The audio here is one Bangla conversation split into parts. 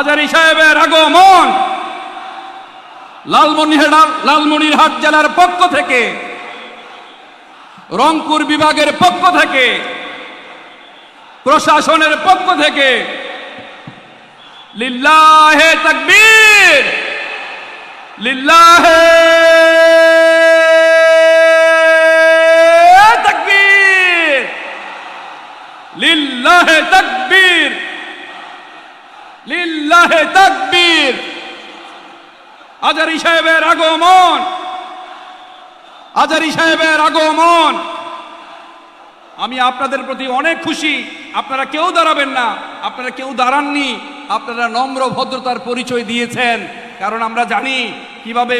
হাজারী সাহেবের আগমন লালমনিরহাট জেলার পক্ষ থেকে, রংপুর বিভাগের পক্ষ থেকে, প্রশাসনের পক্ষ থেকে লিল্লাহে তাকবীর, লিল্লাহে তাকবীর, লিল্লাহে তাকবীর, লিল্লাহে তাকবীর। হাজারী সাহেবের আগমন, হাজারী সাহেবের আগমন। আমি আপনাদের প্রতি অনেক খুশি। আপনারা কেউ দাঁড়াবেন না, আপনারা কেউ দাঁড়াননি, আপনারা নম্র ভদ্রতার পরিচয় দিয়েছেন। কারণ আমরা জানি কিভাবে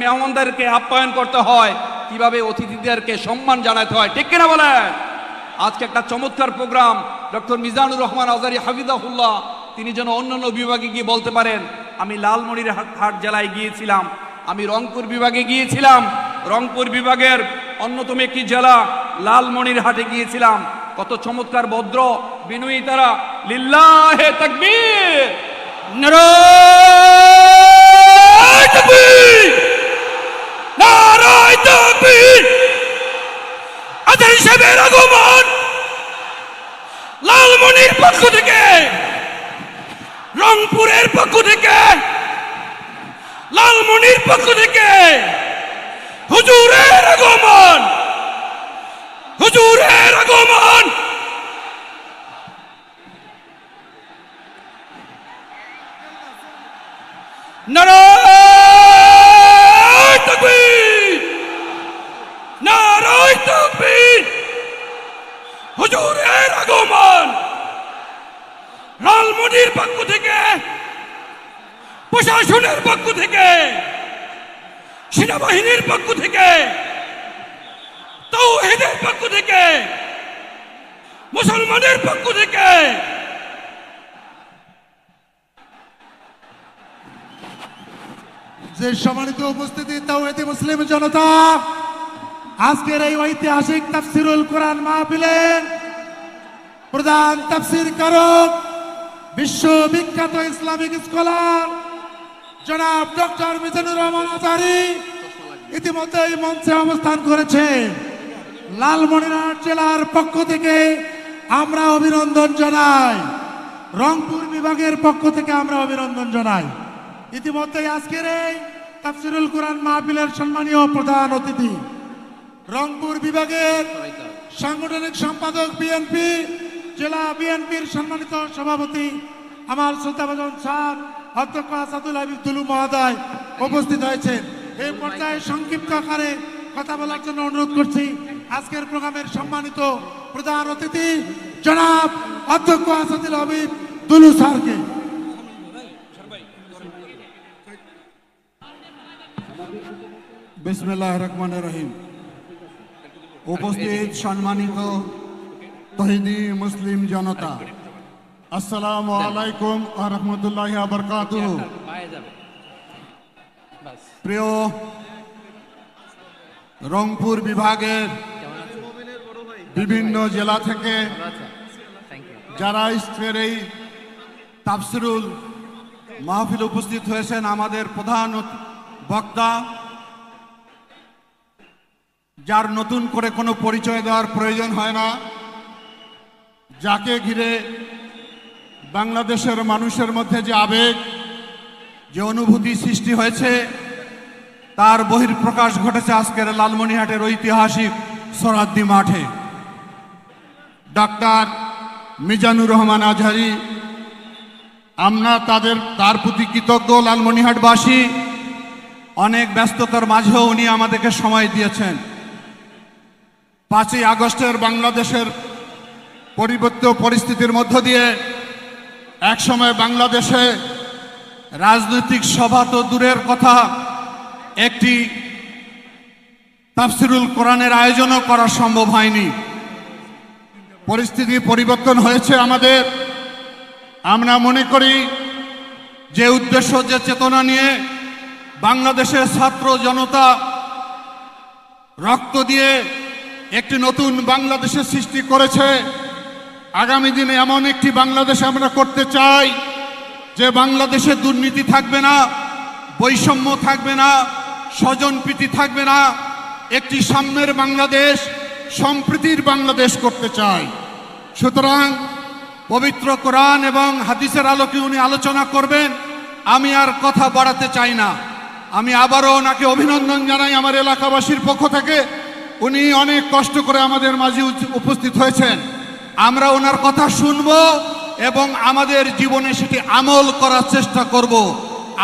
মেহমানদেরকে আপ্যায়ন করতে হয়, কিভাবে অতিথিদেরকে সম্মান জানাতে হয়, ঠিক কিনা বলেন? আজকে একটা চমৎকার প্রোগ্রাম। ডক্টর মিজানুর রহমান আজহারী হাফিজাহুল্লাহ তিনি যেন অন্যান্য বিভাগে গিয়ে বলতে পারেন, আমি লালমনিরহাট জেলায় গিয়েছিলাম, আমি রংপুর বিভাগে গিয়েছিলাম, রংপুর বিভাগের অন্যতম একটি জেলা লালমনিরহাটে গিয়েছিলাম। কত চমৎকার ভদ্র বিনয়ী তারা। লিল্লাহে তাকবীর, নারায়ে তাকবীর, নারায়ে তাকবীর। হাজারী সাহেবের আগমন লালমনির পক্ষ থেকে, রংপুরের পক্ষ থেকে, লালমনির পক্ষ থেকে হুজুরের আগমন, হুজুরের আগমন। নারায়ে তাকবীর, নারায়ে তাকবীর। হুজুরের আগমন লালমনির পক্ষ থেকে, প্রশাসনের পক্ষ থেকে, সেনাবাহিনীর পক্ষ থেকে, তাওহীদের পক্ষ থেকে, মুসলমানের পক্ষ থেকে। যে সম্মানিত উপস্থিতি তাওহীদি মুসলিম জনতা, আজকের এই ঐতিহাসিক তাফসিরুল কোরআন মাহফিলের প্রধান তাফসির কারক, বিশ্ববিখ্যাত ইসলামিক স্কলার জনাব ডক্টর মিজানুর রহমান আজহারী ইতিমধ্যে এই মঞ্চে অবস্থান করেছেন। লালমনিরহাট জেলার পক্ষ থেকে আমরা অভিনন্দন জানাই, রংপুর বিভাগের পক্ষ থেকে আমরা অভিনন্দন জানাই। ইতিমধ্যে আজকের এই তাফসিরুল কোরআন মাহফিলের সম্মানীয় প্রধান অতিথি, রংপুর বিভাগের সাংগঠনিক সম্পাদক বিএনপি, জেলা বিএনপির সম্মানিত সভাপতি আমার শ্রদ্ধাভাজন স্যার অধ্যক্ষ আসাদুল হাবিব দুলু মহোদয় উপস্থিত হয়েছেন। এই পর্যায়ে সংক্ষিপ্ত আকারে কথা বলার জন্য অনুরোধ করছি আজকের প্রোগ্রামের সম্মানিত প্রধান অতিথি জনাব অধ্যক্ষ আসাদুল হাবিব দুলু স্যারকে। বিসমিল্লাহির রহমানির রহিম। উপস্থিত সম্মানিত তৌহিদি মুসলিম জনতা, আসসালামু আলাইকুম ওয়া রাহমাতুল্লাহি ওয়া বারাকাতুহু। প্রিয় রংপুর বিভাগের বিভিন্ন জেলা থেকে যারা আজকের এই তাফসিরুল মাহফিল উপস্থিত হয়েছেন, আমাদের প্রধান বক্তা যার নতুন করে কোনো পরিচয় দেওয়ার প্রয়োজন হয় না, যাকে ঘিরে বাংলাদেশের মানুষের মধ্যে যে আবেগ, যে অনুভূতি সৃষ্টি হয়েছে, তার বহিঃপ্রকাশ ঘটেছে আজকের লালমনিরহাটের ঐতিহাসিক সরাদ্দি মাঠে। ডাক্তার মিজানুর রহমান আজহারী, আমরা তার প্রতি কৃতজ্ঞ। লালমনিরহাটবাসী অনেক ব্যস্ততার মাঝেও উনি আমাদেরকে সময় দিয়েছেন। 5ই আগস্টের বাংলাদেশের পরিবর্তিত পরিস্থিতির মধ্য দিয়ে একসময় বাংলাদেশে রাজনৈতিক সভা তো দূরের কথা, একটি তাফসিরুল কোরআনের আয়োজনও করা সম্ভব হয়নি। পরিস্থিতি পরিবর্তন হয়েছে আমাদের। আমরা মনে করি যে উদ্দেশ্য, যে চেতনা নিয়ে বাংলাদেশের ছাত্র জনতা রক্ত দিয়ে একটি নতুন বাংলাদেশের সৃষ্টি করেছে, আগামী দিনে এমন একটি বাংলাদেশ আমরা করতে চাই যে বাংলাদেশে দুর্নীতি থাকবে না, বৈষম্য থাকবে না, স্বজনপ্রীতি থাকবে না, একটি সাম্যের বাংলাদেশ, সম্প্রীতির বাংলাদেশ করতে চাই। সুতরাং পবিত্র কোরআন এবং হাদিসের আলোকে উনি আলোচনা করবেন, আমি আর কথা বাড়াতে চাই না। আমি আবারও ওনাকে অভিনন্দন জানাই আমার এলাকাবাসীর পক্ষ থেকে। উনি অনেক কষ্ট করে আমাদের মাঝে উপস্থিত হয়েছেন। আমরা ওনার কথা শুনব এবং আমাদের জীবনে সেটি আমল করার চেষ্টা করব।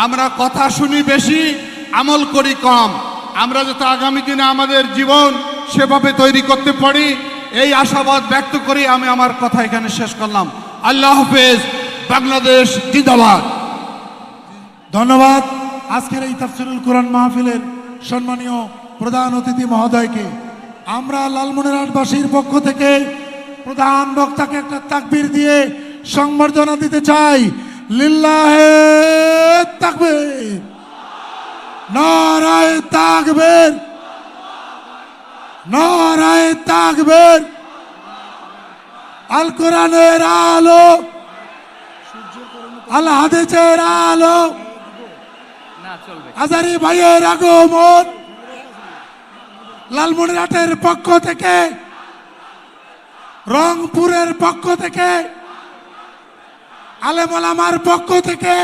আমরা কথা শুনি বেশি, আমল করি কম। আমরা যাতে আগামী দিনে আমাদের জীবন সেভাবে তৈরি করতে পারি, এই আশাবাদ ব্যক্ত করি আমি আমার কথা এখানে শেষ করলাম। আল্লাহ হাফেজ। বাংলাদেশ জিন্দাবাদ। ধন্যবাদ আজকের এই তাফসিরুল কোরআন মাহফিলের সম্মানীয় প্রধান অতিথি মহোদয়কে। আমরা লালমনিরহাটবাসীর পক্ষ থেকে প্রধান বক্তাকে একটা তাকবীর দিয়ে সংবর্ধনা দিতে চাই। লিল্লাহে তাকবীর, নারায়ে তাকবীর, নারায়ে তাকবীর। আল কোরআনের আলো, আল হাদিসের আলো, আজারি ভাইয়ের আগমন লালমনিরহাটের পক্ষ থেকে, রংপুরের পক্ষ থেকে, আলেম ওলামার পক্ষ থেকে,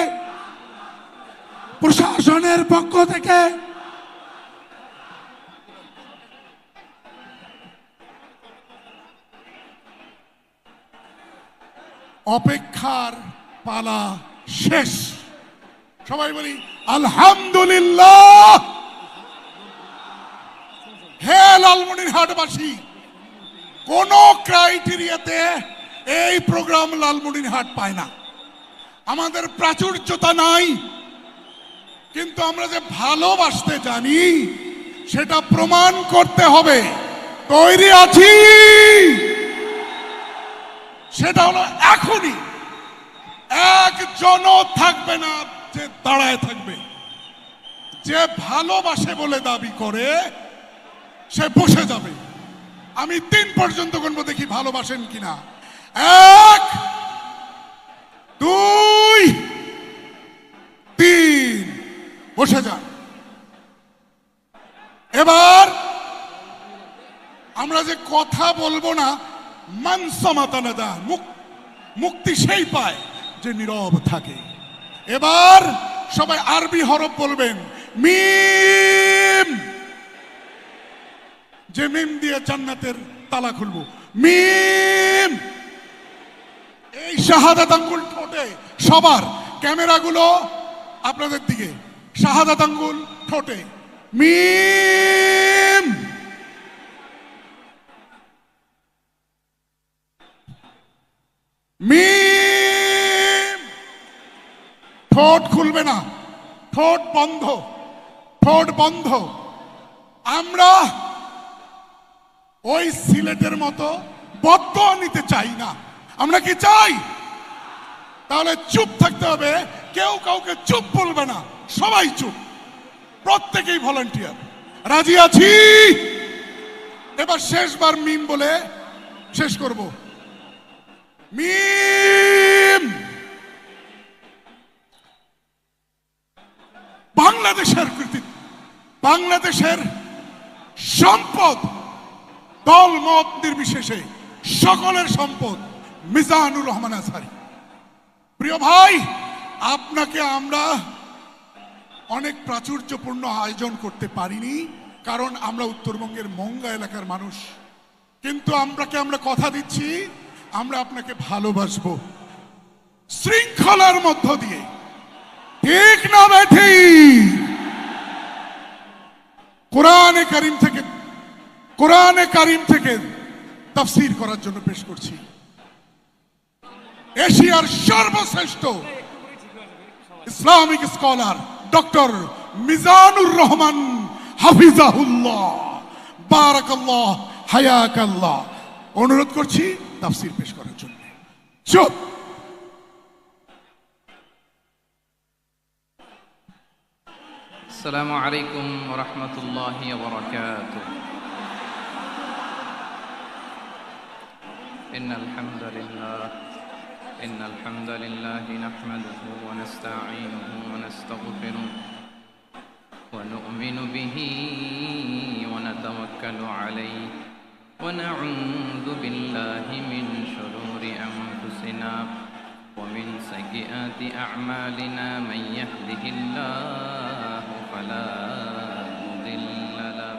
প্রশাসনের পক্ষ থেকে অপেক্ষার পালা শেষ। সবাই বলি আলহামদুলিল্লাহ। হে লালমনিরহাটবাসী, কোন ক্রাইটেরিয়াতে এই প্রোগ্রাম লালমনিরহাট পায় না। আমাদের প্রাচুর্যতা নাই, কিন্তু আমরা যে ভালোবাসতে জানি সেটা প্রমাণ করতে হবে। তৈরি আছি, সেটা হলো এখনই। একজনও থাকবে না যে দাঁড়ায় থাকবে। যে ভালোবাসে বলে দাবি করে সে বসে যাবে। আমি 3 পর্যন্ত গুনবো, দেখি ভালোবাসেন কিনা। 1 2 3, বসে যান। এবার আমরা যে কথা বলবো না, মানসমাতানাদা, মুক্তি সেই পায় যে নীরব থাকে। এবার সবাই আরবি হরফ বলবেন। মিম, যে মিম দিয়ে জান্নাতের তালা খুলবো। মিম। এই শাহাদাত আঙ্গুল ঠোঁটে সবার, ক্যামেরাগুলো আপনাদের দিকে। শাহাদাত আঙ্গুল ঠোঁটে। মিম। মিম। ঠোঁট খুলবে না, ঠোঁট বন্ধ, ঠোঁট বন্ধ। আমরা ওই সিলেটের মতো বদদোয়া নিতে চাই না। আমরা কি চাই? তাহলে চুপ থাকতে হবে, কেউ কাউকে চুপ বলবে না, সবাই চুপ, প্রত্যেকেই ভলান্টিয়ার। রাজি আছি? এবার শেষবার মিম বলে শেষ করব। মিম। বাংলাদেশের কৃতিত্ব, বাংলাদেশের সম্পদ, দল মত নির্বিশেষে সকলের সম্পদ মিজানুর রহমান আজহারী। প্রিয় ভাই, আপনাকে আমরা অনেক প্রাচুর্যপূর্ণ আয়োজন করতে পারিনি, কারণ আমরা উত্তরবঙ্গের মঙ্গা এলাকার মানুষ। কিন্তু আমরা কথা দিচ্ছি, আমরা আপনাকে ভালোবাসবো শৃঙ্খলার মধ্য দিয়ে। ঠিক না বেঠি? কোরআনে কারিম থেকে তাফসীর করার জন্য পেশ করছি এশিয়ার সর্বশ্রেষ্ঠ Islamic scholar doctor Mizanur Rahman হাফিজাহুল্লাহ, বারাকাল্লাহ, হায়াকাল্লাহ। অনুরোধ করছি তাফসীর পেশ করার জন্য। চুপ। السلام عليكم ورحمة الله وبركاته. إن الحمد لله إن الحمد لله نحمده ونستعينه ونستغفره ونؤمن به ونتوكل عليه ونعوذ بالله من شرور أنفسنا ومن سيئات أعمالنا من يهده الله فلا مضل له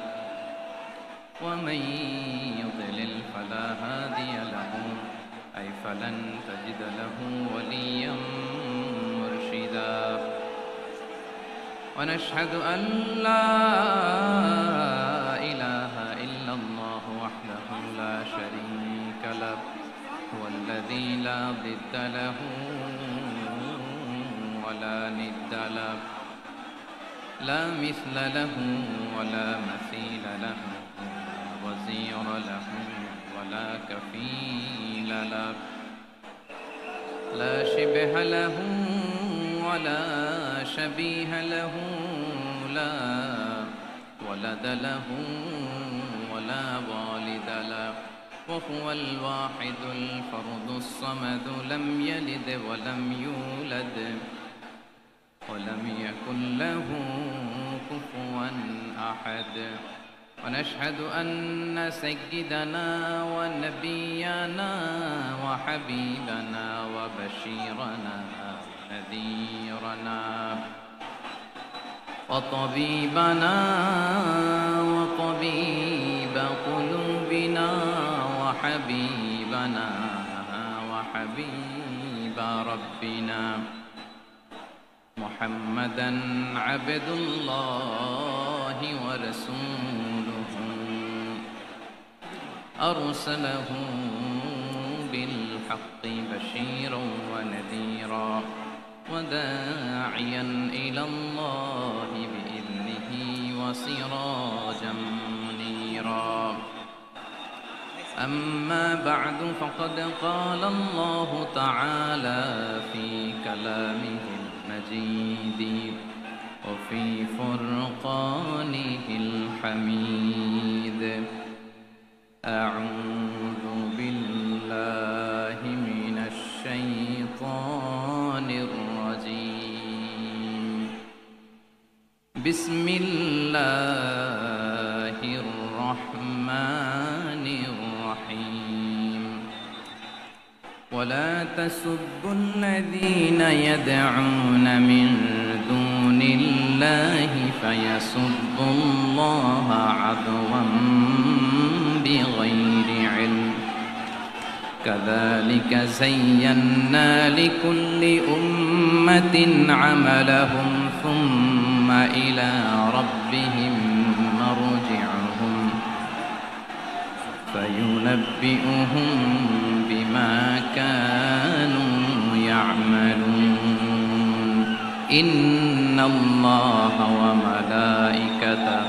ومن يضلل فلا هادي له أي فلن تجد له وليا مرشدا ونشهد أن لا إله إلا الله وحده لا شريك له هو الذي لا ضد له ولا ند له لا مثل له ولا مثيل له ولا وزير له ولا كفيل له لا شبه له ولا شبيه له لا ولد له ولا والد له وهو الواحد الفرد الصمد لم يلد ولم يولد ولم يكن له كفوا أحد ونشهد أن سيدنا ونبينا وحبيبنا وبشيرنا ونذيرنا وطبيبنا وطبيب قلوبنا وحبيبنا وحبيب ربنا محمدا عبد الله ورسوله أرسله بالحق بشيرا ونذيرا وداعيا إلى الله بإذنه وسراجا منيرا أما بعد فقد قال الله تعالى في كلامه المجيد وفي فرقانه الحميد أعوذ بالله من الشيطان الرجيم بسم الله الرحمن الرحيم ولا تسبوا الذين يدعون من دون الله فيسبوا الله عدوا بغير علم كذلك زينا لكل أمة عملهم ثم إلى ربهم مرجعهم فينبئهم بما كانوا يعملون إن الله وملائكته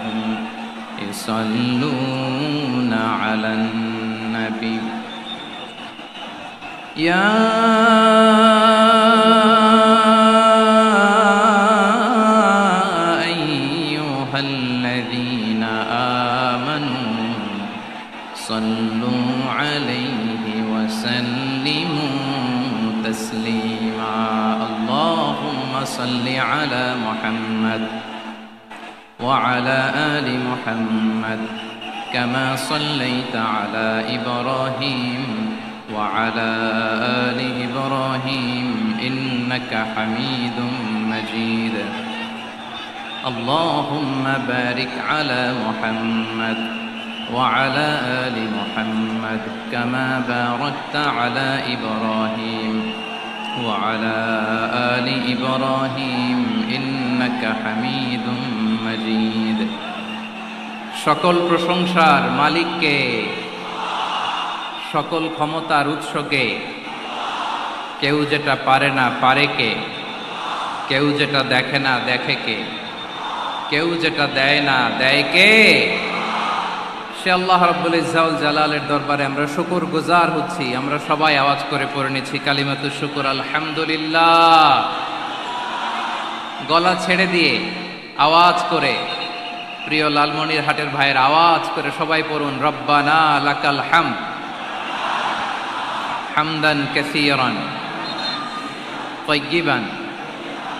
يصلون على النبي يا أيها الذين آمنوا صلوا عليه وسلموا تسليما اللهم صل على محمد وعلى آل محمد كما صليت على إبراهيم وعلى آل إبراهيم إنك حميد مجيد اللهم بارك على محمد وعلى آل محمد كما باركت على إبراهيم وعلى آل إبراهيم إنك حميد مجيد সকল প্রশংসার মালিককে সকল ক্ষমতার উৎসকে কেউ যেটা পারে না পারে কে কেউ যেটা দেখে না দেখে কে কেউ যেটা দেয় না দেয় কে সে আল্লাহ রাব্বুল ইজ্জত ওয়াল জালালের দরবারে আমরা শুকর গুজার হচ্ছি আমরা সবাই আওয়াজ করে পড়ে নিচ্ছি কালিমাতুশ শুকর আলহামদুলিল্লাহ গলা ছেড়ে দিয়ে আওয়াজ করে প্রিয় লালমনির হাটের ভাইয়ের আওয়াজ করে সবাই পড়ুন রব্বানা লাকাল হামদ হামদান কাসীরান طيبا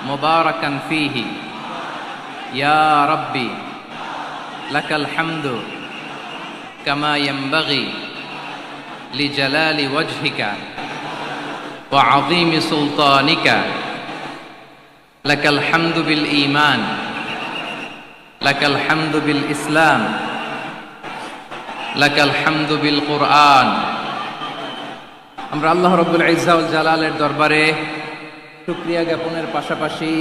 مباركا فيه يا ربي لك الحمد كما ينبغي لجلال وجهك وعظيم سلطانك لك الحمد بالإيمان لك الحمد بالإسلام لك الحمد بالقرآن আমরা আল্লাহ রব্বুল ইজ্জা ওয়াল জালালের দরবারে শুকরিয়া জ্ঞাপনের পাশাপাশি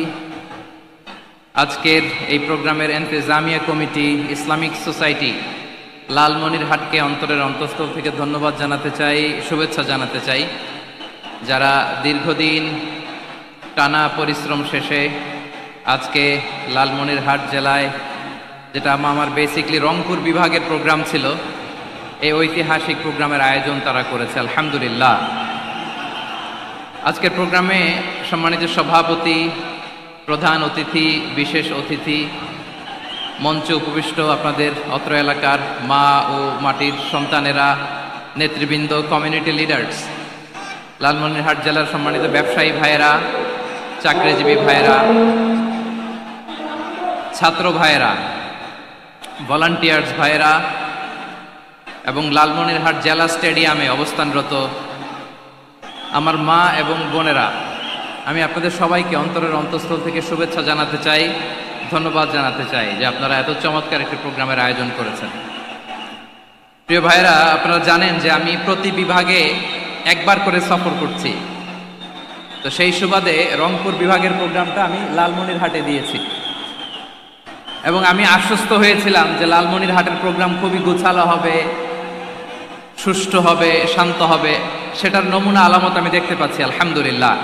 আজকের এই প্রোগ্রামের ইন্তেজামিয়া কমিটি ইসলামিক সোসাইটি লালমনিরহাটকে অন্তরের অন্তঃস্থল থেকে ধন্যবাদ জানাতে চাই, শুভেচ্ছা জানাতে চাই। যারা দীর্ঘদিন টানা পরিশ্রম শেষে আজকে লালমনিরহাট জেলায়, যেটা আমার বেসিকলি রংপুর বিভাগের প্রোগ্রাম ছিল, এই ঐতিহাসিক প্রোগ্রামের আয়োজন তারা করেছে, আলহামদুলিল্লাহ। আজকের প্রোগ্রামে সম্মানিত সভাপতি, প্রধান অতিথি, বিশেষ অতিথি, মঞ্চে উপবিষ্ট আপনাদের অত্র এলাকার মা ও মাটির সন্তানেরা, নেতৃবৃন্দ, কমিউনিটি লিডার্স, লালমনিরহাট জেলার সম্মানিত ব্যবসায়ী ভাইয়েরা, চাকরিজীবী ভাইয়েরা, ছাত্র ভাইয়েরা, ভলান্টিয়ার্স ভাইয়েরা এবং লালমনিরহাট জেলা স্টেডিয়ামে অবস্থানরত আমার মা এবং বোনেরা, আমি আপনাদের সবাইকে অন্তরের অন্তঃস্থল থেকে শুভেচ্ছা জানাতে চাই, ধন্যবাদ জানাতে চাই যে আপনারা এত চমৎকার একটি প্রোগ্রামের আয়োজন করেছেন। প্রিয় ভাইয়েরা, আপনারা জানেন যে আমি প্রতি বিভাগে একবার করে সফর করছি। তো সেই সুবাদে রংপুর বিভাগের প্রোগ্রামটা আমি লালমনিরহাটে দিয়েছি এবং আমি আশ্বস্ত হয়েছিলাম যে লালমনিরহাটের প্রোগ্রাম খুবই গোছালো হবে, সুষ্ঠু হবে, শান্ত হবে। সেটার নমুনা আলামত আমি দেখতে পাচ্ছি, আলহামদুলিল্লাহ।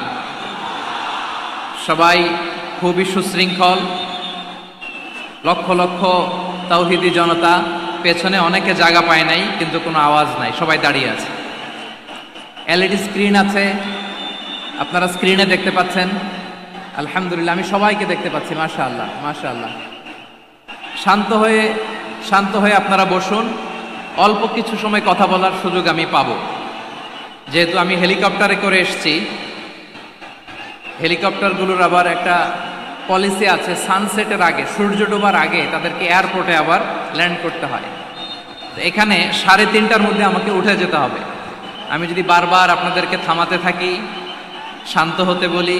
সবাই খুবই সুশৃঙ্খল, লক্ষ লক্ষ তাওহীদি জনতা, পেছনে অনেকে জায়গা পায় নাই কিন্তু কোনো আওয়াজ নাই, সবাই দাঁড়িয়ে আছে। এলইডি স্ক্রিন আছে, আপনারা স্ক্রিনে দেখতে পাচ্ছেন, আলহামদুলিল্লাহ। আমি সবাইকে দেখতে পাচ্ছি, মাশাআল্লাহ মাশাআল্লাহ। শান্ত হয়ে আপনারা বসুন, অল্প কিছু সময় কথা বলার সুযোগ আমি পাবো। যেহেতু আমি হেলিকপ্টারে করে এসেছি, হেলিকপ্টারগুলোর আবার একটা পলিসি আছে, সানসেটের আগে, সূর্য ডোবার আগে তাদেরকে এয়ারপোর্টে আবার ল্যান্ড করতে হয়। তো এখানে 3:30টার মধ্যে আমাকে উঠে যেতে হবে। আমি যদি বারবার আপনাদেরকে থামাতে থাকি, শান্ত হতে বলি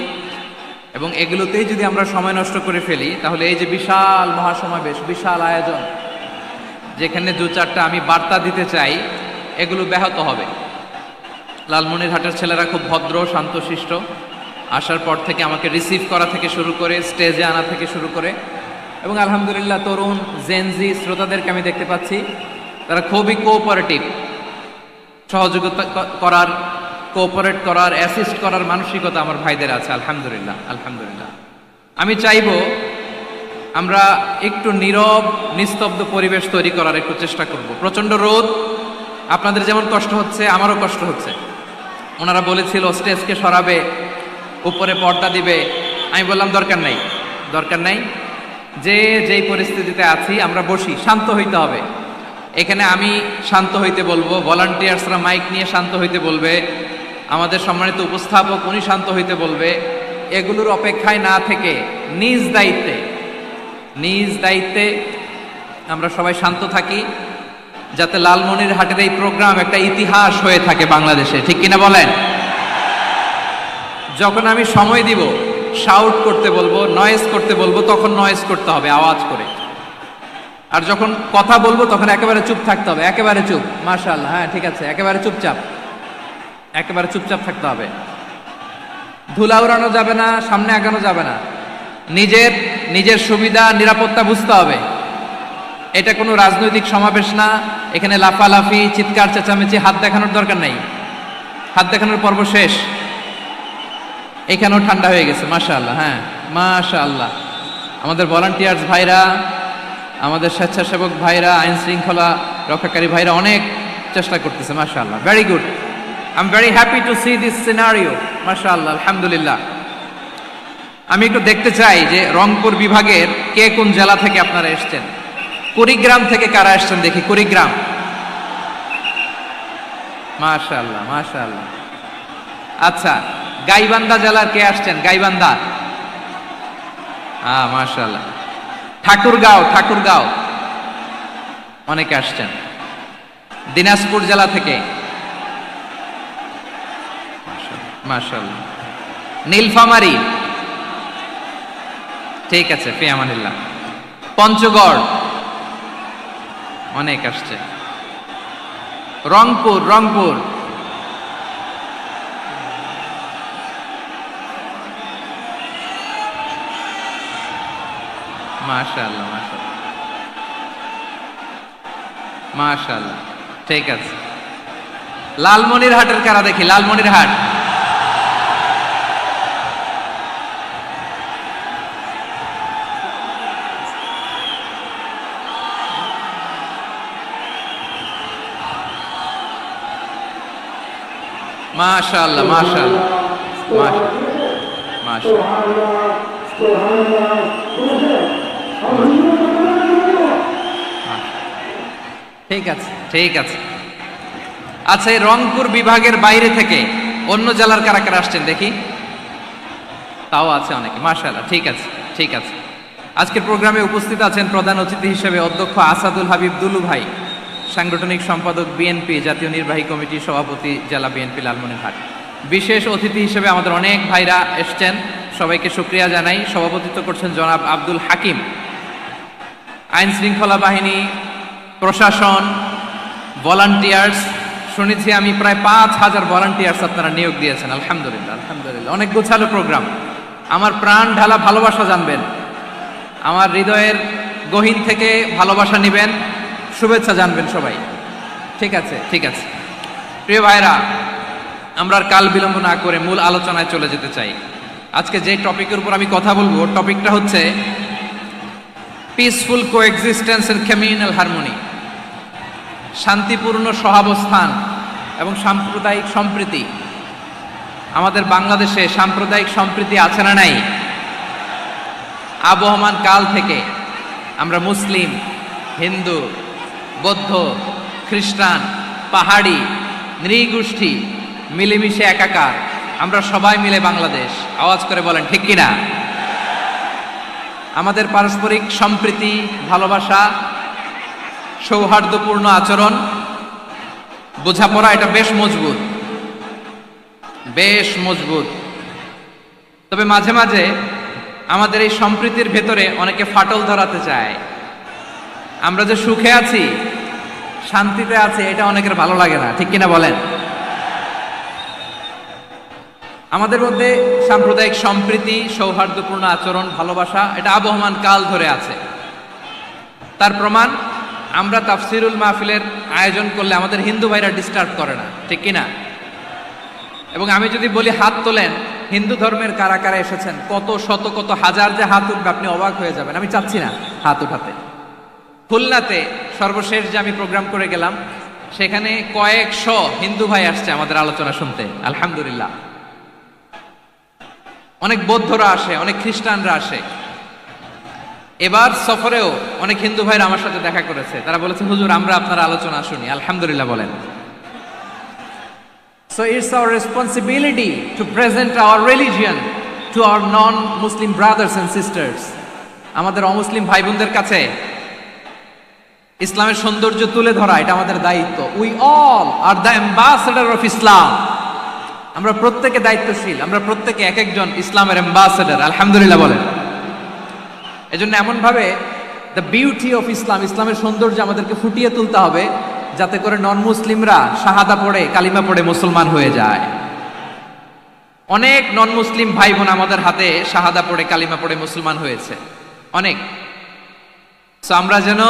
এবং এগুলোতেই যদি আমরা সময় নষ্ট করে ফেলি, তাহলে এই যে বিশাল মহাসমাবেশ, বিশাল আয়োজন, যেখানে 2-4টা আমি বার্তা দিতে চাই, এগুলো ব্যাহত হবে। লালমনিরহাটের ছেলেরা খুব ভদ্র, শান্তশিষ্ট। আসার পর থেকে আমাকে রিসিভ করা থেকে শুরু করে, স্টেজে আনা থেকে শুরু করে, এবং আলহামদুলিল্লাহ তরুণ জেনজি শ্রোতাদেরকে আমি দেখতে পাচ্ছি, তারা খুবই কোঅপারেটিভ। সহযোগিতা করার, কোঅপারেট করার, অ্যাসিস্ট করার মানসিকতা আমার ভাইদের আছে, আলহামদুলিল্লাহ আলহামদুলিল্লাহ। আমি চাইবো আমরা একটু নীরব, নিস্তব্ধ পরিবেশ তৈরি করার একটু চেষ্টা করব। প্রচণ্ড রোদ, আপনাদের যেমন কষ্ট হচ্ছে আমারও কষ্ট হচ্ছে। ওনারা বলেছিল স্টেজকে সরাবে, উপরে পর্দা দিবে। আমি বললাম দরকার নাই, যে যেই পরিস্থিতিতে আছি আমরা বসি, শান্ত হইতে হবে। এখানে আমি শান্ত হইতে বলবো, ভলান্টিয়ার্সরা মাইক নিয়ে শান্ত হইতে বলবে, আমাদের সম্মানিত উপস্থাপক উনি শান্ত হইতে বলবে। এগুলোর অপেক্ষায় না থেকে নিজ দায়িত্বে আমরা সবাই শান্ত থাকি, যাতে লালমনিরহাটের এই প্রোগ্রাম একটা ইতিহাস হয়ে থাকে বাংলাদেশে, ঠিক কিনা বলেন? যখন আমি সময় দিব, শাউট করতে বলবো, নয়েজ করতে বলবো, তখন নয়েজ করতে হবে আওয়াজ করে। আর যখন কথা বলবো তখন একেবারে চুপ থাকতে হবে, একেবারে চুপ। মাশাআল্লাহ, হ্যাঁ ঠিক আছে, একেবারে চুপচাপ থাকতে হবে। ধুলা উড়ানো যাবে না, সামনে আগানো যাবে না। নিজের সুবিধা, নিরাপত্তা বুঝতে হবে। এটা কোনো রাজনৈতিক সমাবেশ না, এখানে লাফালাফি, চিৎকার চেঁচামেচি, হাত দেখানোর দরকার নাই। হাত দেখানোর পর্ব শেষ। এখানেও ঠান্ডা হয়ে গেছে, মাশাআল্লাহ, হ্যাঁ মাশাআল্লাহ। আমাদের ভলান্টিয়ার্স ভাইরা, আমাদের স্বেচ্ছাসেবক ভাইরা, আইন শৃঙ্খলা রক্ষাকারী ভাইরা অনেক চেষ্টা করতেছে, মাশাআল্লাহ, very good. I am very happy to C this scenario, মাশাআল্লাহ, আলহামদুলিল্লাহ। আমি একটু দেখতে চাই যে রংপুর বিভাগের কে কোন জেলা থেকে আপনারা এসেছেন। কুড়িগ্রাম থেকে কারা এসেছেন দেখি, কুড়িগ্রাম। মাশাআল্লাহ মাশাআল্লাহ। আচ্ছা, গাইবান্ধা জেলার কে আসছেন? গাইবান্ধা, মাশাআল্লাহ। ঠাকুরগাঁও অনেকে আসছেন। দিনাজপুর জেলা থেকে মাশাআল্লাহ। নীলফামারী, ঠিক আছে, ফি আমানিল্লাহ। পঞ্চগড় অনেক আসছে। রংপুর মাশাআল্লাহ মাশাআল্লাহ, ঠিক আছে। লালমনিরহাটের কারা দেখি? লালমনিরহাট, মাশাআল্লাহ মাশাআল্লাহ ঠিক আছে। আচ্ছা, এই রংপুর বিভাগের বাইরে থেকে অন্য জেলার কারা কারা আসছেন দেখি? তাও আছে অনেকে, মাশাআল্লাহ, ঠিক আছে। আজকের প্রোগ্রামে উপস্থিত আছেন প্রধান অতিথি হিসেবে অধ্যক্ষ আসাদুল হাবিব দুলু ভাই, সাংগঠনিক সম্পাদক বিএনপি, জাতীয় নির্বাহী কমিটির সভাপতি, জেলা বিএনপি লালমনিরহাট। বিশেষ অতিথি হিসেবে আমাদের অনেক ভাইরা এসছেন, সবাইকে শুকরিয়া জানাই। সভাপতিত্ব করছেন জনাব আব্দুল হাকিম। আইন শৃঙ্খলা বাহিনী, প্রশাসন, ভলান্টিয়ার্স, শুনেছি আমি প্রায় 5,000 ভলান্টিয়ার্স আপনারা নিয়োগ দিয়েছেন। আলহামদুলিল্লাহ, অনেক গোছালো প্রোগ্রাম। আমার প্রাণ ঢালা ভালোবাসা জানবেন, আমার হৃদয়ের গহীন থেকে ভালোবাসা নেবেন, শুভেচ্ছা জানবেন সবাই। ঠিক আছে। প্রিয় ভাইরা, আমরা আর কাল বিলম্ব না করে মূল আলোচনায় চলে যেতে চাই। আজকে যে টপিকের উপর আমি কথা বলবো, টপিকটা হচ্ছে peaceful coexistence and communal harmony, শান্তিপূর্ণ সহাবস্থান এবং সাম্প্রদায়িক সম্প্রীতি। আমাদের বাংলাদেশে সাম্প্রদায়িক সম্প্রীতি আছে না নাই? আবহমান কাল থেকে আমরা মুসলিম, হিন্দু, বৌদ্ধ, খ্রিস্টান, পাহাড়ি, নৃগোষ্ঠী মিলেমিশে একাকার, আমরা সবাই মিলে বাংলাদেশ। আওয়াজ করে বলেন ঠিক কিনা? আমাদের পারস্পরিক সম্প্রীতি, ভালোবাসা, সৌহার্দ্যপূর্ণ আচরণ, বোঝাপড়া, এটা বেশ মজবুত। তবে মাঝে মাঝে আমাদের এই সম্প্রীতির ভেতরে অনেকে ফাটল ধরাতে চায়। আমরা যে সুখে আছি, শান্তিতে আছি, এটা অনেকের ভালো লাগে না, ঠিক কিনা বলেন? আমাদের মধ্যে সাম্প্রদায়িক সম্প্রীতি, সৌহার্দ্যপূর্ণ আচরণ, ভালোবাসা, এটা আবহমান কাল ধরে আছে। তার প্রমাণ, আমরা তাফসিরুল মাহফিলের আয়োজন করলে আমাদের হিন্দু ভাইরা ডিস্টার্ব করে না, ঠিক কিনা? এবং আমি যদি বলি হাত তোলেন, হিন্দু ধর্মের কারা কারা এসেছেন, কত শত কত হাজার যে হাত উঠবে, আপনি অবাক হয়ে যাবেন। আমি চাচ্ছি না হাত উঠাতে। খুলনাতে সর্বশেষ যে আমি প্রোগ্রাম করে গেলাম, সেখানে কয়েকশো হিন্দু ভাই আসছে আমাদের আলোচনা শুনতে, আলহামদুলিল্লাহ। অনেক বৌদ্ধরা আসে, অনেক খ্রিস্টানরা আসে। এবার সফরেও অনেক হিন্দু ভাইরা আমার সাথে দেখা করেছে, তারা বলেছে হুজুর আমরা আপনার আলোচনা শুনি, আলহামদুলিল্লাহ বলেন। So it's our responsibility to present our religion to our non-Muslim brothers and sisters. আমাদের অমুসলিম ভাই বোনদের কাছে ইসলামের সৌন্দর্য তুলে ধরা, এটা আমাদের দায়িত্ব। We all are the ambassador of Islam. আমরা প্রত্যেকে দায়িত্বশীল, আমরা প্রত্যেকে এক একজন ইসলামের অ্যাম্বাসেডর, আলহামদুলিল্লাহ বলেন। এজন্য এমন ভাবে দ্য বিউটি অফ ইসলাম, ইসলামের সৌন্দর্য আমাদেরকে ফুটিয়ে তুলতে হবে, যাতে করে নন মুসলিমরা শাহাদা পড়ে, কালিমা পড়ে মুসলমান হয়ে যায়। অনেক নন মুসলিম ভাই বোন আমাদের হাতে শাহাদা পড়ে, কালিমা পড়ে মুসলমান হয়েছে, অনেক। সো আমরা যেন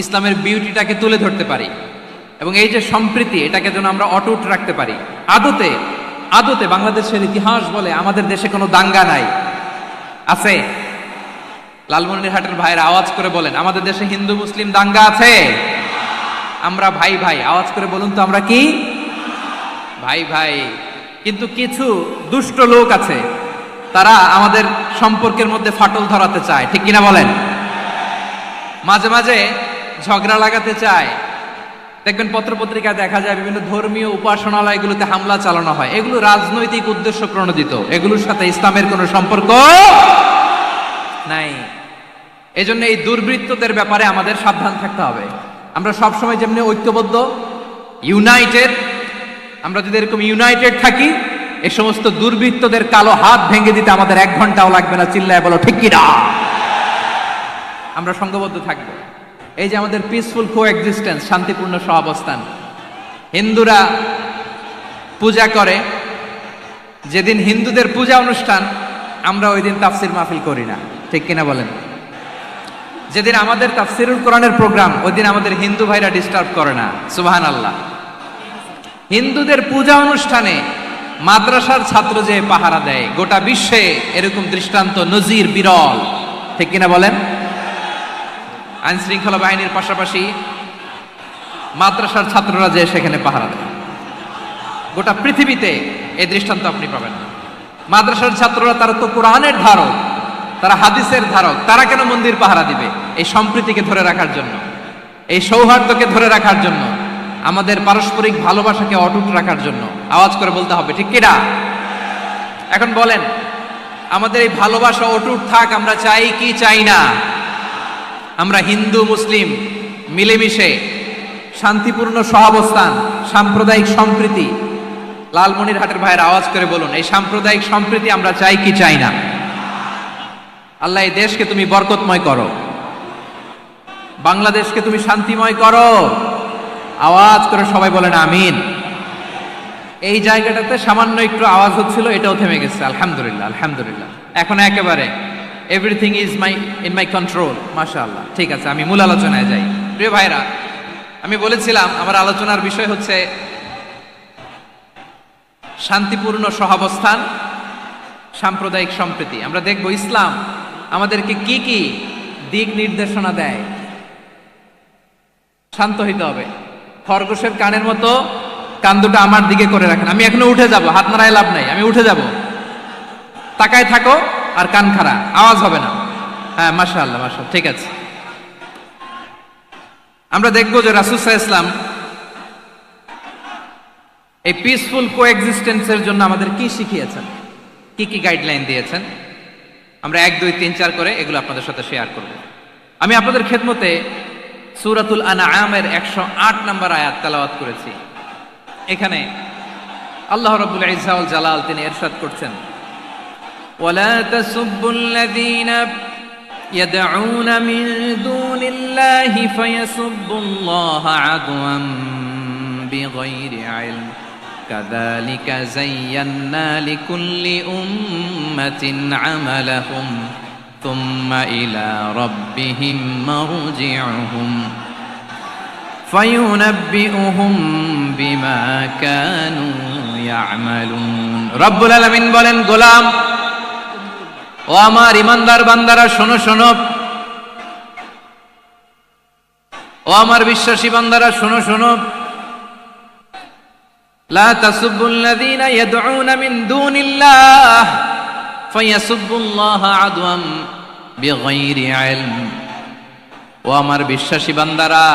ইসলামের বিউটিটাকে তুলে ধরতে পারি, এবং এই যে সম্প্রীতি, এটাকে যেন আমরা অটুট রাখতে পারি। আদতে বাংলাদেশের ইতিহাস বলে আমাদের দেশে কোনো দাঙ্গা নাই, আছে? লালমনিরহাটের ভাইয়ের আওয়াজ করে বলেন, আমাদের দেশে হিন্দু মুসলিম দাঙ্গা আছে? আমরা ভাই ভাই, আওয়াজ করে বলুন তো, আমরা কি ভাই ভাই? কিন্তু কিছু দুষ্ট লোক আছে, তারা আমাদের সম্পর্কের মধ্যে ফাটল ধরাতে চায়, ঠিক কিনা বলেন? মাঝে মাঝে ঝগড়া লাগাতে চায়, দেখবেন পত্রপত্রিকায় দেখা যায় বিভিন্ন ধর্মীয় উপাসনালয়গুলোতে হামলা চালানো হয়, এগুলো রাজনৈতিক উদ্দেশ্য প্রণোদিত, এগুলোর সাথে ইসলামের কোনো সম্পর্ক নাই। এজন্য এই দুর্বৃত্তদের ব্যাপারে আমাদের সাবধান থাকতে হবে। আমরা সবসময় যেমনি ঐক্যবদ্ধ, ইউনাইটেড, আমরা যদি এরকম ইউনাইটেড থাকি, এই সমস্ত দুর্বৃত্তদের কালো হাত ভেঙে দিতে আমাদের 1 ঘন্টাও লাগবে না। চিল্লায় বলো ঠিক কিনা? আমরা সংঘবদ্ধ থাকবো। এই যে আমাদের পিসফুল কোএক্সিস্টেন্স, শান্তিপূর্ণ সহাবস্থান, হিন্দুরা পূজা করে, যেদিন হিন্দুদের পূজা অনুষ্ঠান আমরা ওই দিন তাফসির মাহফিল করি না, ঠিক কিনা বলেন? যেদিন আমাদের তাফসিরুল কোরআনের প্রোগ্রাম, ওই দিন আমাদের হিন্দু ভাইরা ডিস্টার্ব করে না। সুবহানাল্লাহ। হিন্দুদের পূজা অনুষ্ঠানে মাদ্রাসার ছাত্র যে পাহারা দেয়, গোটা বিশ্বে এরকম দৃষ্টান্ত নজির বিরল, ঠিক কিনা বলেন? আইন শৃঙ্খলা বাহিনীর পাশাপাশি মাদ্রাসার ছাত্ররা যে সেখানে পাহারা দেয়, গোটা পৃথিবীতে এই দৃষ্টান্ত আপনি পাবেন না। মাদ্রাসার ছাত্ররা, তারা তো কোরআনের ধারক, তারা হাদিসের ধারক, তারা কেন মন্দির পাহারা দিবে? এই সম্প্রীতিকে ধরে রাখার জন্য, এই সৌহার্দ্যকে ধরে রাখার জন্য, আমাদের পারস্পরিক ভালোবাসাকে অটুট রাখার জন্য। আওয়াজ করে বলতে হবে ঠিক কিনা? এখন বলেন, আমাদের এই ভালোবাসা অটুট থাক আমরা চাই কি চাই না? আমরা হিন্দু মুসলিম মিলেমিশে শান্তিপূর্ণ সহাবস্থান, সাম্প্রদায়িক সম্প্রীতি, লালমনিরহাটের ভাইয়ের আওয়াজ করে বলুন, এই সাম্প্রদায়িক সম্প্রীতি আমরা চাই কি চাই না? আল্লাহ এই দেশকে তুমি বরকতময় করো, বাংলাদেশকে তুমি শান্তিময় করো। আওয়াজ করে সবাই বলেন আমিন। এই জায়গাটাতে সামান্য একটু আওয়াজ হচ্ছিল, এটাও থেমে গেছে। আলহামদুলিল্লাহ, আলহামদুলিল্লাহ। এখন একেবারে everything is in my control. মাশাআল্লাহ। ঠিক আছে, আমি মূল আলোচনায় যাই। প্রিয় ভাইরা, আমি বলেছিলাম আমার আলোচনার বিষয় হচ্ছে শান্তিপূর্ণ সহাবস্থান, সাম্প্রদায়িক সম্প্রীতি। আমরা দেখব ইসলাম আমাদেরকে কি কি দিক নির্দেশনা দেয়। শান্ত হইতে হবে। খরগোশের কানের মতো কান দুটো আমার দিকে করে রাখেন। আমি এখনো উঠে যাব, হাত নাড়ায় লাভ নাই, আমি উঠে যাব। তাকায় থাকো আর কান খাড়া, আওয়াজ হবে না। হ্যাঁ, মাশাআল্লাহ, মাশাআল্লাহ, ঠিক আছে। আমরা দেখব যে রাসূল সাল্লাল্লাহু আলাইহি ওয়াসাল্লাম এই পিসফুল কোএক্সিস্টেন্সের জন্য আমাদের কি শিখিয়েছেন, কি কি গাইডলাইন দিয়েছেন। আমরা 1, 2, 3, 4 করে এগুলো আপনাদের সাথে শেয়ার করব। আমি আপনাদের খেদমতে সূরাতুল আনআমের 108 নম্বর আয়াত তেলাওয়াত করেছি। এখানে আল্লাহ রাব্বুল ইজ্জা ওয়াল জালাল তিনি ইরশাদ করছেন, ওয়ালা তাসুব্বুল্লাযীনা ইয়াদউনা মিন দুনিল্লাহি ফায়াসুব্বুল্লাহা আদওয়ান বিগাইরি ইলম কাযালিকা যায়্যান্না লিকুল্লি উম্মাতিন আমালাহুম থুম্মা ইলা রাব্বিহিম মারজিউহুম ফায়ুনাব্বিউহুম বিমা কানু ইয়ামালুন। রব্বুল আলামিন বলেন, গোলাম ও আমার ইমানদার বান্দারা শোনো শোনো, ও আমার বিশ্বাসী বান্দারা শোনো শোনো, লা তাসুব্বুল্লাযীনা ইয়াদউনা মিন দুনিল্লাহ ফায়াসুব্বুল্লাহা আদওয়াম বিগাইরি ইলম। ও আমার বিশ্বাসী বান্দারা,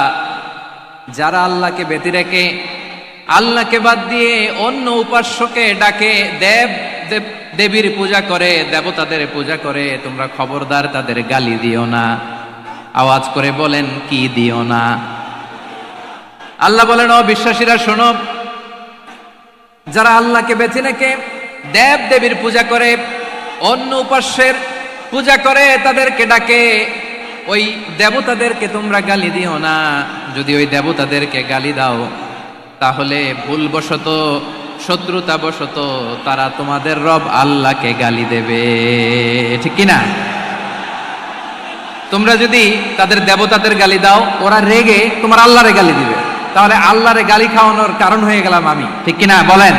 যারা আল্লাহকে ব্যতি রেখে, আল্লাহকে বাদ দিয়ে অন্য উপাস্যকে ডাকে, দেবীর পূজা করে, দেবতাদের পূজা করে, তোমরা খবরদার তাদের গালি দিও না। আওয়াজ করে বলেন, কি দিও না? আল্লাহ বলেন, ও বিশ্বাসীরা শোনো, যারা আল্লাহকে বেছে রেখে দেব দেবীর পূজা করে, অন্য উপাস্যের পূজা করে, তাদেরকে ডাকে, ওই দেবতাদেরকে তোমরা গালি দিও না। যদি ওই দেবতাদেরকে গালি দাও, তাহলে ভুলবশত, শত্রুতাবশত তারা তোমাদের রব আল্লাহকে গালি দেবে, ঠিক কিনা? তোমরা যদি তাদের দেবতাদের গালি দাও, ওরা রেগে তোমার আল্লাহরে গালি দিবে, তাহলে আল্লাহরে গালি খাওয়ানোর কারণ হয়ে গেলাম আমি, ঠিক কিনা বলেন?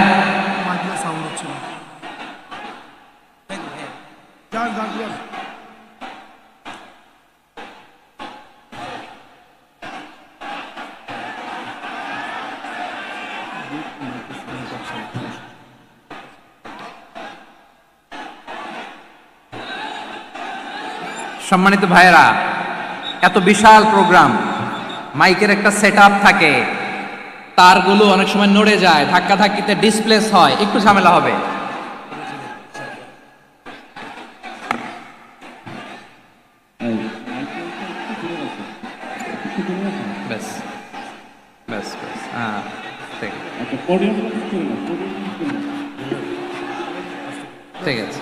সম্মানিত ভাইয়েরা, এত বিশাল প্রোগ্রাম, মাইকের একটা সেটআপ থাকে, তারগুলো অনেক সময় নড়ে যায়, ধাক্কা ধাক্কিতে ডিসপ্লেস হয়, একটু ঝামেলা হবে। ব্যাস ব্যাস ব্যাস, হ্যাঁ ঠিক ঠিক আছে।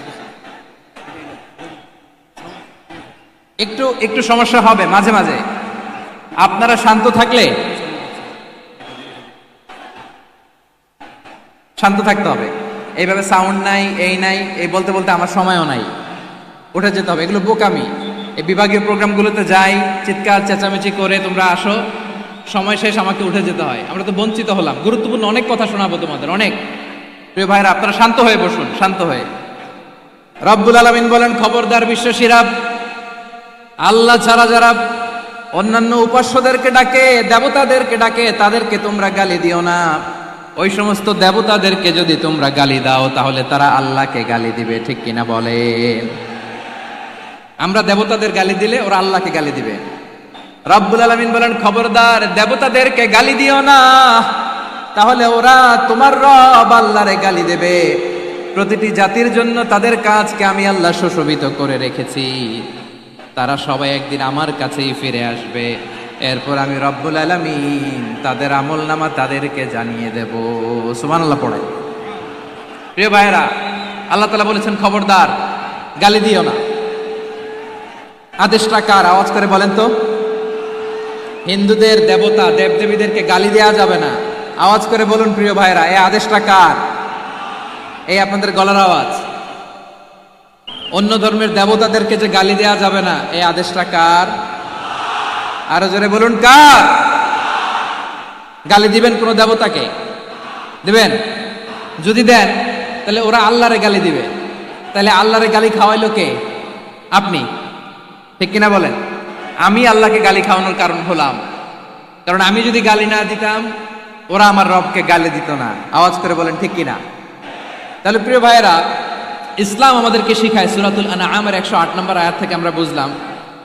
একটু একটু সমস্যা হবে মাঝে মাঝে, আপনারা শান্ত থাকলে, শান্ত থাকতে হবে। এইভাবে সাউন্ড নাই, এই নাই, এই বলতে বলতে আমার সময়ও নাই, উঠে যেতে হবে, এগুলো বোকামি। এই বিভাগীয় প্রোগ্রামগুলোতে যাই, চিৎকার চেঁচামেচি করে তোমরা আসো, সময় শেষ আমাকে উঠে যেতে হয়, আমরা তো বঞ্চিত হলাম। গুরুত্বপূর্ণ অনেক কথা শোনাবো তোমাদের, অনেক। প্রিয় ভাইরা, আপনারা শান্ত হয়ে বসুন, শান্ত হয়ে। রব্বুল আলামিন বলেন, খবরদার বিশ্বাসীরা, আল্লাহ ছাড়া যারা অন্যান্য উপাস্যদেরকে ডাকে, দেবতাদেরকে ডাকে, তাদেরকে তোমরা গালি দিও না। ওই সমস্ত দেবতাদেরকে যদি তোমরা গালি দাও, তাহলে তারা আল্লাহকে গালি দিবে, ঠিক কিনা বলেন? আমরা দেবতাদের গালি দিলে ওরা আল্লাহকে গালি দিবে। রব্বুল আলামিন বলেন, খবরদার দেবতাদেরকে গালি দিও না, তাহলে ওরা তোমার রব আল্লাহরে গালি দেবে। প্রতিটি জাতির জন্য তাদের কাজকে আমি আল্লাহ সুশোভিত করে রেখেছি, তারা সবাই একদিন আমার কাছেই ফিরে আসবে। এরপর আমি রব্বুল আলামিন তাদের আমলনামা তাদেরকে জানিয়ে দেব। সুবহানাল্লাহ পড়ে। প্রিয় ভাইরা, আল্লাহ তাআলা বলেছেন, খবরদার গালি দিও না। আদেশটা কার? আওয়াজ করে বলেন তো। হিন্দুদের দেবতা দেবদেবীদেরকে গালি দেওয়া যাবে না, আওয়াজ করে বলুন প্রিয় ভাইরা, এই আদেশটা কার? এই আপনাদের গলার আওয়াজ। অন্য ধর্মের দেবতাদেরকে যে গালি দেওয়া যাবে না, এই আদেশটা কার? আরো জোরে বলুন, কার? গালি দিবেন কোন দেবতাকে? দিবেন? যদি দেন তাহলে ওরা আল্লাহরে গালি দিবে, তাহলে আল্লাহরে গালি খাওয়াইলো কে? আপনি, ঠিক কিনা বলেন? আমি আল্লাহকে গালি খাওয়ানোর কারণ হলাম, কারণ আমি যদি গালি না দিতাম ওরা আমার রবকে গালি দিত না। আওয়াজ করে বলেন ঠিক কিনা? তাহলে প্রিয় ভাইয়েরা, ইসলাম আমাদেরকে শিখায়, সূরাতুল আনআমের 108 নম্বর আয়াত থেকে আমরা বুঝলাম,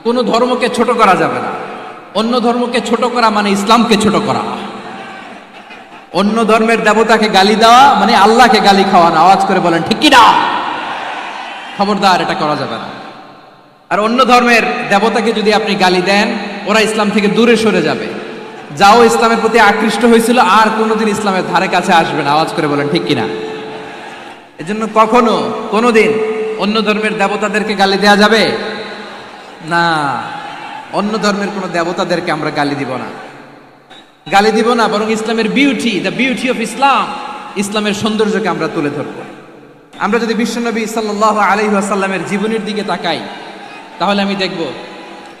কোন ধর্মকে ছোট করা যাবে না। অন্য ধর্মকে ছোট করা মানে ইসলামকে ছোট করা। অন্য ধর্মের দেবতাকে গালি দেওয়া মানে আল্লাহকে গালি খাওয়ানো। আওয়াজ করে বলেন ঠিক কিনা? খবরদার, এটা করা যাবে না। আর অন্য ধর্মের দেবতাকে যদি আপনি গালি দেন, ওরা ইসলাম থেকে দূরে সরে যাবে। যাও ইসলামের প্রতি আকৃষ্ট হয়েছিল, আর কোনোদিন ইসলামের ধারে কাছে আসবে না। আওয়াজ করে বলেন ঠিক কিনা? এজন্য কখনো কোনোদিন অন্য ধর্মের দেবতাদেরকে গালি দেয়া যাবে না। অন্য ধর্মের কোনো দেবতাদেরকে আমরা গালি দিব না, গালি দিব না, বরং ইসলামের beauty, the beauty of Islam, ইসলামের সৌন্দর্যকে আমরা তুলে ধরব। আমরা যদি বিশ্বনবী সাল্লাল্লাহু আলাইহি ওয়াসাল্লামের জীবনের দিকে তাকাই, তাহলে আমি দেখব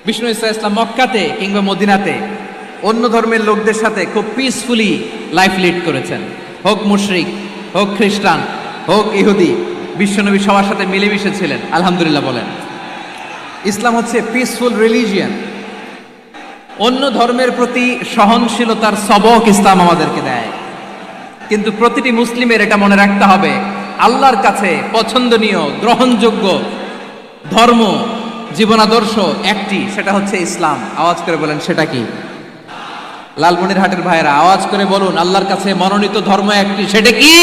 বিষ্ণু ইসলাম মক্কাতে কিংবা মদিনাতে অন্য ধর্মের লোকদের সাথে খুব পিসফুলি লাইফ লিড করেছেন। হোক মুশরিক, হোক খ্রিস্টান, হোক ইহুদি, বিশ্বনবী সবার সাথে মিলেমিশে ছিলেন। আলহামদুলিল্লাহ বলেন। ইসলাম হচ্ছে পিসফুল রিলিজিয়ান। অন্য ধর্মের প্রতি সহনশীলতার সবক ইসলাম আমাদেরকে দেয়। কিন্তু প্রতিটি মুসলিমের এটা মনে রাখতে হবে, আল্লাহর কাছে পছন্দনীয় গ্রহণযোগ্য ধর্ম, জীবনাদর্শ একটি, সেটা হচ্ছে ইসলাম। আওয়াজ করে বলেন সেটা কি? লালমনিরহাটের ভাইয়েরা আওয়াজ করে বলুন, আল্লাহর কাছে মনোনীত ধর্ম একটি, সেটা কি?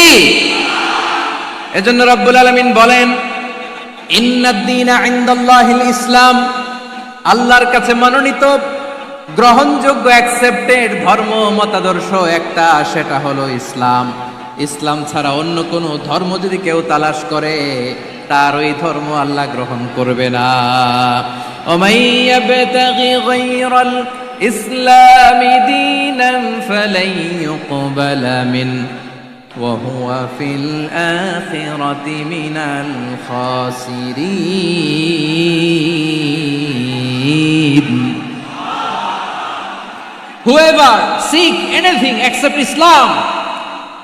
এজন্য রব্বুল আলামিন বলেন, ইন্নাদ-দীনা ইনদাল্লাহিল ইসলাম, আল্লাহর কাছে মনোনীত গ্রহণযোগ্য অ্যাকসেপ্টেড ধর্ম মতাদর্শ একটা, সেটা হলো ইসলাম। ইসলাম ছাড়া অন্য কোনো ধর্ম যদি কেউ তালাশ করে, তার ওই ধর্ম আল্লাহ গ্রহণ করবে না। ওমাই ইয়াবতাগি গায়রাল ইসলামি দীনান ফালাই ইউকবালা মিন ওয়া হুয়া ফিল আখিরাতি মিনাল খাসিরিন। Whoever seek anything except Islam,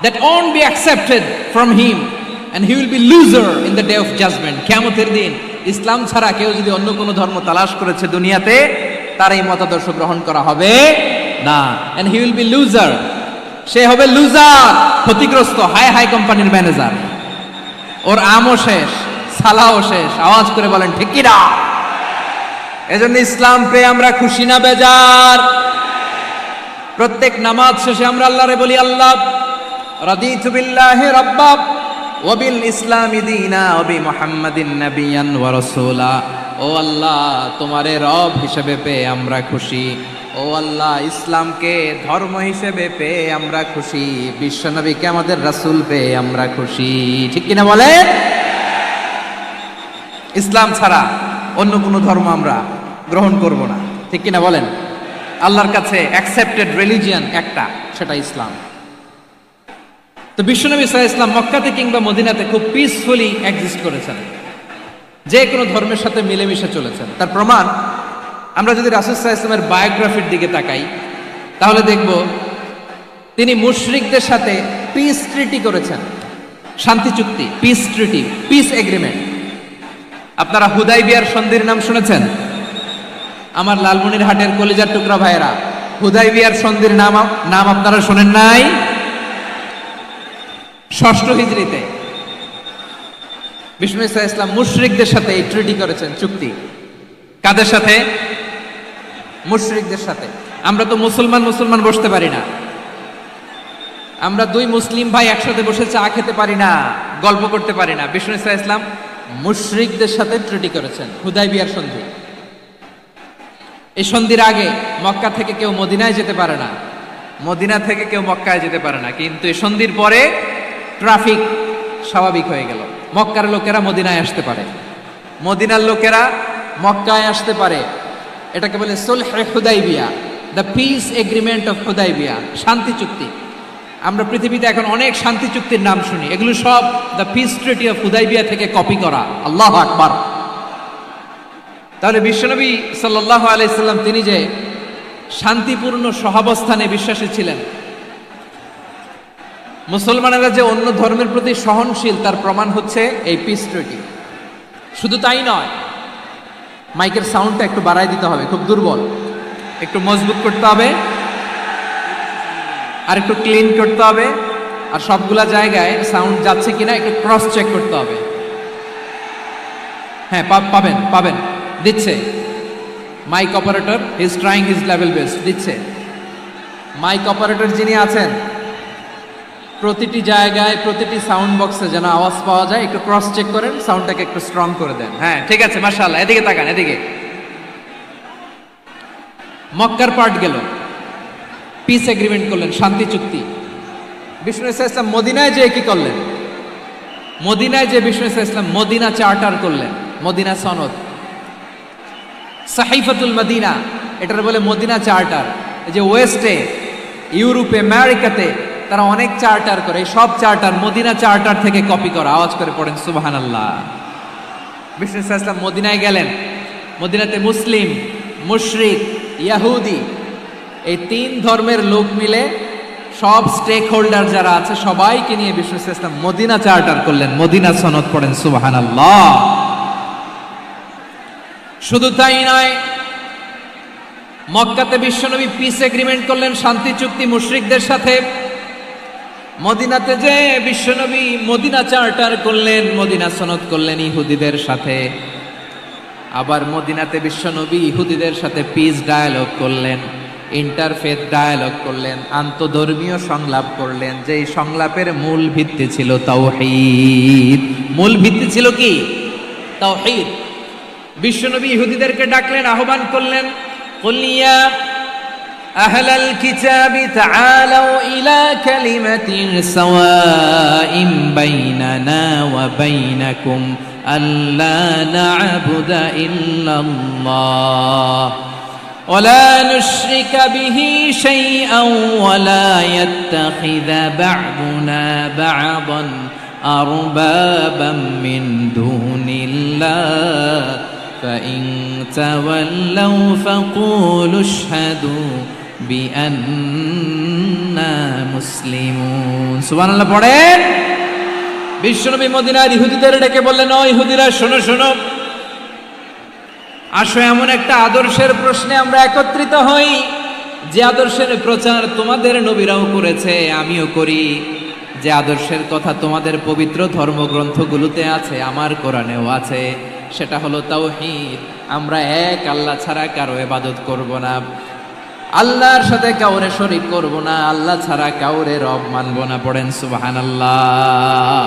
that won't be accepted from him, and he will be loser in the day of judgment. কিয়ামতের দিন ইসলাম ছাড়া কেউ যদি অন্য কোনো ধর্ম তালাশ করেছে দুনিয়াতে, তার এই মতাদর্শ গ্রহণ করা হবে না। and he will be loser, সে হবে লুজার, ক্ষতিগ্রস্ত, হাই হাই কোম্পানির ম্যানেজার। ওর আমও শেষ, সালাও শেষ। আওয়াজ করে বলেন ঠিক কি না? এজন্য ইসলাম পেয়ে আমরা খুশি না বেজার? প্রত্যেক নামাজ শেষে আমরা আল্লাহরে বলি, আল্লাহ রাদিতু বিল্লাহি রাব্বা ওয়া বিল ইসলামি দীনা ওয়া বি মুহাম্মাদিন নাবিয়ান ওয়া রাসূলা। ও আল্লাহ, তোমারে রব হিসেবে পেয়ে আমরা খুশি। ও আল্লাহ, ইসলামকে ধর্ম হিসেবে পেয়ে আমরা খুশি। বিশ্বনবীকে আমাদের রাসূল পেয়ে আমরা খুশি। ঠিক কিনা বলেন? ইসলাম ছাড়া অন্য কোনো ধর্ম আমরা গ্রহণ করব না। ঠিক কিনা বলেন? আল্লাহর কাছে অ্যাকসেপ্টেড রিলিজিয়ান একটা, সেটা ইসলাম। তো বিশ্বনবী সাল্লাল্লাহু আলাইহি ওয়াসাল্লাম মক্কাতে কিংবা মদিনাতে খুব পিসফুলি এক্সিস্ট করেছেন, যে কোনো ধর্মের সাথে মিলেমিশে চলেছেন। তার প্রমাণ আমরা যদি রাসূল সাল্লাল্লাহু আলাইহি ওয়াসাল্লামের বায়োগ্রাফির দিকে তাকাই, তাহলে দেখব তিনি মুশরিকদের সাথে পিস ট্রিটি করেছেন, শান্তি চুক্তি, পিস ট্রিটি, পিস এগ্রিমেন্ট। আপনারা হুদাইবিয়ার সন্ধির নাম শুনেছেন? আমার লালমনিরহাটের কলিজার টুকরা ভাইয়েরা, হুদাইবিয়ার সন্ধির নাম আপনারা শোনেন নাই? 6ষ্ঠ হিজরিতে বিষ্ণু ঈসা ইসলাম মুশরিকদের সাথে এই ট্রিটি করেছেন, চুক্তি। কাদের সাথে? মুশরিকদের সাথে। আমরা তো মুসলমান বসতে পারি না, আমরা দুই মুসলিম ভাই একসাথে বসে চা খেতে পারি না, গল্প করতে পারি না। বিষ্ণু ঈসা ইসলাম মুশরিকদের সাথে ট্রিটি করেছেন, হুদাইবিয়ার সন্ধি। এই সন্ধির আগে মক্কা থেকে কেউ মদিনায় যেতে পারে না, মদিনা থেকে কেউ মক্কায় যেতে পারে না। কিন্তু এই সন্ধির পরে ট্রাফিক স্বাভাবিক হয়ে গেল। মক্কার লোকেরা মদিনায় আসতে পারে, মদিনার লোকেরা মক্কায় আসতে পারে। এটাকে বলে সুলহে Hudaibiya, the peace agreement of Hudaibiya, শান্তি চুক্তি। আমরা পৃথিবীতে এখন অনেক শান্তি চুক্তির নাম শুনি, এগুলো সব the piece treaty of Hudaibiya থেকে কপি করা। আল্লাহু আকবার। তাহলে বিশ্বনবী সাল্লাল্লাহু আলাইহি সাল্লাম তিনি যে শান্তিপূর্ণ সহাবস্থানে বিশ্বাসী ছিলেন, মুসলমানেরা যে অন্য ধর্মের প্রতি সহনশীল, তার প্রমাণ হচ্ছে এই পিস ট্রিটি। শুধু তাই নয়, মাইকের সাউন্ডটা একটু বাড়াই দিতে হবে, খুব দুর্বল, একটু মজবুত করতে হবে, আর একটু ক্লিন করতে হবে, আর সবগুলা জায়গায় সাউন্ড যাচ্ছে কিনা একটু ক্রস চেক করতে হবে। হ্যাঁ, পাবেন দিচ্ছে mike operator, he is trying his level best, দিচ্ছে। মাইক অপারেটর যিনি আছেন, প্রতিটি জায়গায় প্রতিটি সাউন্ড বক্সে যেন আওয়াজ পাওয়া যায়, একটু ক্রস চেক করেন, সাউন্ডটাকে একটু স্ট্রং করে দেন। হ্যাঁ, ঠিক আছে, মাশাআল্লাহ। এদিকে তাকান, এদিকে। মক্কার পার্ট গেল, পিস এগ্রিমেন্ট করলেন, শান্তি চুক্তি। বিষ্ণু ঈসা ইসলাম মদিনায় যে কি করলেন? মদিনায় যে বিষ্ণু ঈসা ইসলাম মদিনা চার্টার করলেন, মদিনা সনদ, সাহিফাতুল মদিনা, এটার বলে মদিনা চার্টার। এই যে ওয়েস্টে, ইউরোপে, আমেরিকাতে তারা অনেক চার্টার করে, এই সব চার্টার মদিনা চার্টার থেকে কপি করা। আওয়াজ করে পড়েন সুবহানাল্লাহ। বিষ্ণু ঈসা ইসলাম মদিনায় গেলেন, মদিনাতে মুসলিম, মুশরিক, ইয়াহুদি, এই 3 ধর্মের লোক মিলে সব স্টেক হোল্ডার যারা আছে সবাইকে নিয়ে বিষ্ণু ঈসা ইসলাম মদিনা চার্টার করলেন, মদিনা সনদ। পড়েন সুবহানাল্লাহ। শুধু তাই নয়, মক্কাতে বিশ্বনবী পিস এগ্রিমেন্ট করলেন, শান্তি চুক্তি মুশরিকদের সাথে। মদিনাতে যে বিশ্বনবী মদিনা চার্টার করলেন, মদিনা সনদ করলেন ইহুদিদের সাথে। আবার মদিনাতে বিশ্বনবী ইহুদিদের সাথে পিস ডায়ালগ করলেন, ইন্টারফেথ ডায়ালগ করলেন, আন্তধর্মীয় সংলাপ করলেন, যেই সংলাপের মূল ভিত্তি ছিল তাওহীদ। মূল ভিত্তি ছিল কি? তাওহীদ। বিশ্বনবী ইহুদিদেরকে ডাকলেন, আহ্বান করলেন, কুল ইয়া আহলাল কিতাবি তাআলাউ ইলা কালিমাতিন সাওয়াইন বাইনানা ওয়া বাইনাকুম আল্লা না'বুদা ইল্লাল্লাহ ওয়া লা নুশরিকা বিহি শাইআন ওয়া লা ইয়াত্তাখিযা বা'দুনা বা'দান আরবাবাম মিন দুনিল্লাহ فإن تولوا فقولوا اشهدوا بأننا مسلمون। সুবহানাল্লাহ পড়েন। বিশ্বনবী মদিনার ইহুদিদের ডেকে বললেন, ও ইহুদিরা, শোনো শোনো, আসো এমন একটা আদর্শের প্রশ্নে আমরা একত্রিত হই, যে আদর্শের প্রচার তোমাদের নবীরাও করেছে, আমিও করি, যে আদর্শের কথা তোমাদের পবিত্র ধর্মগ্রন্থগুলোতে আছে, আমার কোরআনেও আছে। সেটা হলো তাওহীদ। আমরা এক আল্লাহ ছাড়া কারো ইবাদত করব না। আল্লাহর সাথে কাউরে শরীক করব না, আল্লাহ ছাড়া কাউরে রব মানব না। পড়েন সুবহানাল্লাহ।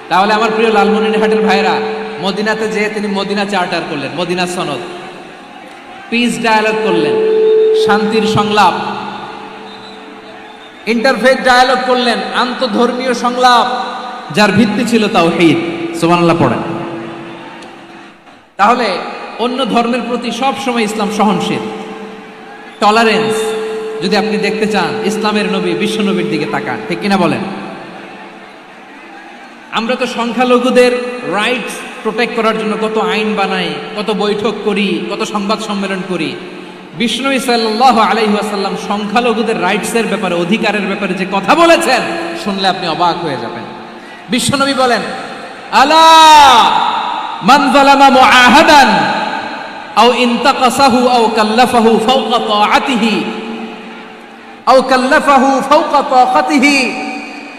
তাহলে আমার প্রিয় লালমনিরহাটের ভাইরা, মদিনাতে যেয়ে তিনি মদিনা চার্টার করলেন, মদিনা সনদ, পিস ডায়ালগ করলেন, শান্তির সংলাপ, ইন্টারফেথ ডায়ালগ করলেন, আন্তধর্মীয় সংলাপ, যার ভিত্তি ছিল তাওহীদ। সুবহানাল্লাহ পড়েন। তাহলে অন্য ধর্মের প্রতি সব সময় ইসলাম সহনশীল, টলারেন্স। যদি আপনি দেখতে চান ইসলামের নবী বিশ্ব নবীর দিকে তাকান, ঠিক কিনা বলেন? আমরা তো সংখ্যালঘুদের রাইটস প্রোটেক্ট করার জন্য কত আইন বানাই, কত বৈঠক করি, কত সংবাদ সম্মেলন করি। বিষ্ণু সাল্লাল্লাহু আলাইহি ওয়াসাল্লাম সংখ্যালঘুদের রাইটসের ব্যাপারে, অধিকারের ব্যাপারে যে কথা বলেছেন, শুনলে আপনি অবাক হয়ে যাবেন। বিশ্বনবী বলেন, আলা মান যালামা মুআহাদান আও ইনতাকাসাহু আও কাল্লাফাহু ফাওকা তাআতিহি আও কাল্লাফাহু ফাওকা তাকাতিহি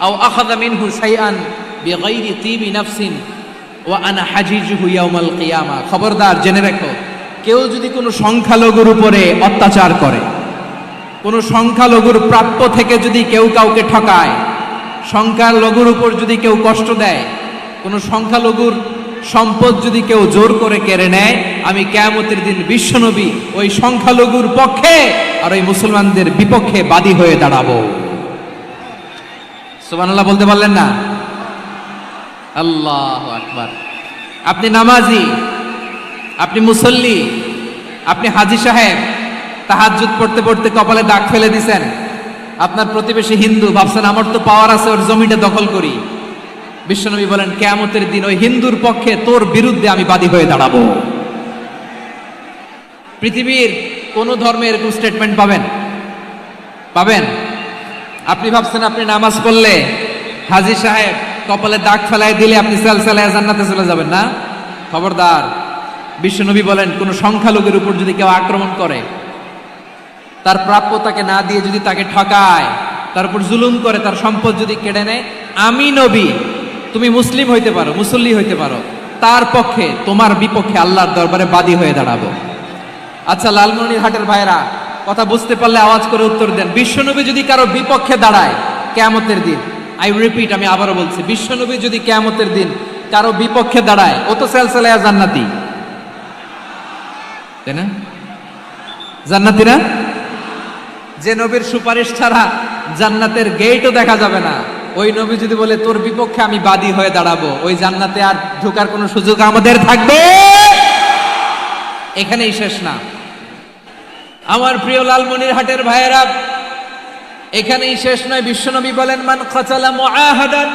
আও আখাযা মিনহু শাইআন বিগাইরি তিবি নাফসিন ওয়া আনা হাজিজুহু ইয়াউমাল কিয়ামা। খবরদার, জেনে রাখো, কেউ যদি কোনো সংখ্যালঘুর উপরে অত্যাচার করে, কোনো সংখ্যালঘুর প্রাপ্য থেকে যদি কেউ কাউকে ঠকায়, সংখ্যালঘুর উপর যদি কেউ কষ্ট দেয়, কোনো সংখ্যালঘুর সম্পদ যদি কেউ জোর করে কেড়ে নেয়, আমি কিয়ামতের দিন বিশ্বনবী ওই সংখ্যালঘুর পক্ষে আর ওই মুসলমানদের বিপক্ষে বাদী হয়ে দাঁড়াবো। সুবহানাল্লাহ বলতে পারলেন না? আল্লাহু আকবার। আপনি নামাজি, আপনি মুসল্লি, আপনি হাজী সাহেব, তাহাজ্জুদ পড়তে পড়তে কপালে দাগ ফেলে দিছেন, আপনার প্রতিবেশী হিন্দু, ভাবছেন আমার তো পাওয়ার আছে, ওর জমিটা দখল করি। বিশ্বনবী বলেন, কিয়ামতের দিন ওই হিন্দুর পক্ষে তোর বিরুদ্ধে আমি বাদী হয়ে দাঁড়াবো। পৃথিবীর কোন ধর্মে এরকম স্টেটমেন্ট পাবেন? পাবেন? আপনি ভাবছেন আপনি নামাজ পড়লে হাজী সাহেব কপালে দাগ ফেলায় দিলে আপনি সালসালায় জান্নাতে চলে যাবেন না? খবরদার। বিশ্বনবী বলেন, কোন সংখ্যালঘুর উপর যদি কেউ আক্রমণ করে, তার প্রাপ্য তাকে না দিয়ে যদি তাকে ঠকায়, তার উপর জুলুম করে, তার সম্পদ যদি কেড়ে নেয়, আমি নবী, তুমি মুসলিম হইতে পারো, মুসল্লি হইতে পারো, তার পক্ষে, তোমার বিপক্ষে আল্লাহর দরবারে বাদী হয়ে দাঁড়াবো। আচ্ছা লালমনিরহাটের ভাইরা, কথা বুঝতে পারলে আওয়াজ করে উত্তর দেন। বিশ্বনবী যদি কারো বিপক্ষে দাঁড়ায় কিয়ামতের দিন, আই রিপিট, আমি আবারও বলছি, বিশ্বনবী যদি কিয়ামতের দিন কারো বিপক্ষে দাঁড়ায়, ও তো সালসালায়া জান্নাতি, তাই না? জান্নাতি না? যে নবীর সুপারিশ ছাড়া জান্নাতের গেটও দেখা যাবে না, ওই নবী যদি বলে তোর বিপক্ষে আমি বাদী হয়ে দাঁড়াবো, ওই জান্নাতে আর ঢোকার কোনো সুযোগ আমাদের থাকবে? এখানেই শেষ না আমার প্রিয় লালমনিরহাটের ভাইয়েরা, এখানেই শেষ নয়। বিশ্বনবী বলেন, মান কাতালা মুআহাদান,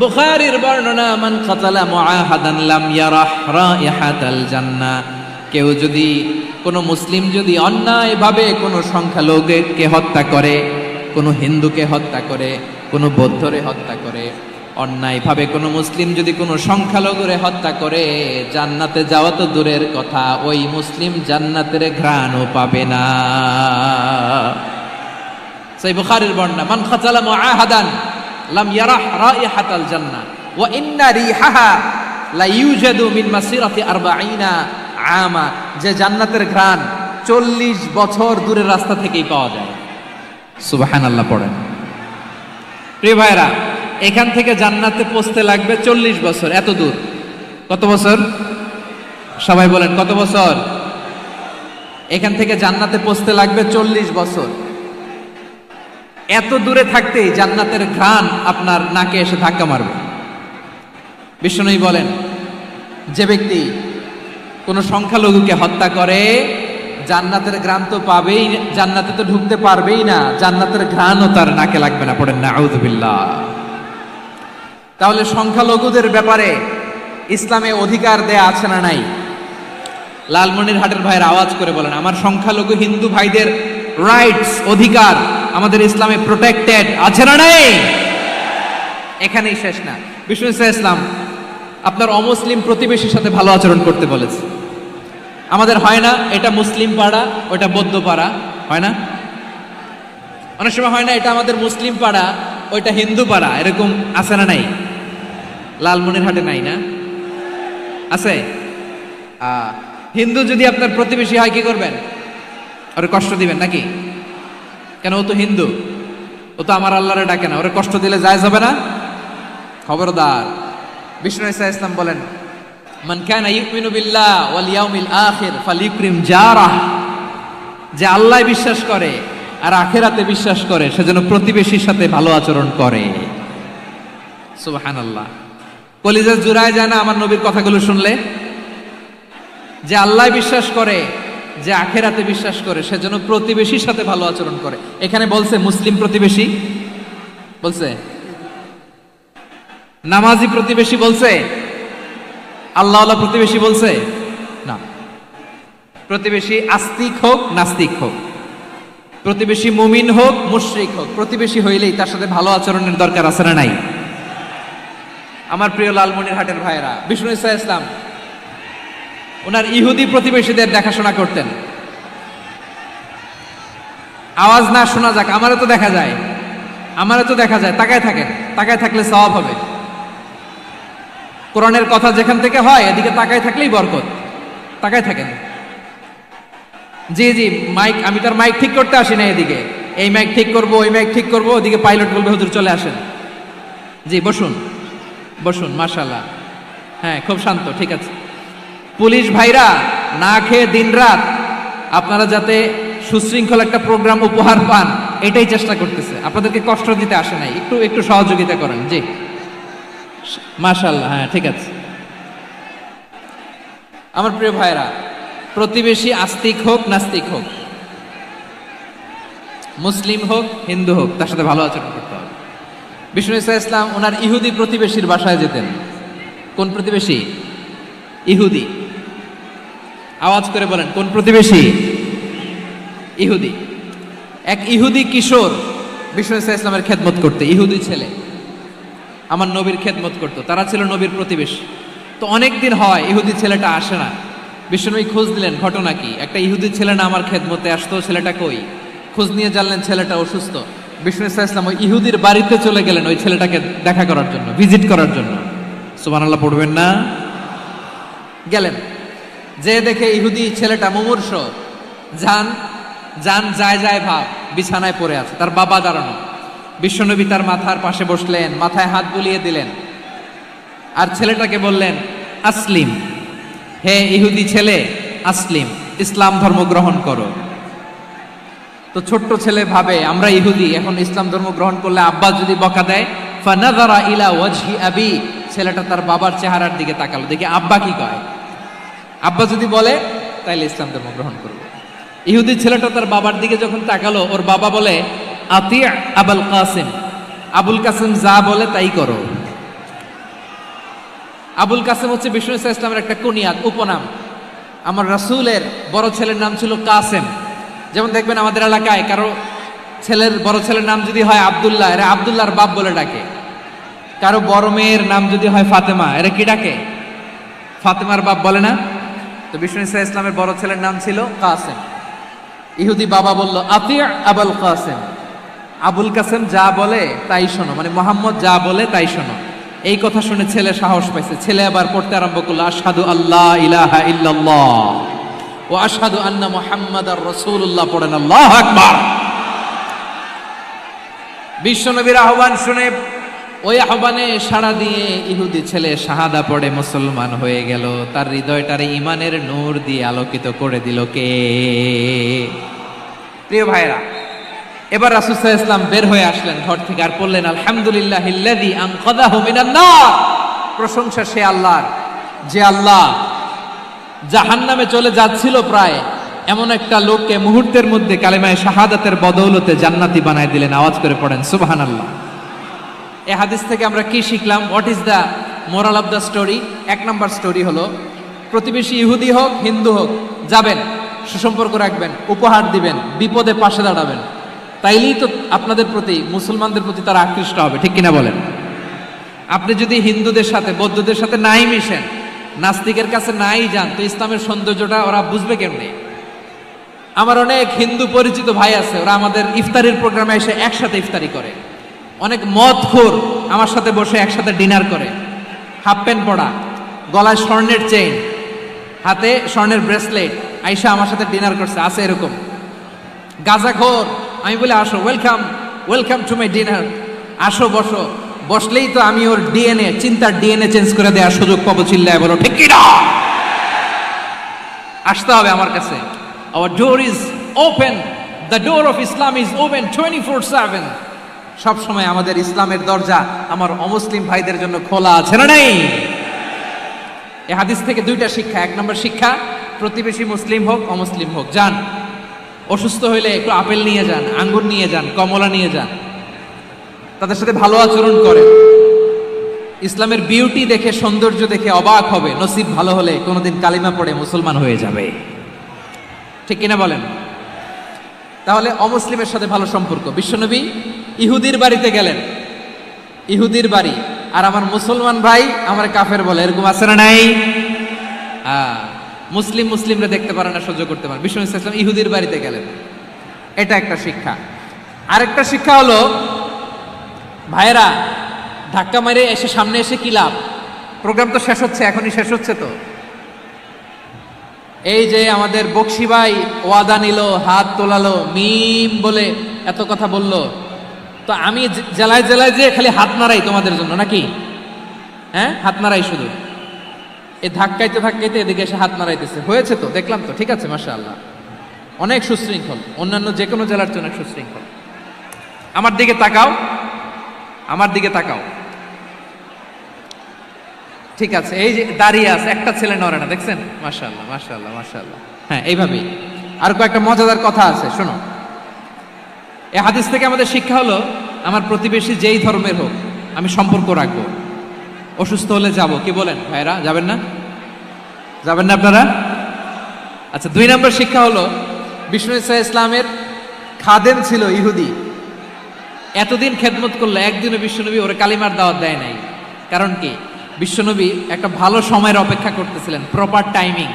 বুখারীর বর্ণনা, মান কাতালা মুআহাদান লাম ইয়ারাহ রাইহাতাল জান্নাহ। কেউ যদি, কোনো মুসলিম যদি অন্যায়ভাবে কোনো সংখ্যালঘুকে হত্যা করে, কোনো হিন্দুকে হত্যা করে, কোনো বৌদ্ধরে হত্যা করে, অন্যায়ভাবে কোনো মুসলিম যদি কোনো সংখ্যালঘুরে হত্যা করে, জান্নাতে যাওয়া তো দূরের কথা, ওই মুসলিম জান্নাতের ঘ্রাণও পাবে না। সেই বুখারীর বর্ণনা, মান কাতালা মুআহাদান লাম ইয়ারাহ রাইহাতাল জান্নাহ ওয়া ইন্না রিহাহা লা ইউজাদু মিন মাসিরাতি 40 আমা। যে জান্নাতের ঘ্রাণ 40 বছর দূরের রাস্তা থেকেই পাওয়া যায়। সুবহানাল্লাহ পড়েন। প্রিয় ভাইরা, এখান থেকে জান্নাতে পৌঁছতে লাগবে 40 বছর। এত দূর, কত বছর? সবাই বলেন কত বছর? এখান থেকে জান্নাতে পৌঁছতে লাগবে 40 বছর। এত দূরে থাকতেই জান্নাতের ঘ্রাণ আপনার নাকে এসে ধাক্কা মারবে। বিষ্ণুই বলেন, যে ব্যক্তি কোনো সংখ্যালঘুকে হত্যা করে, জান্নাতের ঘ্রাণ তো পাবেই, জান্নাতে তো ঢুকতে পারবেই না, জান্নাতের ঘ্রাণও তার নাকে লাগবে না। পড়েন নাউযু বিল্লাহ। তাহলে সংখ্যালঘুদের ব্যাপারে ইসলামে অধিকার দেয়া আছে না নাই? লালমনিরহাটের ভাইয়ের আওয়াজ করে বলেন, আমার সংখ্যালঘু হিন্দু ভাইদের রাইটস, অধিকার আমাদের ইসলামে প্রোটেক্টেড আছে না নাই? এখানেই শেষ না। বিষ্ণু ইসলাম আপনার অমুসলিম প্রতিবেশীর সাথে ভালো আচরণ করতে বলেছে। আমাদের হয় না এটা মুসলিম পাড়া, ওটা বৌদ্ধ পাড়া, হয় না? অনেক সময় হয় না এটা আমাদের মুসলিম পাড়া, ওইটা হিন্দু পাড়া, এরকম আছে না নাই? লালমনিরহাটে নাই না? আছে? হিন্দু যদি আপনার প্রতিবেশী হয় কি করবেন? ওরে কষ্ট দিবেন নাকি? কেন, ও তো হিন্দু, ও তো আমার আল্লাহরে ডাকে না, ওরে কষ্ট দিলে যায় যাবে না? খবরদার। বিষ্ণু ঈসা ইসলাম বলেন, মান কানা ইউমিনু বিল্লাহ ওয়াল ইয়াউমিল আখির ফালিউকরিম জারাহ, যে আল্লাহ বিশ্বাস করে আর আখিরাতে বিশ্বাস করে সে যেন প্রতিবেশীর সাথে ভালো আচরণ করে। সুবহানাল্লাহ। কলিজা জুড়ায় যায় না আমার নবীর কথাগুলো শুনলে? যে আল্লাহ বিশ্বাস করে, যে আখিরাতে বিশ্বাস করে সে যেন প্রতিবেশীর সাথে ভালো আচরণ করে। এখানে বলছে মুসলিম প্রতিবেশী, বলছে নামাজি প্রতিবেশী, বলছে আল্লাহওয়ালা প্রতিবেশী, বলছে না। প্রতিবেশী আস্তিক হোক নাস্তিক হোক, প্রতিবেশী মুমিন হোক মুশরিক হোক, প্রতিবেশী হইলেই তার সাথে ভালো আচরণের দরকার আছে না নাই? আমার প্রিয় লালমনিরহাটের ভাইয়েরা, বিষ্ণু ঈসা ইসলাম ওনার ইহুদি প্রতিবেশীদের দেখাশোনা করতেন। আওয়াজ না শোনা যাক, আমারও তো দেখা যায়, আমারও তো দেখা যায়। তাকায় থাকেন, তাকায় থাকলে সওয়াব হবে। কোরআনের কথা যেখান থেকে হয় এদিকে তাকায় থাকলেই বরকত। তাকায় থাকেন। জি জি, মাইক, আমি তার মাইক ঠিক করতে আসি না এদিকে, এই মাইক ঠিক করব, ওই মাইক ঠিক করব, ওদিকে পাইলট বলবে হুজুর চলে আসেন। জি বসুন, বসুন, মাশাআল্লাহ। হ্যাঁ, খুব শান্ত, ঠিক আছে। পুলিশ ভাইরা না খেয়ে দিনরাত আপনারা যাতে সুশৃঙ্খল একটা প্রোগ্রাম উপহার পান এটাই চেষ্টা করতেছে, আপনাদেরকে কষ্ট দিতে আসে নাই। একটু একটু সহযোগিতা করেন। জি মাশাআল্লাহ, হ্যাঁ ঠিক আছে। আমার প্রিয় ভাইরা, প্রতিবেশী আস্তিক হোক নাস্তিক হোক, মুসলিম হোক হিন্দু হোক, তার সাথে ভালো আচরণ করতে হবে। বিষ্ণু ঈসা ইসলাম ওনার ইহুদি প্রতিবেশীর বাসায় যেতেন। কোন প্রতিবেশী? ইহুদি। আওয়াজ করে বলেন, কোন প্রতিবেশী? ইহুদি। এক ইহুদি কিশোর বিষ্ণু ঈসা ইসলামের খেদমত করতে, ইহুদি ছেলে আমার নবীর খেদমত করতো, তারা ছিল নবীর প্রতিবেশী। তো অনেক দিন হয় ইহুদি ছেলেটা আসে না। বিষ্ণুনবী খোঁজ দিলেন, ঘটনা কি? একটা ইহুদি ছেলে না আমার খেদমতে আসতো, ছেলেটা কই? খোঁজ নিয়ে জানলেন ছেলেটা অসুস্থ। বিষ্ণু ঈসা ইসলাম ওই ইহুদির বাড়িতে চলে গেলেন ওই ছেলেটাকে দেখা করার জন্য, ভিজিট করার জন্য। সুবহানাল্লাহ পড়বেন না? গেলেন, যে দেখে ইহুদি ছেলেটা মুমূর্ষ, যান যান যায় যায় ভাব, বিছানায় পড়ে আছে, তার বাবা দাঁড়ানো। বিশ্বনবী তার মাথার পাশে বসলেন, মাথায় হাত বুলিয়ে দিলেন, আর ছেলেটাকে বললেন আসলিম, হে ইহুদি ছেলে আসলিম, ইসলাম ধর্ম গ্রহণ করো। তো ছোট্ট ছেলে ভাবে আমরা ইহুদি, এখন ইসলাম ধর্ম গ্রহণ করলে আব্বা যদি বকা দেয়, ফানাযারা ইলা ওয়াজহি আবি, ছেলেটা তার বাবার চেহারার দিকে তাকালো, দেখি আব্বা কি কয়। আব্বা যদি বলে তাইলে ইসলাম ধর্ম গ্রহণ করবো। ইহুদি ছেলেটা তার বাবার দিকে যখন তাকালো, ওর বাবা বলে আতি আবুল কাসিম, আবুল কাসিম যা বলে তাই করো। আবুল কাসিম হচ্ছে বিষ্ণু ঈসা ইসলামের একটা কুনিয়াত, উপনাম। আমার রাসূলের বড় ছেলের নাম ছিল কাসেম। যেমন দেখবেন আমাদের এলাকায় কারো ছেলের বড় ছেলের নাম যদি হয় আব্দুল্লাহ, এরা আব্দুল্লাহর বাপ বলে ডাকে। কারো বড় মেয়ের নাম যদি হয় ফাতেমা, এরা কি ডাকে? ফাতেমার বাপ বলে না? তো বিষ্ণু ঈসা ইসলামের বড় ছেলের নাম ছিল কাসেম। ইহুদি বাবা বলল আতি আবুল কাসেম, আবুল কাসেম যা বলে তাই শোনো, মানে মোহাম্মদ যা বলে তাই শোনো। এই কথা শুনে ছেলে সাহস পাইছে, ছেলে আবার পড়তে আরম্ভ করলো আশহাদু আল্লাহ ইলাহা ইল্লাল্লাহ ও আশহাদু আন্না মুহাম্মাদার রাসূলুল্লাহ, পড়েন আল্লাহু আকবার। বিশ্বনবীর আহ্বান শুনে ওই আহ্বানে সাড়া দিয়ে ইহুদি ছেলে শাহাদা পড়ে মুসলমান হয়ে গেল। তার হৃদয়টারে ইমানের নূর দিয়ে আলোকিত করে দিল কে? প্রিয় ভাইরা, এবার রাসূল সাল্লাল্লাহু আলাইহি ওয়াসাল্লাম বের হয়ে আসলেন ঘর থেকে, আর বললেন আলহামদুলিল্লাহিল্লাযী আনকাযাহু মিনান নার, প্রশংসা সে আল্লাহর যে আল্লাহ জাহান্নামে চলে যাচ্ছিল প্রায় এমন একটা লোককে মুহূর্তের মধ্যে কালেমায়ে শাহাদাতের বদৌলতে জান্নাতি বানায় দিলেন। আওয়াজ করে পড়েন সুবহানাল্লাহ। এই হাদিস থেকে আমরা কি শিখলাম? What is the moral of the story? এক নম্বর স্টোরি হলো, প্রতিবেশী ইহুদি হোক হিন্দু হোক, যাবেন, সুসম্পর্ক রাখবেন, উপহার দিবেন, বিপদে পাশে দাঁড়াবেন, তাইলেই তো আপনাদের প্রতি, মুসলমানদের প্রতি তারা আকৃষ্ট হবে, ঠিক কিনা বলেন? আপনি যদি হিন্দুদের সাথে বৌদ্ধদের সাথে নাই মিশেন, নাস্তিকের কাছে নাই যান, তো ইসলামের সৌন্দর্যটা ওরা বুঝবে কেমনে? আমার অনেক হিন্দু পরিচিত ভাই আছে, ওরা আমাদের ইফতারির প্রোগ্রামে এসে একসাথে ইফতারি করে। অনেক মদখোর আমার সাথে বসে একসাথে ডিনার করে, হাফ প্যান্ট পরা, গলায় স্বর্ণের চেইন, হাতে স্বর্ণের ব্রেসলেট, আইসা আমার সাথে ডিনার করছে, আছে এরকম। গাঁজাখোর, আমি বলে আসো, welcome welcome to my dinner, আসো বসো, বসলেই তো আমি ওর ডিএনএ, চিন্তার ডিএনএ চেঞ্জ করে দেওয়ার সুযোগ পাবো, চিল্লায় বলো ঠিক কি না? আসতে হবে আমার কাছে। Hour door is open, the door of Islam is open 24/7। সব সময় আমাদের ইসলামের দরজা আমার অমুসলিম ভাইদের জন্য খোলা আছে না নাই? এই হাদিস থেকে দুইটা শিক্ষা। এক নম্বর শিক্ষা, প্রতিবেশী মুসলিম হোক অমুসলিম হোক, যান, অসুস্থ হইলে একটু আপেল নিয়ে যান, আঙ্গুর নিয়ে যান, কমলা নিয়ে যান, তাদের সাথে ভালো আচরণ করেন। ইসলামের বিউটি দেখে, সৌন্দর্য দেখে অবাক হবে, নসিব ভালো হলে কোনোদিন কালিমা পড়ে মুসলমান হয়ে যাবে, ঠিক কিনা বলেন? তাহলে অমুসলিমের সাথে ভালো সম্পর্ক। বিশ্বনবী ইহুদির বাড়িতে গেলেন, ইহুদির বাড়ি, আর আমার মুসলমান ভাই আমার কাফের বলে, এরকম আছে না নাই? মুসলিম মুসলিমরা দেখতে পারে না, সহ্য করতে পারে। বিশ্বনবী সাল্লাল্লাহু আলাইহি ওয়াসাল্লাম ইহুদির বাড়িতে গেলেন, এটা একটা শিক্ষা। আরেকটা শিক্ষা হলো, ভাইরা ধাক্কা মেরে এসে সামনে এসে কি লাভ? প্রোগ্রাম তো শেষ হচ্ছে, এখনই শেষ হচ্ছে তো। এই যে আমাদের বকশি ভাই ওয়াদা নিল, হাত তোলালো, মিম বলে এত কথা বলল, তো আমি জেলায় জেলায় যে খালি হাত নাড়াই তোমাদের জন্য নাকি? হ্যাঁ, হাত নাড়াই শুধু। এই ধাক্কাইতে ধাক্কাইতে এদিকে এসে হাত নাড়াইতেছে, হয়েছে তো, দেখলাম তো, ঠিক আছে, মাশাআল্লাহ, অনেক সুশৃঙ্খল, অন্যান্য যে কোনো জেলার চেয়ে অনেক সুশৃঙ্খল। আমার দিকে তাকাও, আমার দিকে তাকাও, ঠিক আছে। এই যে দাঁড়িয়ে আছে, একটা ছেলে নড়ে না, দেখছেন? মাশাআল্লাহ মাশাআল্লাহ মাশাআল্লাহ। হ্যাঁ, এইভাবেই। আর কয়েকটা মজাদার কথা আছে, শোনো। এই হাদিস থেকে আমাদের শিক্ষা হলো, আমার প্রতিবেশী যেই ধর্মের হোক আমি সম্পর্ক রাখবো। অসুস্থ হলে যাব, কি বলেন ভাইরা? যাবেন না? যাবেন না আপনারা? আচ্ছা, 2 নম্বর শিক্ষা হলো, বিষ্ণু ইসা ইসলামের খাদেম ছিল ইহুদি, এতদিন খেদমত করলো, একদিনও বিশ্বনবী ওরে কালিমার দাওয়াত দেয় নাই। কারণ কি? বিশ্বনবী একটা ভালো সময়ের অপেক্ষা করতেছিলেন, প্রপার টাইমিং।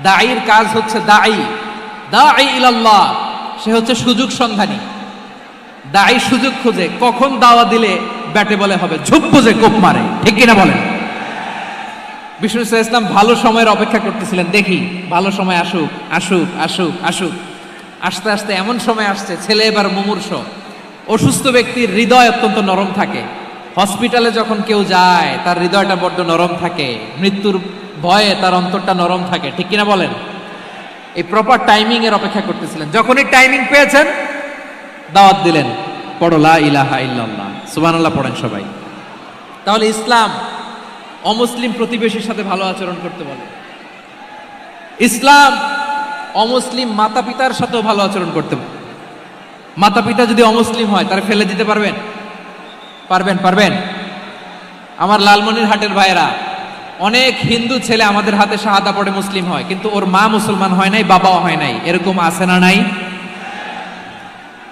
দাঈর কাজ হচ্ছে দাঈ ইলাল্লাহ, সে হচ্ছে সুযোগ সন্ধানী। দাঈ সুযোগ খোঁজে, কখন দাওয়া দিলে ব্যাটে বলে হবে, ঝুপ বুঝে কোপ মারে, ঠিক কিনা বলেন? বিষ্ণু ইসলাম ভালো সময়ের অপেক্ষা করতেছিলেন, দেখি ভালো সময় আসুক আসুক আসুক আসুক। আস্তে আস্তে এমন সময় আসছে, ছেলে এবার মুমূর্ষ। অসুস্থ ব্যক্তির হৃদয় অত্যন্ত নরম থাকে, হসপিটালে যখন কেউ যায় তার হৃদয়টা বড্ড নরম থাকে, মৃত্যুর ভয়ে তার অন্তরটা নরম থাকে, ঠিক কিনা বলেন? এই প্রপার টাইমিং এর অপেক্ষা করতেছিলেন। যখনই টাইমিং পেয়েছেন, দাওয়াত দিলেন, পড়ো লা ইলাহা ইল্লাল্লাহ, সুবহানাল্লাহ পড়েন সবাই। তাহলে ইসলাম অমুসলিম প্রতিবেশীর সাথে ভালো আচরণ করতে বলে। ইসলাম অমুসলিম মাতা পিতার সাথেও ভালো আচরণ করতে বলে। মাতা পিতা যদি অমুসলিম হয়, তারা ফেলে দিতে পারবেন? পারবেন? পারবেন? আমার লালমনিরহাটের ভাইয়েরা, অনেক হিন্দু ছেলে আমাদের হাতে শাহাদা পড়ে মুসলিম হয়, কিন্তু ওর মা মুসলমান হয় নাই, বাবাও হয় নাই, এরকম আছে না নাই?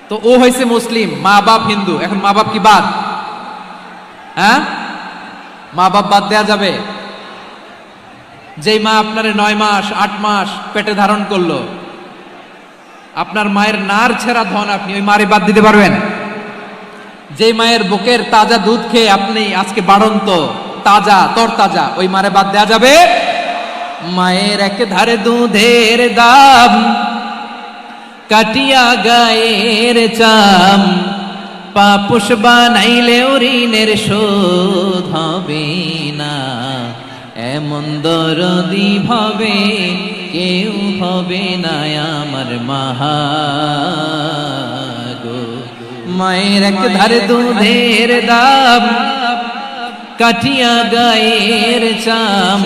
তো ও হয়েছে মুসলিম, মা বাপ হিন্দু, এখন মা বাপ কি বাদ? হ্যাঁ, মা বাপ বাদ দেয়া যাবে? যেই মা আপনার 9 মাস 8 মাস পেটে ধারণ করলো, আপনার মায়ের নার ছেঁড়া ধন, আপনি ওই মারে বাদ দিতে পারবেন? যে মায়ের বুকের তাজা দুধ খেয়ে আপনি আজকে বাড়ন্ত তাজা তরতাজা, ওই মারে বাদ দেয়া যাবে? মায়ের এক ধারে দুধের দাম, কাটিয়া গায়ের চাম, পাপুষ বানাইলেও ঋণের শোধ হবে না, এমন দরদি ভাবে কেউ হবে না আমার মাহাগো। মায়ের এক ধারে দুধের দাম, কাটিয়া গায়ের চাম,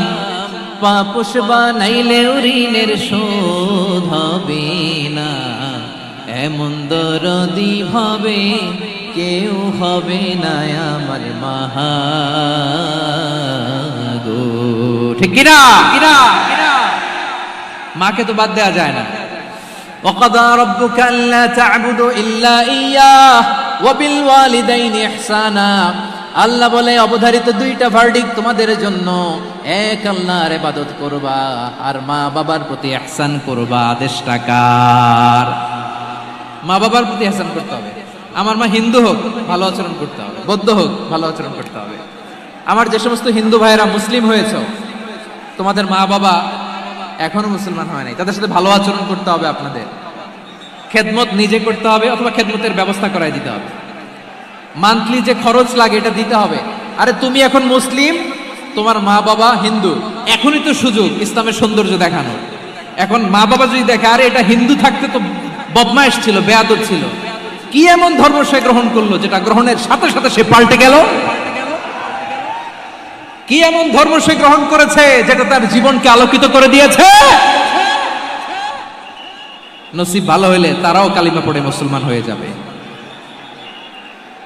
পাপুষ বানাইলেও ঋণের শোধ হবে না, এমন দরদি ভাবে কেউ হবে না আমার মাহাগো, ঠিক কিনা? মাকে তো বাদ দেওয়া যায় না। وقضى ربك ألا تعبدوا إلا إياه وبالوالدين إحسانا। আল্লাহ বলে, অবধারিত 2টা ভার্ডিক্ট তোমাদের জন্য, এক আল্লাহর ইবাদত করবা আর মা বাবার প্রতি ইহসান করবা। আদেশটা কার? মা বাবার প্রতি ইহসান করতে হবে। আমার মা হিন্দু হোক, ভালো আচরণ করতে হবে, বৌদ্ধ হোক, ভালো আচরণ করতে হবে। আমার যে সমস্ত হিন্দু ভাইয়েরা মুসলিম হয়েছে, তোমাদের মা বাবা এখনো মুসলমান হয় নাই, তাদের সাথে ভালো আচরণ করতে হবে আপনাদের। খেদমত নিজে করতে হবে অথবা খেদমতের ব্যবস্থা করাই দিতে হবে। মান্থলি যে খরচ লাগে এটা দিতে হবে। আরে তুমি এখন মুসলিম, তোমার মা বাবা হিন্দু, এখনই তো সুযোগ ইসলামের সৌন্দর্য দেখানো। এখন মা বাবা যদি দেখে আরে এটা হিন্দু থাকতে তো বদমাইশ ছিল, বেয়াদব ছিল, কি এমন ধর্ম সে গ্রহণ করলো যেটা গ্রহণের সাথে সাথে সে পাল্টে গেল? কি এমন ধর্ম সে গ্রহণ করেছে যেটা তার জীবনকে আলোকিত করে দিয়েছে? নসিব ভালো হইলে তারাও কালিমা পড়ে মুসলমান হয়ে যাবে।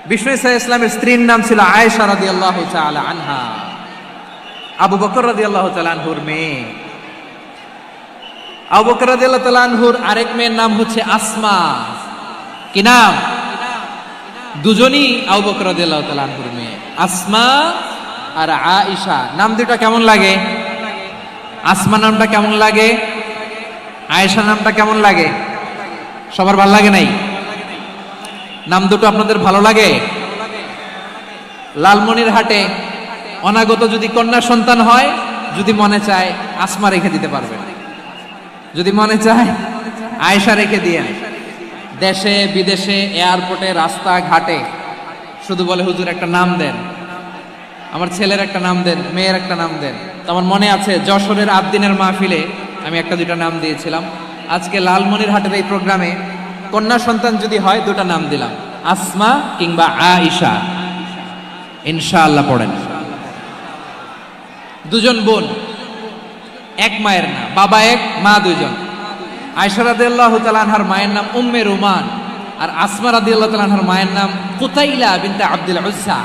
বিষ্ণু ইসা ইসলামের স্ত্রীর নাম ছিল আয়েশা রাদিয়াল্লাহু তাআলা আনহা, আবু বকর রাদিয়াল্লাহু তাআলা আনহুর মেয়ে। আবু বকর রাদিয়াল্লাহু তাআলা আনহুর আরেক মেয়ের নাম হচ্ছে আসমা। কি নাম? দুজনই আবু বকর রাদিয়াল্লাহু তাআলা আনহুর মেয়ে, আসমা আর আয়েশা। নাম দুটো কেমন লাগে? আসমা নামটা কেমন লাগে? আয়েশা নামটা কেমন লাগে? সবার ভালো লাগে নাই? নাম দুটো আপনাদের ভালো লাগে? লালমনিরহাটে অনাগত যদি কন্যা সন্তান হয়, যদি মনে চায় আসমা রেখে দিতে পারবেন, যদি মনে চায় আয়েশা রেখে দিয়েন। দেশে বিদেশে এয়ারপোর্টে রাস্তাঘাটে শুধু বলে হুজুর একটা নাম দেন, আমার ছেলের একটা নাম দেন, মেয়ের একটা নাম দেন। তো আমার মনে আছে যশোরের আদ্দিনের মাহফিলে আমি একটা দুটা নাম দিয়েছিলাম। আজকে লালমনিরহাটের এই প্রোগ্রামে কন্যা সন্তান যদি হয় দুটা নাম দিলাম, আসমা কিংবা আয়েশা। ইনশাআল্লাহ পড়েন। দুজন বোন, এক মায়ের না, বাবা এক মা দুজন। আয়েশা রাদিয়াল্লাহু তাআলা আনহার মায়ের নাম উম্মে রুমান, আর আসমা রাদিয়াল্লাহু তাআলা আনহার মায়ের নাম কুতাইলা বিনতে আব্দুল উজ্জা।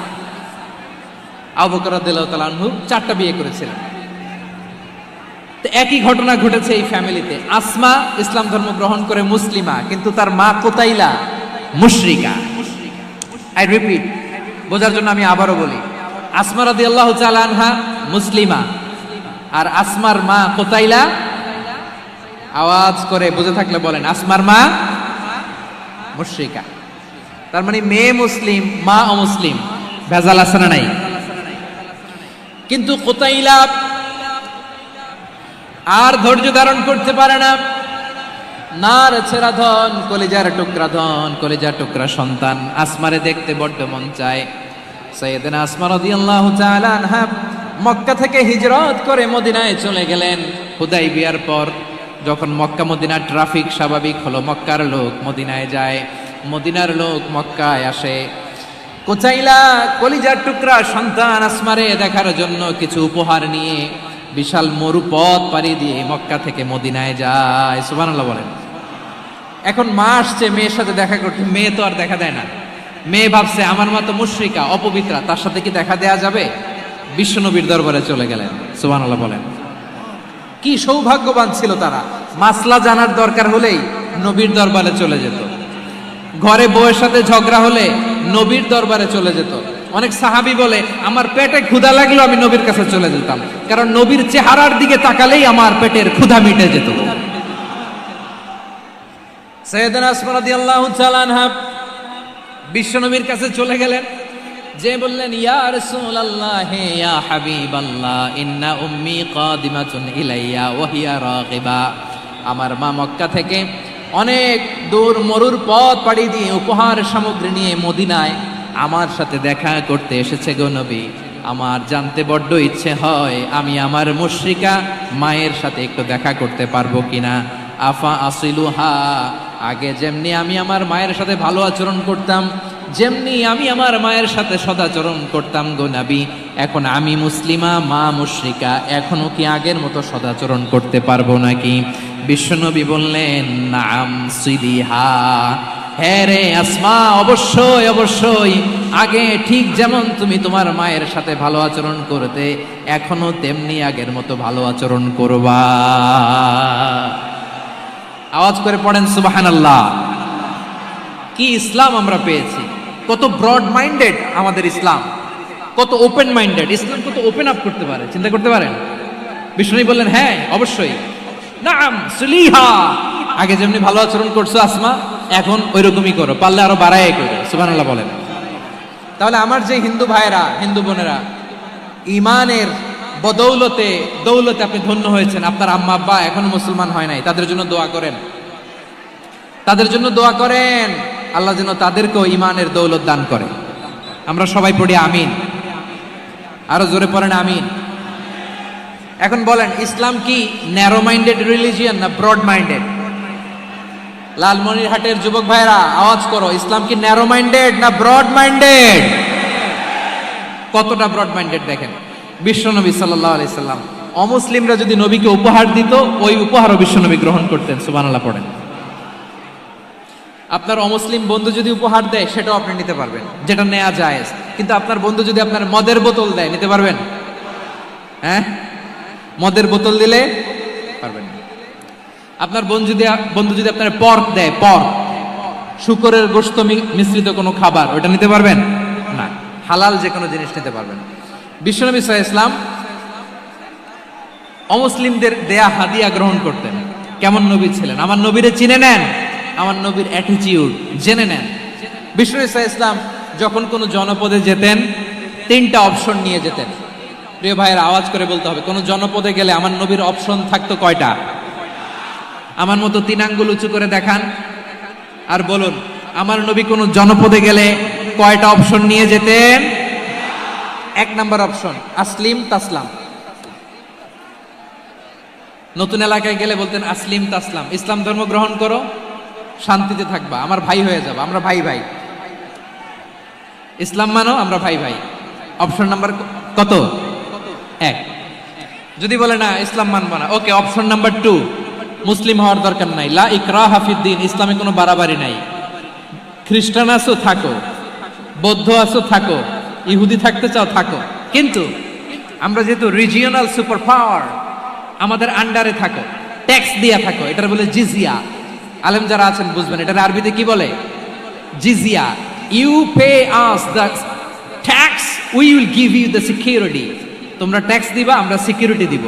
আবু বকর রাদিয়াল্লাহু তাআলা আনহু 4টা বিয়ে করেছিলেন। তো একই ঘটনা ঘটেছে এই ফ্যামিলিতে। আসমা ইসলাম ধর্ম গ্রহণ করে মুসলিমা, কিন্তু তার মা কুতাইলা মুশরিকা। আই রিপিট, বোঝার জন্য আমি আবারও বলি, আসমা রাদিয়াল্লাহু তাআলা আনহা মুসলিমা, আর আসমার মা কুতাইলা, আওয়াজ করে বুঝে থাকলে বলেন, আসমার মা মুশরিকা। তার মানে মেয়ে মুসলিম, মা অমুসলিম। ভেজাল আছে না নাই? কিন্তু কুতাইলা আর ধৈর্য ধারণ করতে পারে না। নার ছেড়া ধন, কলিজার টুকরা ধন, কলিজার টুকরা সন্তান আসমারে দেখতে বড্ড মন চায়। সাইয়েদনা আসমা রাদিয়াল্লাহু তাআলা আনহা মক্কা থেকে হিজরত করে মদিনায় চলে গেলেন। হুদাইবিয়ার পর যখন মক্কা মদিনার ট্রাফিক স্বাভাবিক হলো, মক্কার লোক মদিনায় যায়, মদিনার লোক মক্কায় আসে। কুতাইলা কলিজার টুকরা সন্তান আসমারে দেখার জন্য কিছু উপহার নিয়ে বিশাল মরুপথ পাড়ি দিয়ে মক্কা থেকে মদিনায় যায়। সুবহানাল্লাহ বলেন। এখন মা আসছে মেয়ের সাথে দেখা করতে, মেয়ে তো আর দেখা দেয় না। মেয়ে ভাবছে আমার মা তো মুশরিকা, অপবিত্রা, তার সাথে কি দেখা দেয়া যাবে? বিশ্বনবীর দরবারে চলে গেলেন। সুবহানাল্লাহ বলেন। কি সৌভাগ্যবান ছিল তারা, মাসলা জানার দরকার হলেই নবীর দরবারে চলে যেত। ঘরে বউয়ের সাথে ঝগড়া হলে নবীর দরবারে চলে যেত। অনেক সাহাবী বলে আমার পেটে ক্ষুধা লাগলো আমি নবীর কাছে চলে যেতাম, কারণ নবীর চেহারার দিকে তাকালেই আমার পেটের ক্ষুধা মিটে যেত। সাইয়েদনা আসমা রাদিয়াল্লাহু তাআলা আনহা বিশ্বনবীর কাছে চলে গেলেন, যে বললেন ইয়া রাসূলুল্লাহ ইয়া হাবিবাল্লাহ ইন্না উম্মি কাদিমাতুন ইলাইয়া ওয়া হিয়া রাগিবা। আমার মা মক্কা থেকে অনেক দূর মরুর পথ পাড়ি দিয়ে উপহার সামগ্রী নিয়ে মদিনায় আমার সাথে দেখা করতে এসেছে গো নবী। আমার জানতে বড্ড ইচ্ছে হয় আমি আমার মুশরিকা মায়ের সাথে একটু দেখা করতে পারবো কিনা। আফা আসিলুহা, আগে যেমনি আমি আমার মায়ের সাথে ভালো আচরণ করতাম, যেমনি আমি আমার মায়ের সাথে সদাচরণ করতাম গো নবী, এখন আমি মুসলিমা মা মুশরিকা, এখনো কি আগের মতো সদাচরণ করতে পারবো নাকি? বিশ্বনবী বললেন নাম সিলিহা, হ্যাঁ রে আসমা, অবশ্যই অবশ্যই, আগে ঠিক যেমন তুমি তোমার মায়ের সাথে ভালো আচরণ করতে এখনো তেমনি আগের মতো ভালো আচরণ করবা। আওয়াজ করে পড়েন সুবহানাল্লাহ। কি ইসলাম আমরা পেয়েছি! কত ব্রড মাইন্ডেড আমাদের ইসলাম, কত ওপেন মাইন্ডেড ইসলাম, কত ওপেন আপ করতে পারে, চিন্তা করতে পারেন। বিষ্ণু বললেন হ্যাঁ অবশ্যই, নাম সুলিহা, আগে যেমনি ভালো আচরণ করছো আসমা এখন ওইরকমই করো, পারলে আরো বাড়াই করো। সুবহানাল্লাহ বলেন। তাহলে আমার যে হিন্দু ভাইরা, হিন্দু বোনেরা, ইমানের বদৌলতে দৌলতে আপনি ধন্য হয়েছেন, আপনার আম্মা আব্বা এখনো মুসলমান হয় নাই, তাদের জন্য দোয়া করেন। তাদের জন্য দোয়া করেন, আল্লাহ যেন তাদেরকেও ইমানের দৌলত দান করে। আমরা সবাই পড়ি আমিন, আরো জোরে পড়েন আমিন। এখন বলেন, ইসলাম কি ন্যারো মাইন্ডেড রিলিজিয়ান না ব্রড মাইন্ডেড? লালমনিরহাটের যুবক ভাইরা আওয়াজ করো, ইসলাম কি ন্যারো মাইন্ডেড না ব্রড মাইন্ডেড? কতটা ব্রড মাইন্ডেড দেখেন, বিশ্বনবী সাল্লাল্লাহু আলাইহি সাল্লাম অমুসলিমরা যদি নবীকে উপহার দিত, ওই উপহারও বিশ্বনবী গ্রহণ করতেন। সুবহানাল্লাহ পড়েন। আপনার অমুসলিম বন্ধু যদি উপহার দেয়, সেটাও আপনি নিতে পারবেন, যেটা নেওয়া যায়। কিন্তু আপনার বন্ধু যদি আপনার মদের বোতল দেয়, নিতে পারবেন? হ্যাঁ, মদের বোতল দিলে পারবেন না। আপনার বন্ধু যদি আপনার পর্ক দেয়, পর্ক, শুকরের গোশত মিশ্রিত কোনো খাবার, ওটা নিতে পারবেন না। হালাল যে কোনো জিনিস নিতে পারবেন। বিশ্বনবী সাল্লাল্লাহু আলাইহি ওয়াসাল্লাম অমুসলিমদের দেয়া হাদিয়া গ্রহণ করতেন। কেমন নবী ছিলেন? আমার নবীরে চিনে নেন, আমার নবীর অ্যাটিটিউড জেনে নেন। বিশ্বনবী সাল্লাল্লাহু আলাইহি ওয়াসাল্লাম যখন কোনো জনপদে যেতেন, 3টা অপশন নিয়ে যেতেন। প্রিয় ভাইয়ের আওয়াজ করে বলতে হবে, কোন জনপদে গেলে আমার নবীর অপশন থাকতো কয়টা? আমার মতো 3 আঙ্গুল উঁচু করে দেখান আর বলুন, আমার নবী কোন জনপদে গেলে কয়টা অপশন নিয়ে যেতেন? 1 নাম্বার অপশন আসলিম তাসলাম। নতুন এলাকায় গেলে বলতেন আসলিম তাসলাম, ইসলাম ধর্ম গ্রহণ করো, শান্তিতে থাকবা, আমার ভাই হয়ে যাবা, আমরা ভাই ভাই। ইসলাম মানো, আমরা ভাই ভাই। অপশন নাম্বার কত? 1। যদি বলে না ইসলাম মানবো না, ওকে, অপশন নাম্বার 2, মুসলিম হওয়ার দরকার নাই, লা ইকরাহা ফিদ্দিন, ইসলামে কোনো বাড়াবাড়ি নাই। খ্রিস্টান আছো থাকো, বৌদ্ধ আছো থাকো, ইহুদি থাকতে চাও থাকো, কিন্তু আমরা যেহেতু রিজিওনাল সুপার পাওয়ার, আমাদের আন্ডারে থাকো, ট্যাক্স দিয়া থাকো, এটার বলে জিজিয়া। আলেম যারা আছেন বুঝবেন, এটার আরবিতে কি বলে? জিজিয়া। You pay us the tax, we will give you the security. তোমরা ট্যাক্স দিবা, আমরা সিকিউরিটি দিব,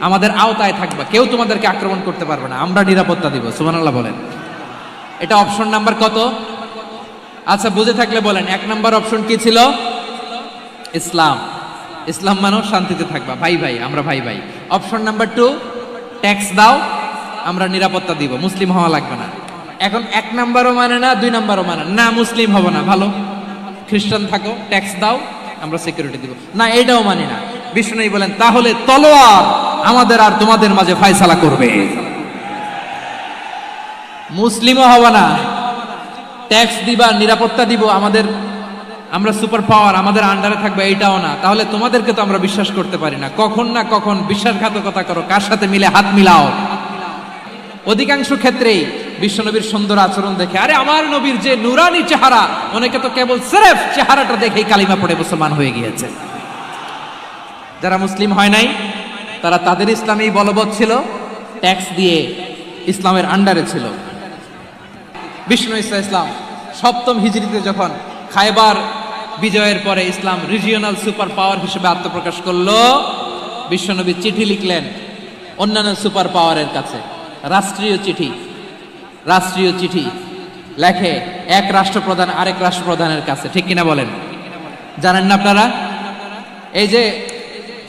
আমাদের আওতায় থাকবা, কেউ তোমাদেরকে আক্রমণ করতে পারবে না, আমরা নিরাপত্তা দিব। সুবহানাল্লাহ বলেন। এটা অপশন নাম্বার কত? আচ্ছা, বুঝে থাকলে বলেন, 1 নাম্বার অপশন কি ছিল? ইসলাম। ইসলাম মানো, শান্তিতে থাকবা, ভাই ভাই, আমরা ভাই ভাই। অপশন নাম্বার 2, ট্যাক্স দাও, আমরা নিরাপত্তা দিব, মুসলিম হওয়া লাগবে না। এখন 1 নাম্বারও মানে না, 2 নাম্বারও মানে না, মুসলিম হব না, ভালো, খ্রিস্টান থাকো, ট্যাক্স দাও, আমরা সিকিউরিটি দিব না, এটাও মানি না। বিষ্ণু বলেন, তাহলে তলোয়ার আমাদের আর তোমাদের মাঝে ফয়সালা করবে। মুসলিমও হব না, ট্যাক্স দিবা, নিরাপত্তা দিব, আমরা সুপার পাওয়ার, আমাদের আন্ডারে থাকবে, এইটাও না। তাহলে তোমাদেরকে তো আমরা বিশ্বাস করতে পারি না, কখন না কখন বিশ্বাসঘাতকতা করো, কার সাথে মিলে হাত মিলাও। অধিকাংশ ক্ষেত্রেই বিশ্বনবীর সুন্দর আচরণ দেখে, আরে আমার নবীর যে নুরানি চেহারা, অনেকে তো কেবল সিরেফ চেহারাটা দেখেই কালিমা পড়ে মুসলমান হয়ে গিয়েছে। যারা মুসলিম হয় নাই, তারা তাদের ইসলামেই বলবৎ ছিল, ট্যাক্স দিয়ে ইসলামের আন্ডারে ছিল। বিষ্ণু ইসলাম 7ম হিজরিতে যখন খায়বার বিজয়ের পরে ইসলাম রিজিওনাল সুপার পাওয়ার হিসেবে আত্মপ্রকাশ করলো, বিশ্বনবী চিঠি লিখলেন অন্যান্য সুপার পাওয়ারের কাছে, রাষ্ট্রীয় চিঠি লেখে এক রাষ্ট্রপ্রধান আরেক রাষ্ট্রপ্রধানের কাছে। ঠিক কিনা বলেন? জানেন না আপনারা? এই যে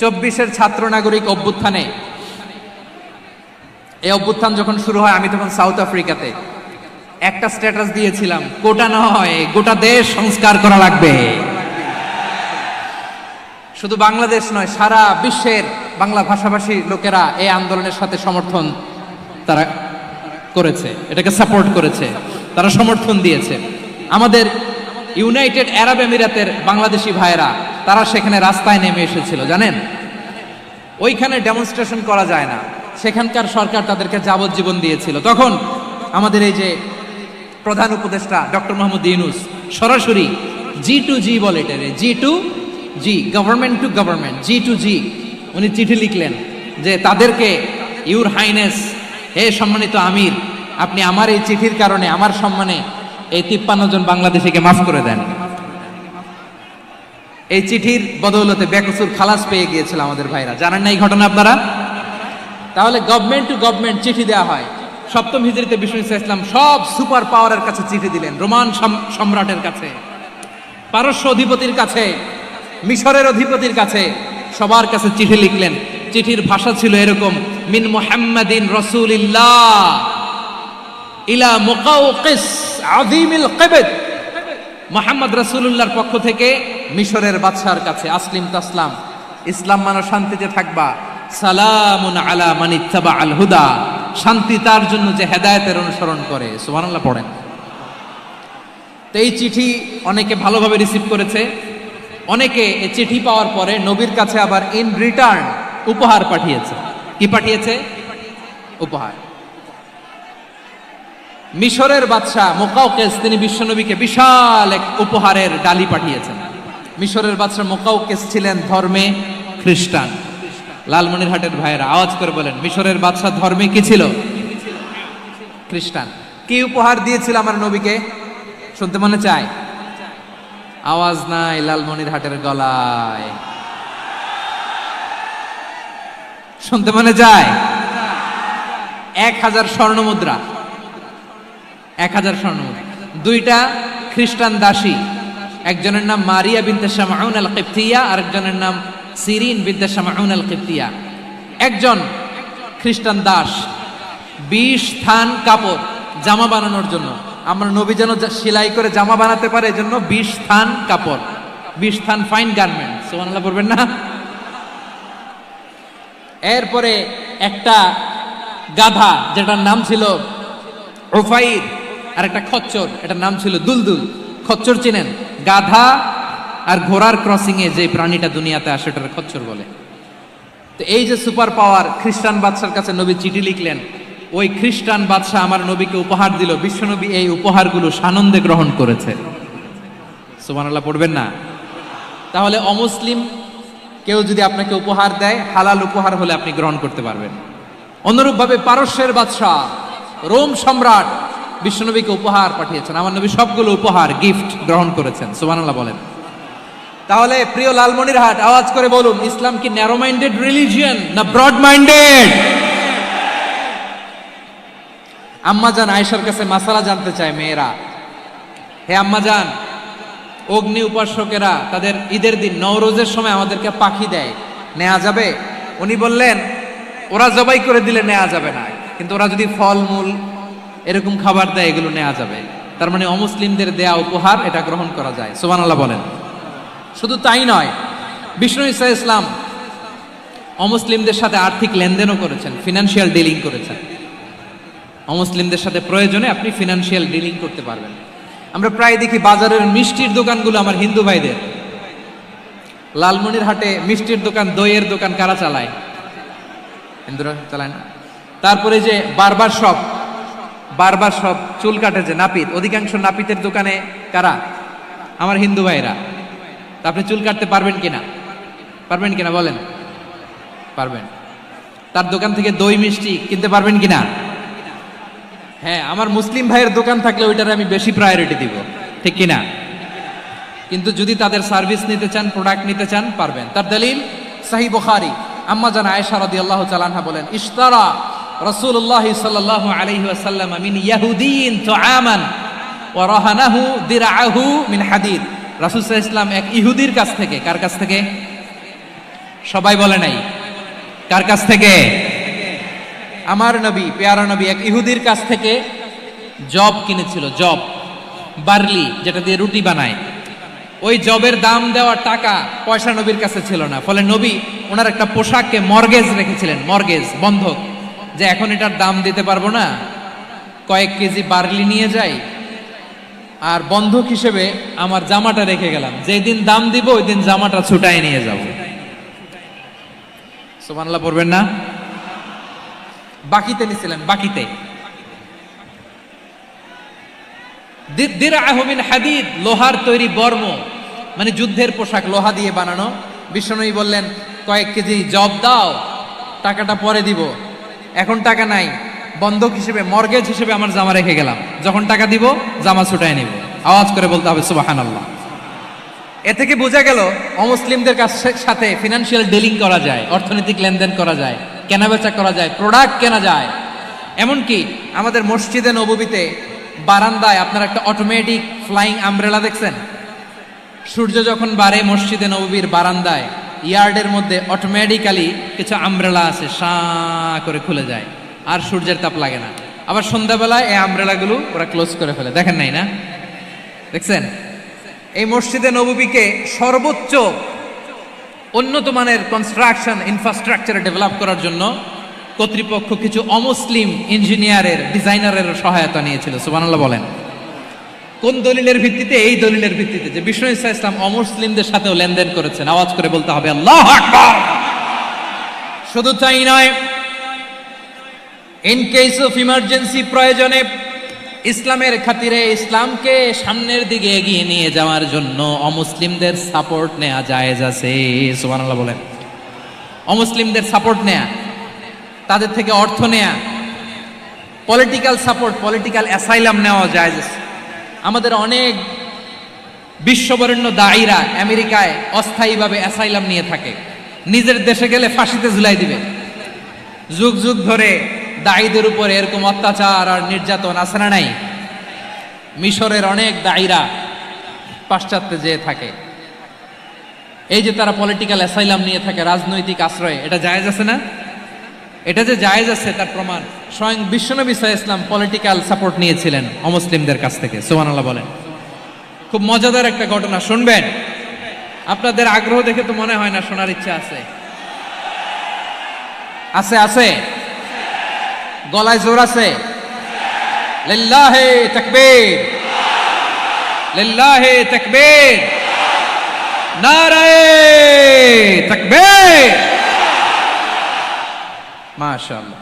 24-এর ছাত্র নাগরিক অভ্যুত্থানে, এই অভ্যুত্থান যখন শুরু হয়, আমি তখন সাউথ আফ্রিকাতে, একটা স্ট্যাটাস দিয়েছিলাম, কোটা নয়, গোটা দেশ সংস্কার করা লাগবে। শুধু বাংলাদেশ নয়, সারা বিশ্বের বাংলা ভাষাভাষী লোকেরা এই আন্দোলনের সাথে সমর্থন তারা করেছে, এটাকে সাপোর্ট করেছে, তারা সমর্থন দিয়েছে। আমাদের ইউনাইটেড আরব আমিরাতের বাংলাদেশি ভাইয়েরা, তারা সেখানে রাস্তায় নেমে এসেছিল, জানেন? ওইখানে ডেমনস্ট্রেশন করা যায় না, সেখানকার সরকার তাদেরকে যাবজ্জীবন দিয়েছিল। তখন আমাদের এই যে প্রধান উপদেষ্টা ডক্টর মোহাম্মদ ইউনূস সরাসরি G2G বলে, এটারে G2G, government to government, G2G, উনি চিঠি লিখলেন যে তাদেরকে, ইউর হাইনেস, হে সম্মানিত আমির, আপনি আমার এই চিঠির কারণে আমার সম্মানে এই 53 জন বাংলাদেশিকে মাফ করে দেন। এই চিঠির বদৌলতে বেকসুর খালাস পেয়ে গিয়েছিল আমাদের ভাইরা। জানেন না এই ঘটনা আপনারা? তাহলে গভর্নমেন্ট টু গভর্নমেন্ট চিঠি দেওয়া হয়। 7ম হিজরিতে বিষ্ণু ইসলাম সব সুপার পাওয়ারের কাছে চিঠি দিলেন, রোমান সম্রাটের কাছে, পারস্য অধিপতির কাছে, মিশরের অধিপতির কাছে, সবার কাছে চিঠি লিখলেন। চিঠির ভাষা ছিল এরকম, মিন মুহাম্মাদিন রাসূলিল্লাহ ইলা মুকাউকিস আযীমিল কিবত, মুহাম্মদ রাসূলুল্লাহর পক্ষ থেকে মিশরের বাদশার কাছে, আসলিম তাসলাম, ইসলাম মানো শান্তিতে থাকবা, সালামুন আলা মান ইত্তাবা আল হুদা, শান্তি তার জন্য যে হেদায়েতের অনুসরণ করে। সুবহানাল্লাহ পড়েন। তো এই চিঠি অনেকে ভালোভাবে রিসিভ করেছে, অনেকে এই চিঠি পাওয়ার পরে নবীর কাছে আবার ইন রিটার্ন উপহার পাঠিয়েছে। কি পাঠিয়েছে? উপহার। মিশরের বাদশা মুকাউকিস তিনি বিশ্বনবীকে বিশাল এক উপহারের ডালি পাঠিয়েছেন। মিশরের বাদশা মুকাউকিস ছিলেন ধর্মে খ্রিস্টান। লালমনিরহাটের ভাইয়েরা আওয়াজ করে বলেন, মিশরের বাদশা ধর্মে কি ছিল? খ্রিস্টান। কি উপহার দিয়েছিল আমার নবীকে? শুনতে মনে চায়? আওয়াজ নাই লালমনিরহাটের গলায়, শুনতে মনে যায়? 1000 স্বর্ণ মুদ্রা, 1000 স্বর্ণ মুদ্রা। 2টা খ্রিস্টান দাসী, একজনের নাম মারিয়া বিনতে শামউন আল কিবতিয়া, আরেকজনের নাম সিরিন বিনতে শামউন আল কিবতিয়া। একজন খ্রিস্টান দাস 20 থান কাপড় জামা বানানোর জন্য, আমরা নবী যেন সেলাই করে জামা বানাতে পারে এজন্য 20 থান কাপড়, 20 থান ফাইন গার্মেন্ট। সুবহানাল্লাহ বলবেন না? এরপরে একটা গাধা যেটার নাম ছিল উফাইর, আর একটা খচ্চর, এটার নাম ছিল দুলদুল। খচ্চর চিনেন? গাধা আর ঘোড়ার ক্রসিং এ যে প্রাণীটা দুনিয়াতে আসে ওটার খচ্চর বলে। তো এই যে সুপার পাওয়ার খ্রিস্টান বাদশার কাছে নবী চিঠি লিখলেন, ওই খ্রিস্টান বাদশা আমার নবীকে উপহার দিল। বিশ্বনবী এই উপহারগুলো সানন্দে গ্রহণ করেছে। সুবহানাল্লাহ পড়বেন না? তাহলে অমুসলিম কেউ যদি আপনাকে উপহার দেয়, হালাল উপহার হলে আপনি গ্রহণ করতে পারবেন। অনুরূপভাবে পারস্যের বাদশা, রোম সম্রাট বিশ্বনবীকে উপহার পাঠিয়েছেন। আমার নবী সবগুলো উপহার গিফট গ্রহণ করেছেন। সুবহানাল্লাহ বলেন। তাহলে প্রিয় লালমনিরহাট আওয়াজ করে বলুন, ইসলাম কি ন্যারো মাইন্ডেড রিলিজিয়ন না ব্রড মাইন্ডেড? আম্মাজান আয়েশার কাছে মাসালা জানতে চায় মেয়েরা, হে আম্মাজান, অগ্নি উপাসকেরা তাদের ঈদের দিন নওরোজের সময় আমাদেরকে পাখি দেয়, নেওয়া যাবে? উনি বললেন, ওরা জবাই করে দিলে নেওয়া যাবে না, কিন্তু ওরা যদি ফলমূল এরকম খাবার দেয় এগুলো নেওয়া যাবে। তার মানে অমুসলিমদের দেয়া উপহার এটা গ্রহণ করা যায়। সুবহানাল্লাহ বলেন। শুধু তাই নয়, বিষ্ণু ঈসা ইসলাম অমুসলিমদের সাথে আর্থিক লেনদেনও করেছেন, ফিনান্সিয়াল ডিলিং করেছেন। অমুসলিমদের সাথে প্রয়োজনে আপনি ফিনান্সিয়াল ডিলিং করতে পারবেন। আমরা প্রায় দেখি বাজারের মিষ্টির দোকানগুলো আমার হিন্দু ভাইদের। লালমনিরহাটে মিষ্টির দোকান, দইয়ের দোকান কারা চালায়? হিন্দুরা চালায় না। তারপরে যে বারবার শপ, চুল কাটে যে নাপিত, অধিকাংশ নাপিতের দোকানে কারা? আমার হিন্দু ভাইরা। তা আপনি চুল কাটতে পারবেন কিনা? পারবেন কিনা বলেন? পারবেন। তার দোকান থেকে দই মিষ্টি কিনতে পারবেন কিনা? হ্যাঁ, আমার মুসলিম ভাইয়ের দোকান থাকলে ওইটার আমি বেশি প্রায়োরিটি দিব, ঠিক কিনা? কিন্তু যদি তাদের সার্ভিস নিতে চান, প্রোডাক্ট নিতে চান, পারবেন। তার দলিল সহিহ বুখারী, আম্মা জান আয়েশা রাদিয়াল্লাহু তাআলা আনহা বলেন, ইশতারা রাসূলুল্লাহ সাল্লাল্লাহু আলাইহি ওয়াসাল্লাম মিন ইয়াহুদিয়িন তুআমান ওয়া রাহানাহু দিরআহু মিন হাদিদ। রাসূল সাল্লাল্লাহু আলাইহি ওয়াসাল্লাম এক ইহুদির কাছ থেকে, কার কাছ থেকে? সবাই বলে নাই কার কাছ থেকে? আমার নবী, পেয়ারা নবী এক ইহুদির কাছ থেকে জব কিনেছিল। জব, বার্লি, যেটা দিয়ে রুটি বানায়। ওই জবের দাম দেওয়ার টাকা পয়সা নবীর কাছে ছিল না। ফলে নবী ওনার একটা পোশাককে মর্গেজ রেখেছিলেন, মর্গেজ, বন্ধক, যে এখন এটার দাম দিতে পারবো না, কয়েক কেজি বার্লি নিয়ে যাই আর বন্ধক হিসেবে আমার জামাটা রেখে গেলাম, যেদিন দাম দিব ওই দিন জামাটা ছুটাই নিয়ে যাব। সুবহানাল্লাহ পড়বেন না? বাকিতে নিছিলেন, বাকিতে। দিরআহু মিন হাদিদ, লোহার তৈরি বর্ম, মানে যুদ্ধের পোশাক, লোহা দিয়ে বানানো। বিশ্বনবী বললেন, কয়েক কেজি জব দাও, টাকাটা পরে দিব, এখন টাকা নাই, বন্ধক হিসেবে, মর্গেজ হিসেবে আমার জামা রেখে গেলাম, যখন টাকা দিব জামা ছুটায় নিব। আওয়াজ করে বলতে হবে সুবহানাল্লাহ। এ থেকে বোঝা গেল অমুসলিমদের সাথে ফিনান্সিয়াল ডিলিং করা যায়, অর্থনৈতিক লেনদেন করা যায়, কেনাবেচা করা যায়, প্রোডাক্ট কেনা যায়। এমনকি আমাদের মসজিদে নববীতে বারান্দায় আপনার একটা অটোমেটিক ফ্লাইং আমব্রেলা দেখছেন? সূর্য যখন বাড়ে মসজিদে নববীর বারান্দায় ইয়ার্ডের মধ্যে অটোমেটিক্যালি কিছু আমব্রেলা আছে, সাঁ করে খুলে যায়, আর সূর্যের তাপ লাগে না। আবার সন্ধ্যাবেলায় এই আমব্রেলাগুলো ওরা ক্লোজ করে ফেলে, দেখেন নাই না? দেখছেন? এই মসজিদে নববীকে সর্বোচ্চ উন্নত মানের কনস্ট্রাকশন ইনফ্রাস্ট্রাকচার ডেভেলপ করার জন্য কর্তৃপক্ষ কিছু অমুসলিম ইঞ্জিনিয়ারের ডিজাইনারের সহায়তা নিয়েছিল। সুবহানাল্লাহ বলেন। কোন দলিলের ভিত্তিতে? এই দলিলের ভিত্তিতে যে বিষ্ণু ঈসা ইসলাম অমুসলিমদের সাথেও লেনদেন করেছেন। আওয়াজ করে বলতে হবে আল্লাহু আকবার। শুধু তাই নয়, ইন কেস অফ ইমার্জেন্সি, প্রয়োজনে ইসলামের খাতিরে ইসলামকে সামনের দিকে এগিয়ে নিয়ে যাওয়ার জন্য অমুসলিমদের সাপোর্ট নেওয়া জায়েজ আছে। সুবহানাল্লাহ বলেন। অমুসলিমদের সাপোর্ট নেয়া, তাদের থেকে অর্থ নেয়া, পলিটিক্যাল সাপোর্ট, পলিটিক্যাল অ্যাসাইলাম নেওয়া জায়েজ আছে। আমাদের অনেক বিশ্ববরেণ্য দায়ীরা আমেরিকায় অস্থায়ীভাবে অ্যাসাইলাম নিয়ে থাকে, নিজের দেশে গেলে ফাঁসিতে ঝুলাই দিবে। যুগ যুগ ধরে দায়ীদের উপর এরকম অত্যাচার আর নির্যাতন আছে না নাই? মিশরের অনেক দায়ীরা পাশ্চাত্যে যেয়ে থাকে, এই যে তারা পলিটিক্যাল অ্যাসাইলাম নিয়ে থাকে, রাজনৈতিক আশ্রয়, এটা জায়েজ আছে না? এটা যে জায়েজ আছে তার প্রমাণ স্বয়ং বিশ্বনবী সাল্লাল্লাহু আলাইহি ওয়াসাল্লাম পলিটিক্যাল সাপোর্ট নিয়েছিলেন অমুসলিমদের কাছ থেকে। সুবহানাল্লাহ বলেন। খুব মজাদার একটা ঘটনা, শুনবেন। আপনাদের আগ্রহ দেখে তো মনে হয় না শোনার ইচ্ছা আছে। আছে আছে, গলায় জোর আছে। লিল্লাহে তাকবীর, লিল্লাহে তাকবীর, নারায়ে তাকবীর। মাশাআল্লাহ।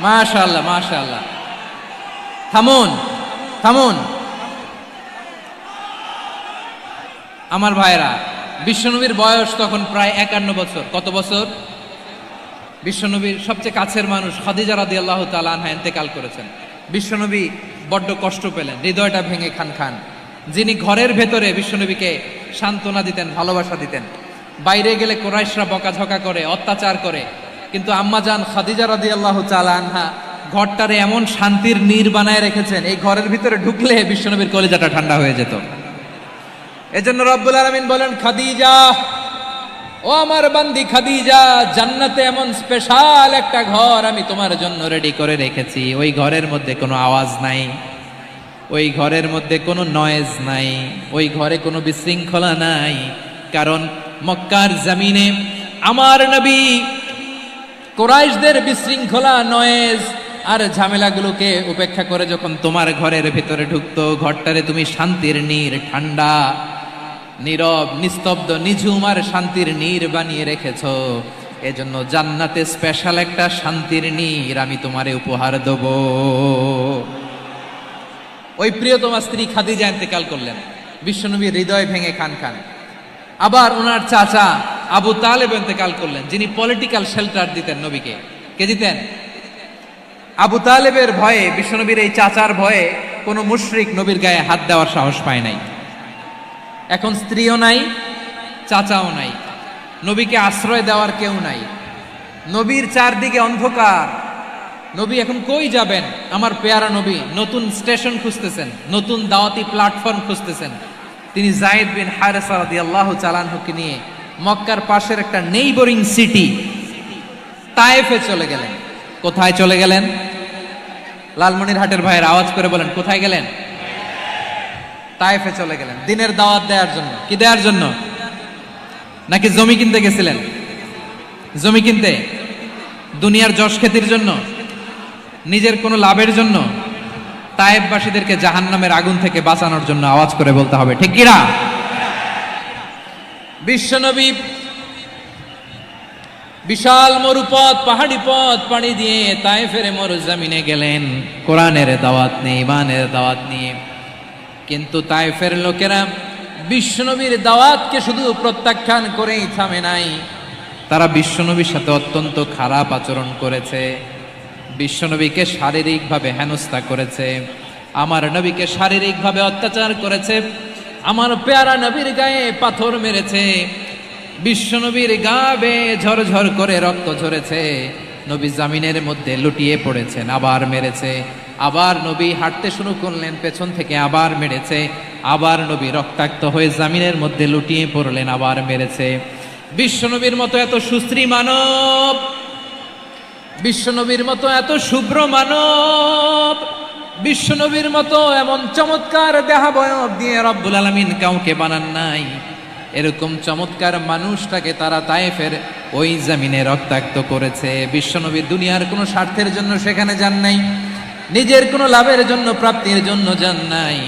মাশাআল্লাহ মাশাআল্লাহ। থামুন থামুন আমার ভাইরা। বিশ্বনবীর বয়স তখন প্রায় 51 বছর। কত বছর? বিশ্বনবীর সবচেয়ে কাছের মানুষ খাদিজা রাদিয়াল্লাহু তাআলা আনহা ইন্তেকাল করেছেন। বিশ্বনবী বড্ড কষ্ট পেলেন, হৃদয়টা ভেঙে খান খান। যিনি ঘরের ভেতরে বিশ্বনবীকে সান্ত্বনা দিতেন, ভালোবাসা দিতেন, বাইরে গেলে কুরাইশরা বকাঝকা করে, অত্যাচার করে, কিন্তু আম্মাজান খাদিজা রাদিয়াল্লাহু তাআলা আনহা ঘরটারে এমন শান্তির নীড় বানায় রেখেছেন, এই ঘরের ভিতরে ঢুকলে বিশ্বনবীর কলিজাটা ঠান্ডা হয়ে যেত। এজন্য রব্বুল আলামিন বলেন, খাদিজা, ও আমার বান্দি খাদিজা, জান্নাতে এমন স্পেশাল একটা ঘর আমি তোমার জন্য রেডি করে রেখেছি। ওই ঘরের মধ্যে কোনো আওয়াজ নাই, ওই ঘরের মধ্যে কোনো নয়েজ নাই, ওই ঘরে কোনো বিশৃঙ্খলা নাই। কারণ মক্কার জমিনে আমার নবী কুরাইশদের বিশৃঙ্খলা, নয়েজ আর ঝামেলাগুলোকে উপেক্ষা করে যখন তোমার ঘরের ভিতরে ঢুকতো, ঘরটারে তুমি শান্তির নীড়, ঠান্ডা, নীরব, নিস্তব্ধ, নিঝুম আর শান্তির নীড় বানিয়ে রেখেছ। এজন্য জান্নাতে স্পেশাল একটা শান্তির নীড় আমি তোমারে উপহার দেব। ওই প্রিয়তমা স্ত্রী খাদিজা ইন্তেকাল করলেন, বিশ্বনবীর হৃদয় ভেঙে খান খান। আবার ওনার চাচা আবু তালেব ইন্তেকাল করলেন, যিনি পলিটিক্যাল শেল্টার দিতেন নবীকে। কে দিতেন? আবু তালেবের ভয়ে, বিশ্বনবীর এই চাচার ভয়ে কোনো মুশরিক নবীর গায়ে হাত দেওয়ার সাহস পায় নাই। এখন স্ত্রীও নাই, চাচাও নাই, নবীকে আশ্রয় দেওয়ার কেউ নাই। নবীর চারদিকে অন্ধকার। নবী এখন কই যাবেন? আমার পেয়ারা নবী নতুন স্টেশন খুঁজতেছেন, নতুন দাওয়াতি প্ল্যাটফর্ম খুঁজতেছেন। তিনি যায়েদ বিন হারেসা রাদিয়াল্লাহু তাআলা আনহুকে নিয়ে মক্কার পাশের একটা নেইবরিং সিটি তায়েফে চলে গেলেন। কোথায় চলে গেলেন? লালমনিরহাটের ভাইয়ের আওয়াজ করে বলেন, কোথায় গেলেন? তায়েফে চলে গেলেন দিনের দাওয়াত দেওয়ার জন্য। কি দেওয়ার জন্য? নাকি জমি কিনতে গেছিলেন? জমি কিনতে? দুনিয়ার যশ খ্যাতির জন্য? নিজের কোনো লাভের জন্য? তায়েফবাসীদেরকে জাহান্নামের আগুন থেকে বাঁচানোর জন্য। আওয়াজ করে বলতে হবে ঠিক কিনা? বিশ্বনবী বিশাল মরুপথ, পাহাড়ি পথ পাড়ি দিয়ে তায়েফের মরুজমিনে গেলেন কোরআনের দাওয়াত নিয়ে, ইমানের দাওয়াত নিয়ে। কিন্তু তায়েফের লোকেরা বিশ্বনবীর দাওয়াতকে শুধু প্রত্যাখ্যান করেই থামে নাই, তারা বিশ্বনবীর সাথে অত্যন্ত খারাপ আচরণ করেছে। বিশ্বনবীকে শারীরিকভাবে হেনস্থা করেছে, আমার নবীকে শারীরিকভাবে অত্যাচার করেছে, আমার পেয়ারা নবীর গায়ে পাথর মেরেছে, বিশ্বনবীর গা বেয়ে ঝরঝর করে রক্ত ঝরেছে, নবী জামিনের মধ্যে লুটিয়ে পড়েছেন, আবার মেরেছে, আবার নবী হাঁটতে শুরু করলেন, পেছন থেকে আবার মেরেছে, আবার নবী রক্তাক্ত হয়ে জামিনের মধ্যে লুটিয়ে পড়লেন, আবার মেরেছে। বিশ্বনবীর মতো এত সুশ্রী মানব, বিশ্বনবীর মতো এত শুভ্র মানব, বিশ্বনবীর মতো এমন চমৎকার দেহাবয়ব দিয়ে রব্বুল আলামিন কাউকে বানান নাই। এরকম চমৎকার মানুষটাকে তারা তায়েফের ওই জমিনে রক্তাক্ত করেছে। বিশ্বনবী দুনিয়ার কোনো স্বার্থের জন্য সেখানে যান নাই, নিজের কোনো লাভের জন্য, প্রাপ্তির জন্য যান নাই,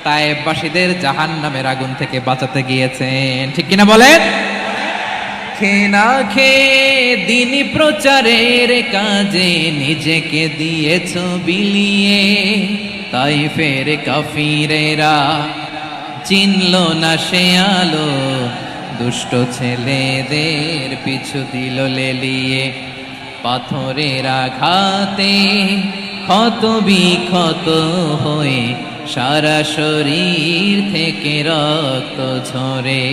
তায়েফবাসীদের জাহান্নামের আগুন থেকে বাঁচাতে গিয়েছেন। ঠিক কিনা বলেন? খেয়ে না খেয়ে দিনী প্রচারের কাজে নিজেকে দিয়েছ বিলিয়ে, তাইফের কাফিরেরা চিনল না সে আলো, দুষ্ট ছেলেদের পিছু দিল লেলিয়ে, পাথরের আঘাতে ক্ষত বিক্ষত হয়ে সারা শরীর থেকে রক্ত ঝরে।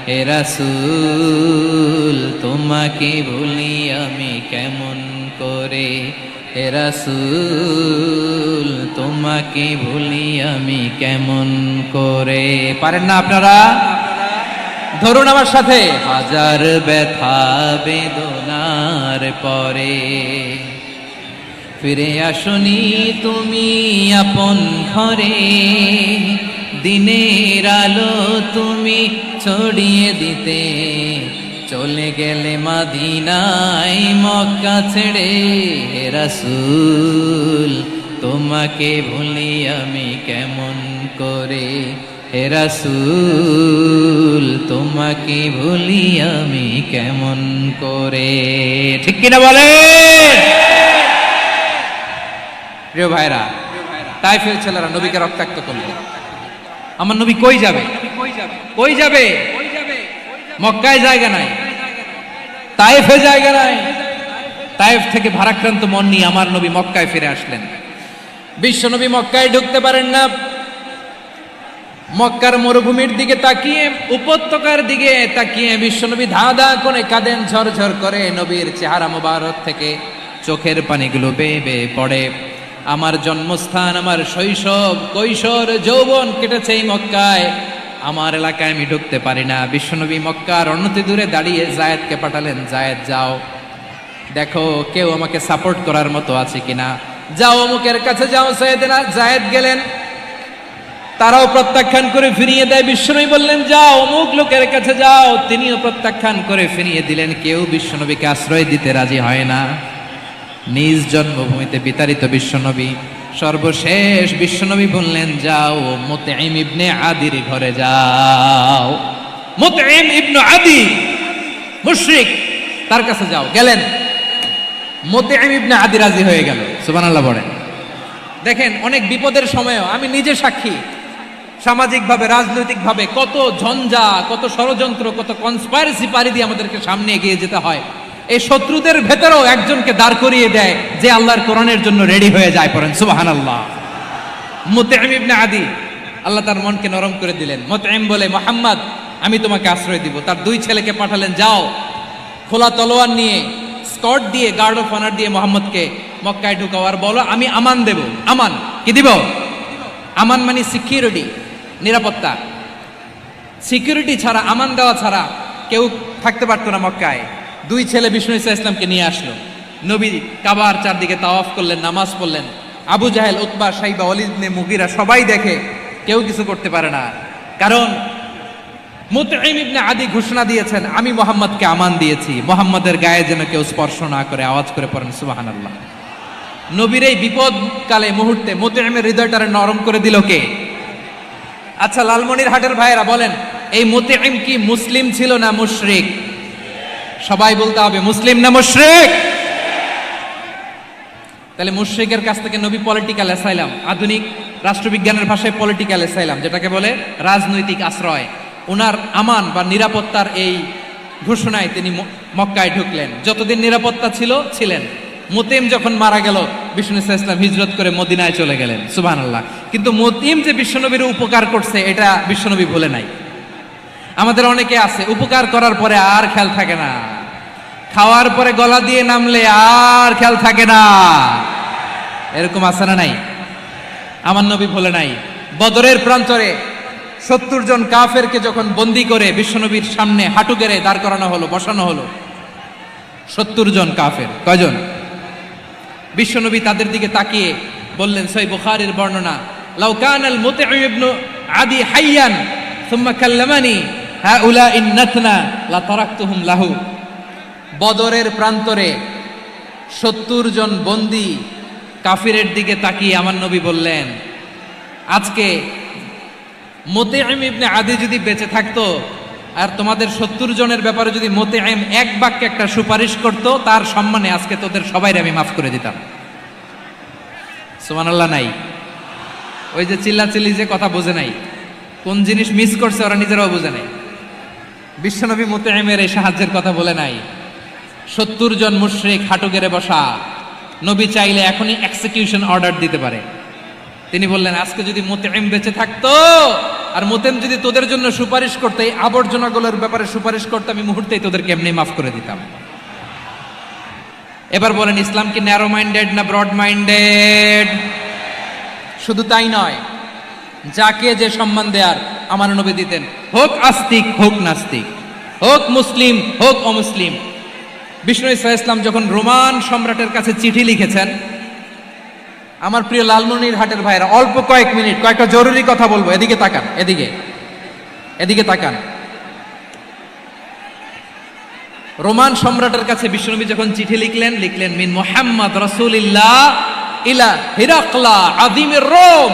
হে রাসূল তোমাকে ভুলি আমি কেমন করে, হে রাসূল তোমাকে ভুলি আমি কেমন করে। পারেন না আপনারা? ধরুন আমার সাথে। হাজার ব্যথা বেদনার পরে ফিরে আসনি তুমি আপন ঘরে, দিনের আলো তুমি ছড়িয়ে দিতে, চলে গেলে মদিনায় মক্কা ছেড়ে। হে রাসূল তোমাকে ভুলি আমি কেমন করে, হে রাসূল তোমাকে ভুলি আমি কেমন করে। ঠিক কিনা বলে? প্রিয় ভাইরা, তাইফের ছেলেরা নবীকে রক্তাক্ত করলেন। আমার নবী কই যাবে? কই যাবে? মক্কায় জায়গা নাই, তাইফে জায়গা নাই। তাইফ থেকে ভারাক্রান্ত মন নিয়ে আমার নবী মক্কায় ফিরে আসলেন। বিশ্ব নবী মক্কায় ঢুকতে পারেন না। মক্কার মরুভূমির দিকে তাকিয়ে, উপত্যকার দিকে তাকিয়ে বিশ্বনবী ধা ধা করে কাঁদেন, ঝরঝর করে নবীর চেহারা মোবারক থেকে চোখের পানিগুলো বেয়ে বেয়ে পড়ে। আমার জন্মস্থান, আমার শৈশব, কৈশোর, যৌবন কেটেছে এই মক্কায়, আমার এলাকায় আমি ঢুকতে পারি না। বিশ্বনবী মক্কার অনতি দূরে দাঁড়িয়ে জায়েদকে পাঠালেন, জায়েদ যাও দেখো কেউ আমাকে সাপোর্ট করার মতো আছে কিনা, যাও অমুকের কাছে যাও। জায়েদ গেলেন, তারাও প্রত্যাখ্যান করে ফিরিয়ে দেয়। বিশ্বনবী বললেন যাও অমুক লোকের কাছে যাও, তিনিও প্রত্যাখ্যান করে ফিরিয়ে দিলেন। কেউ বিশ্বনবীকে আশ্রয় দিতে রাজি হয় না। নিজ জন্মভূমিতে বিতাড়িত বিশ্বনবী, সর্বশেষ বিশ্বনবী বললেন যাও মুতঈম ইবনে আদির ঘরে যাও। মুতঈম ইবনে আদি মুশরিক, তার কাছে যাও। গেলেন, মুতঈম ইবনে আদি রাজি হয়ে গেল। সুবহানাল্লাহ বলেন। দেখেন, অনেক বিপদের সময়ও আমি নিজে সাক্ষী, সামাজিকভাবে, রাজনৈতিকভাবে কত ঝঞ্ঝা, কত ষড়যন্ত্র, কত কনস্পাইরেসি পাড়ি দিয়ে আমাদেরকে সামনে এগিয়ে যেতে হয়। এই শত্রুদের ভেতরেও একজনকে দাঁড় করিয়ে দেয় যে আল্লাহর কোরআনের জন্য রেডি হয়ে যায়। পড়েন সুবহানাল্লাহ। মুতঈম ইবনে আদি, আল্লাহ তার মনকে নরম করে দিলেন। মুতঈম বলে, মুহাম্মদ আমি তোমাকে আশ্রয় দিব। তার দুই ছেলেকে পাঠালেন, যাও খোলা তলোয়ার নিয়ে, স্কট দিয়ে, গার্ড অফ অনার দিয়ে মুহাম্মদকে মক্কায় ঢুকাও, আর বলো আমি আমান দেব। আমান কি দিব? আমান মানে সিকিউরিটি, নিরাপত্তা। সিকিউরিটি ছাড়া, আমান দেওয়া ছাড়া কেউ থাকতে পারতো না মক্কায়। দুই ছেলে বিষ্ণু ইসা ইসলামকে নিয়ে আসলো। নবী কাবার চারদিকে তাওয়াফ করলেন, নামাজ পড়লেন। আবু জাহেল, উতবা, সাইবা, ওয়ালিদ ইবনে মুগীরা সবাই দেখে, কেউ কিছু করতে পারে না। কারণ মুতঈম ইবনে আদি ঘোষণা দিয়েছেন আমি মুহাম্মদকে আমান দিয়েছি, মুহাম্মদের গায়ে যেন কেউ স্পর্শ না করে। আওয়াজ করে পড়েন সুবহানাল্লাহ। নবীর এই বিপদকালে মুহূর্তে মুতঈমের হৃদয়টারে নরম করে দিল কে? আচ্ছা, লালমনির হাটের ভাইয়েরা বলেন, এই মুতঈম কি মুসলিম ছিল না মুশরিক? সবাই বলতে হবে মুসলিম না মুশরিক? তাহলে মুশরিকের কাছ থেকে নবী পলিটিক্যাল অ্যাসাইলাম, আধুনিক রাষ্ট্রবিজ্ঞানের ভাষায় পলিটিক্যাল অ্যাসাইলাম যেটাকে বলে, রাজনৈতিক আশ্রয়, ওনার আমান বা নিরাপত্তার এই ঘোষণায় তিনি মক্কায় ঢুকলেন। যতদিন নিরাপত্তা ছিল ছিলেন। মুতঈম যখন মারা গেল, বিষ্ণু ইসলাম হিজরত করে মদিনায় চলে গেলেন, সুবহানাল্লাহ। কিন্তু মতিম যে বিশ্বনবীর উপকার করছে এটা বিশ্বনবী ভুলে নাই। আমাদের অনেকে আছে উপকার করার পরে আর খেয়াল থাকে না, খাওয়ার পরে গলা দিয়ে নামলে আর খেয়াল থাকে না, এরকম আছে না নাই? আমার নবী ভুলে নাই। বদরের প্রান্তরে 70 জন কাফেরকে যখন বন্দী করে বিশ্বনবীর সামনে হাঁটু গেড়ে দাঁড় করানো হলো, বসানো হলো, 70 জন কাফের। কয়জন? বিশ্বনবী তাদের দিকে তাকিয়ে বললেন, সহিহ বুখারীর বর্ণনা, লাউ কানাল মুতঈম ইবনে আদি হাইয়ান সুম্মা কাল্লামানি হাউলা ইন্নাতনা লা তারাকতুহুম লাহু। বদরের প্রান্তরে 70 জন বন্দী কাফিরের দিকে তাকিয়ে আমার নবী বললেন, আজকে মুতঈম ইবনে আদি যদি বেঁচে থাকতো আর তোমাদের 70 জনের ব্যাপারে যদি মুতঈম এক বাক্যে একটা সুপারিশ করত, তার সম্মানে আজকে তোদের সবাইরে আমি মাফ করে দিতাম। সুবহানাল্লাহ নাই? ওই যে চিল্লাচিল্লি যে কথা বোঝে নাই, কোন জিনিস মিস করছে ওরা নিজেরাও বোঝে নাই। বিশ্বনবী মুতঈমের এই সাহায্যের কথা বলে নাই। 70 জন মুশরিক হাঁটু গেড়ে বসা, নবী চাইলে এখনই এক্সিকিউশন অর্ডার দিতে পারে। তিনি বললেন, আজকে যদি মুতঈম বেঁচে থাকতো আর মুতঈম যদি তোদের জন্য সুপারিশ করতে, এই আবর্জনাগুলোর ব্যাপারে সুপারিশ করতে, আমি মুহূর্তেই তোদেরকে এমনি মাফ করে দিতাম। এবার বলেন, ইসলাম কি ন্যারো মাইন্ডেড না ব্রড মাইন্ডেড? শুধু তাই নয়, যাকে যে সম্মান দেয়ার আমার নবী দিতেন, হোক আস্তিক হোক নাস্তিক, হোক মুসলিম হোক অমুসলিম। বিষ্ণু ইসলাম যখন রোমান সম্রাটের কাছে চিঠি লিখেছেন, আমার প্রিয় লালমনিরহাটের ভাইরা, অল্প কয়েক মিনিট কয়েকটা জরুরি কথা বলবো, এদিকে তাকান, এদিকে তাকান। রোমান সম্রাটের কাছে বিশ্বনবী যখন চিঠি লিখলেন মিন মুহাম্মদ রাসূলিল্লাহ ইলা হিরাকলা আযীমির রোম।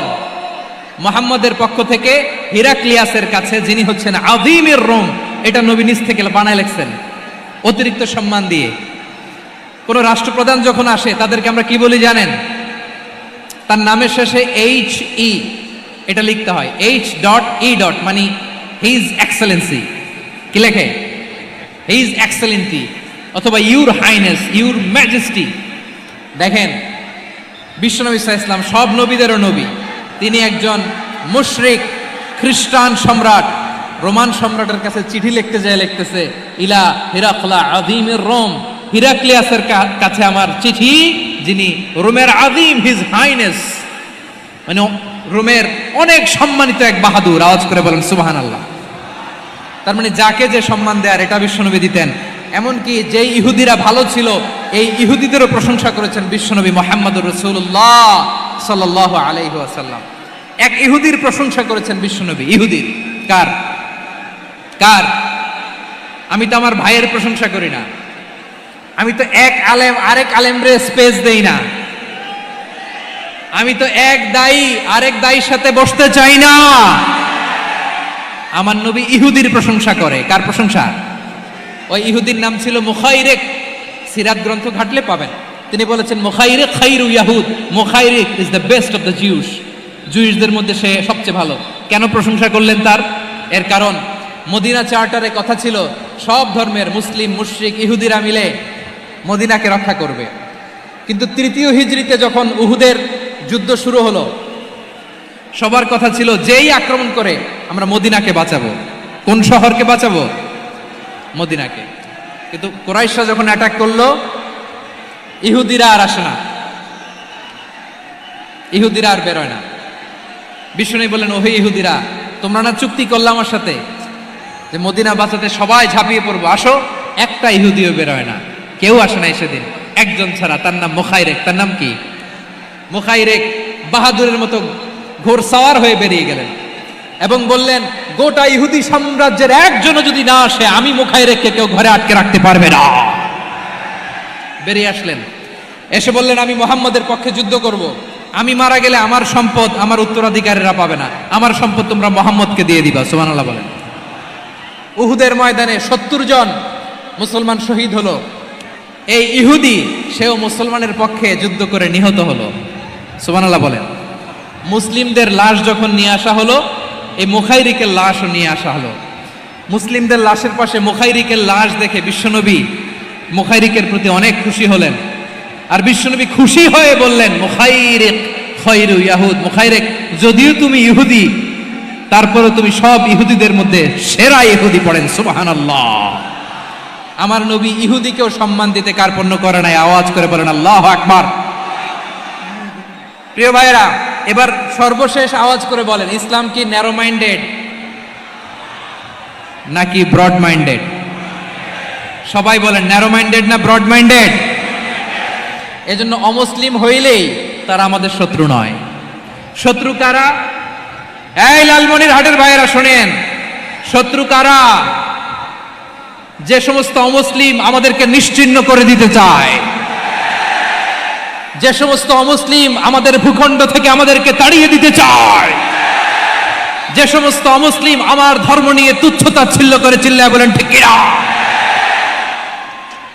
মুহাম্মদের পক্ষ থেকে হিরাক্লিয়াসের কাছে, যিনি হচ্ছেন আযীমির রোম। এটা নবী নিজ থেকে বানায় লিখছেন অতিরিক্ত সম্মান দিয়ে। কোন রাষ্ট্রপ্রধান যখন আসে তাদেরকে আমরা কি বলি জানেন? তার নামের শেষে HE এটা লিখতে হয়, H.E. মানে হিজ এক্সেলেন্সি। কি লেখে? হিজ এক্সেলেন্সি, অথবা ইউর হাইনেস, ইউর ম্যাজেস্টি। দেখেন, বিশ্বনবী সাল্লাল্লাহু আলাইহি ওয়াসাল্লাম সব নবীদেরও নবী। তিনি একজন মুশরিক খ্রিস্টান সম্রাট, রোমান সম্রাটের কাছে চিঠি লিখতে যায়, লিখতেছে ইলা হিরাকলা আযীমির রোম, হিরাক্লিয়াসের কাছে আমার চিঠি, যিনি রোমের আযীম, হিজ হাইনেস, মানে রোমের অনেক সম্মানিত এক বাহাদুর। আওয়াজ করে বলেন সুবহানাল্লাহ। তার মানে যাকে যে সম্মান দেয়ার এটা বিশ্বনবী দিতেন। এমনকি যে ইহুদিরা ভালো ছিল, এই ইহুদিদেরও প্রশংসা করেছেন বিশ্বনবী মুহাম্মদুর রাসূলুল্লাহ সাল্লাল্লাহু আলাইহি ওয়াসাল্লাম। এক ইহুদির প্রশংসা করেছেন বিশ্বনবী। ইহুদির কার? আমি তো আমার ভাইয়ের প্রশংসা করি না, আমি তো এক আলেম আরেক আলেমরে স্পেস দেই না, আমি তো এক দায়ী আরেক দায়ীর সাথে বসতে চাই না। আমার নবী ইহুদির প্রশংসা করে। কার প্রশংসা? ওই ইহুদির নাম ছিল মুখাইরিক। সিরাত গ্রন্থ ঘাটলে পাবেন। তিনি বলেছেন, মুখাইরিক খাইরু ইয়াহুদ, Mukhayriq is the best of the Jews. জুইশদের মধ্যে সে সবচেয়ে ভালো। কেন প্রশংসা করলেন তার? এর কারণ মদিনা চার্টারে কথা ছিল সব ধর্মের মুসলিম, মুশরিক, ইহুদিরা মিলে মদিনাকে রক্ষা করবে। কিন্তু 3য় হিজরিতে যখন উহুদের যুদ্ধ শুরু হলো, সবার কথা ছিল যেই আক্রমণ করে আমরা মদিনাকে বাঁচাবো। কোন শহরকে বাঁচাবো? মদিনাকে। কিন্তু কুরাইশরা যখন অ্যাটাক করলো, ইহুদিরা আর আসে না, ইহুদিরা আর বেরোয় না। বিষ্ণু বললেন, ওহে ইহুদিরা, তোমরা না চুক্তি করলে আমার সাথে যে মদিনা বাঁচাতে সবাই ঝাঁপিয়ে পড়বো, আসো। একটা ইহুদিও বেরোয় না, কেউ আসে না সেদিন, একজন ছাড়া। তার নাম মুখাইরেক। তার নাম কি? মুখাইরেক বাহাদুরের মতো ঘোড়সাওয়ার হয়ে বেরিয়ে গেলেন এবং বললেন, গোটা ইহুদি সাম্রাজ্যের একজনও যদি না আসে, আমি মুখাইরেককে কেউ ঘরে আটকে রাখতে পারবে না। বেরিয়ে আসলেন, এসে বললেন, আমি মুহাম্মদের পক্ষে যুদ্ধ করব। আমি মারা গেলে আমার সম্পদ আমার উত্তরাধিকারীরা পাবে না, আমার সম্পদ তোমরা মুহাম্মদকে দিয়ে দিবা। সুবহানাল্লাহ বলেন। উহুদের ময়দানে 70 জন মুসলমান শহীদ হলো। এই ইহুদি, সেও মুসলমানের পক্ষে যুদ্ধ করে নিহত হলো। সুবহানাল্লাহ বলেন। মুসলিমদের লাশ যখন নিয়ে আসা হলো, এই মুখাইরিকের লাশও নিয়ে আসা হলো। মুসলিমদের লাশের পাশে মুখাইরিকের লাশ দেখে বিশ্বনবী মুখাইরিকের প্রতি অনেক খুশি হলেন আর বিশ্বনবী খুশি হয়ে বললেন মুখাইরিক খৈরু ইয়াহুদ, মুখাইরিক যদিও তুমি ইহুদি তারপরে তুমি সব ইহুদিদের মধ্যে সেরা ইহুদি। পড়েন সুবহানাল্লাহ। আমার নবী ইহুদিকেও সম্মান দিতে কার্পণ্য করে নাই, আওয়াজ করে বলেন আল্লাহু আকবার। প্রিয় ভাইরা, এবার সর্বশেষ আওয়াজ করে বলেন ইসলাম কি ন্যারো মাইন্ডেড নাকি ব্রড মাইন্ডেড? সবাই বলেন ন্যারো মাইন্ডেড না ব্রড মাইন্ডেড? এজন্য অমুসলিম হইলেই তারা আমাদের শত্রু নয়। শত্রু কারা? এই লালমনিরহাটের ভাইয়েরা শোনেন, শত্রু কারা? যে সমস্ত অমুসলিম আমাদেরকে নিশ্চিহ্ন করে দিতে চায়, যে সমস্ত অমুসলিম আমাদের ভূখণ্ড থেকে আমাদেরকে তাড়িয়ে দিতে চায়, যে সমস্ত অমুসলিম আমার ধর্ম নিয়ে তুচ্ছতাচ্ছিল্য করে চিল্লায় বলেন ঠিক কিনা,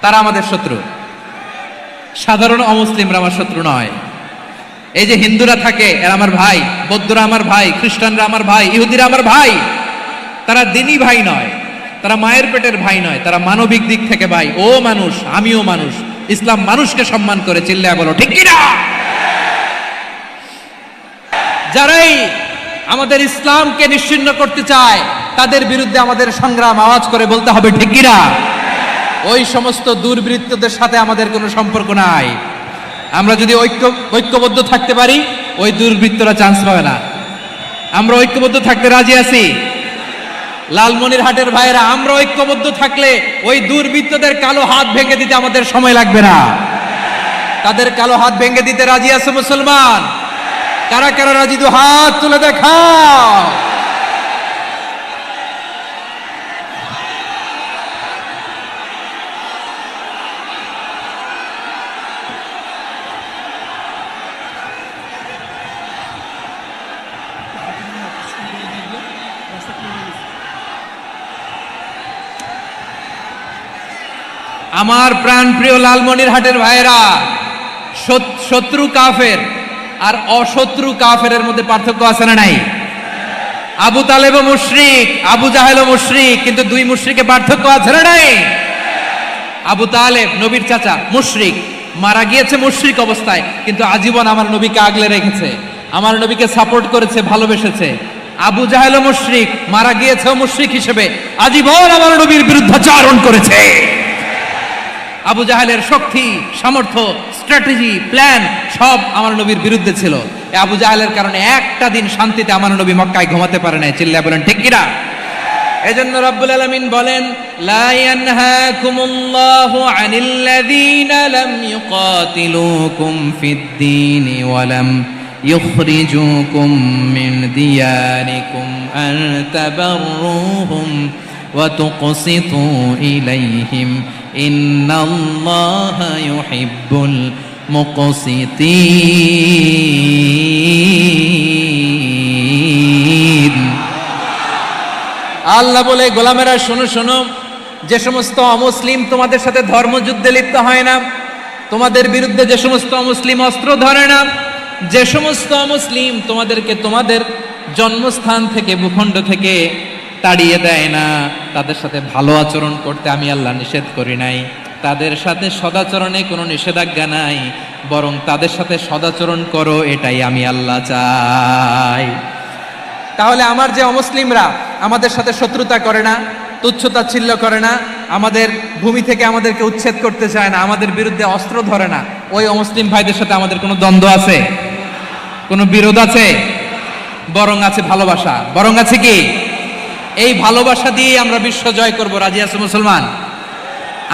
তারা আমাদের শত্রু। সাধারণ অমুসলিমরা আমার শত্রু নয়। এই যে হিন্দুরা থাকে এরা আমার ভাই, বৌদ্ধরা আমার ভাই, খ্রিস্টানরা আমার ভাই, ইহুদিরা আমার ভাই। তারা দিনই ভাই নয়, তারা মায়ের পেটের ভাই নয়, তারা মানবিক দিক থেকে ভাই। ও মানুষ, আমিও মানুষ। ইসলাম মানুষকে সম্মান করে চিল্লায় বলো ঠিক কিনা। যারাই আমাদের ইসলামকে নিশ্চিহ্ন করতে চায় তাদের বিরুদ্ধে আমাদের সংগ্রাম, আওয়াজ করে বলতে হবে ঠিক কিনা। ওই সমস্ত দুর্বৃত্তদের সাথে আমাদের কোনো সম্পর্ক নাই। আমরা যদি ঐক্যবদ্ধ থাকতে পারি ওই দুর্বৃত্তরা চান্স পাবে না। আমরা ঐক্যবদ্ধ থাকতে রাজি আছি। লালমনিরহাটের ভাইয়েরা, আমরা ঐক্যবদ্ধ থাকলে ওই দুর্বৃত্তদের কালো হাত ভেঙে দিতে আমাদের সময় লাগবে না। তাদের কালো হাত ভেঙে দিতে রাজি আছে মুসলমান? কারা কারা রাজি? দু হাত তুলে দেখাও। আমার প্রাণ প্রিয় লালমনিরহাটের ভাইয়েরা, শত্রু কাফের আর অশত্রু কাফেরের মধ্যে পার্থক্য আছে না নাই? আবু তালেবও মুশরিক, আবু জাহেলও মুশরিক, কিন্তু দুই মুশরিকে পার্থক্য আছে না নাই? আবু তালেব নবীর চাচা, মুশরিক, মারা গিয়েছে মুশরিক অবস্থায়, কিন্তু আজীবন আমার নবীকে আগলে রেখেছে, আমার নবীকে সাপোর্ট করেছে, ভালোবেসেছে। আবু জাহেলও মুশরিক, মারা গিয়েছেও মুশরিক হিসেবে, আজীবন আমার নবীর বিরুদ্ধাচরণ করেছে। আবু জাহেলের শক্তি, সামর্থ্য, স্ট্র্যাটেজি, প্ল্যান সব আমার নবীর বিরুদ্ধে ছিল। আবু জাহেলের কারণে একটা দিন শান্তিতে আমার নবী মক্কায় ঘুমাতে পারে নাই। চিল্লায়া বলেন ঠিক কিনা। এজন্য রব্বুল আলামিন বলেন লা ইয়ানহাকুমুল্লাহু আনিল্লাযীনা লাম ইউকাতিলুকুম ফিদ-দীনি ওয়া লাম ইখরিজুকুম মিন দিয়ারিকুম আন তাবাররুহুম ওয়া তুকসিতু ইলাইহিম ইন্নাল্লাহা ইউহিব্বুল মুকসিতিন। আল্লাহ বলে গোলামেরা শোনো শোনো, যে সমস্ত অমুসলিম তোমাদের সাথে ধর্মযুদ্ধে লিপ্ত হয় না, তোমাদের বিরুদ্ধে যে সমস্ত অমুসলিম অস্ত্র ধরে না, যে সমস্ত অমুসলিম তোমাদেরকে তোমাদের জন্মস্থান থেকে, ভূখণ্ড থেকে তাড়িয়ে দেয় না, তাদের সাথে ভালো আচরণ করতে আমি আল্লাহ নিষেধ করি নাই। তাদের সাথে সদাচরণে কোনো নিষেধাজ্ঞা নাই, বরং তাদের সাথে সদাচরণ করো, এটাই আমি আল্লাহ চাই। তাহলে আমার যে অমুসলিমরা আমাদের সাথে শত্রুতা করে না, তুচ্ছতাচ্ছিল্য করে না, আমাদের ভূমি থেকে আমাদেরকে উচ্ছেদ করতে চায় না, আমাদের বিরুদ্ধে অস্ত্র ধরে না, ওই অমুসলিম ভাইদের সাথে আমাদের কোনো দ্বন্দ্ব আছে? কোনো বিরোধ আছে? বরং আছে ভালোবাসা। বরং আছে কি? এই ভালোবাসা দিয়ে আমরা বিশ্ব জয় করব। রাজি আছে মুসলমান?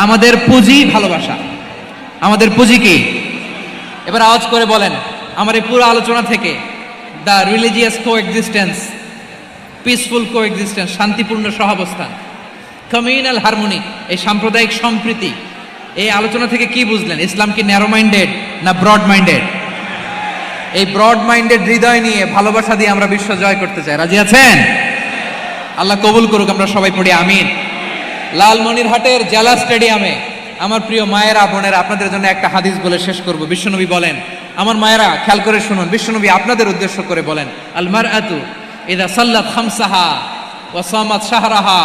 আমাদের পুঁজি ভালোবাসা। আমাদের পুঁজি কি? এবার আওয়াজ করে বলেন আমার এই পুরো আলোচনা থেকে the religious coexistence, peaceful coexistence, শান্তিপূর্ণ সহাবস্থান, কমিউনাল হারমোনি, এই সাম্প্রদায়িক সম্প্রীতি, এই আলোচনা থেকে কি বুঝলেন? ইসলাম কি ন্যারো মাইন্ডেড না ব্রড মাইন্ডেড? এই ব্রড মাইন্ডেড হৃদয় নিয়ে, ভালোবাসা দিয়ে আমরা বিশ্ব জয় করতে চাই। রাজি আছেন? আল্লাহ কবুল করুক। আমরা সবাই পড়ি আমিন। লালমনিরহাটের জেলা স্টেডিয়ামে আমার প্রিয় মায়েরা, বোনেরা, আপনাদের জন্য একটা হাদিস বলে শেষ করব। বিশ্বনবী বলেন, আমার মায়েরা খেয়াল করে শুনুন, বিশ্বনবী আপনাদের উদ্দেশ্য করে বলেন, আল মারআতু ইযা সাল্লাত খামসাহা ওয়া সামাত শাহরাহা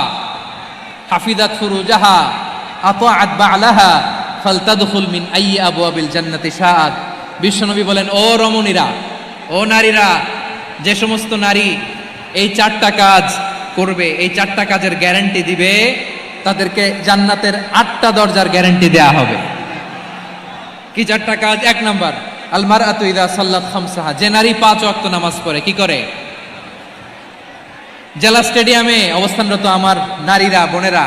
হাফিজাত ফুরুজাহা আতাআত বা'লাহা ফালতাদখুল মিন আইয়ি আবওয়াবিল জান্নাতি শাআত। বিশ্বনবী বলেন, ও রমণীরা, ও নারীরা, যে সমস্ত নারী এই 4টা কাজ করবে, এই 4টা কাজের গ্যারান্টি দিবে, তাদেরকে জান্নাতের 8টা দরজার গ্যারান্টি দেয়া হবে। কি 4টা কাজ? 1 নাম্বার, আল মারআতু ইযা সাল্লাত খামসাহা, যে নারী 5 ওয়াক্ত নামাজ পড়ে। কি করে? জেলা স্টেডিয়ামে অবস্থানরত আমার নারীরা, বোনেরা,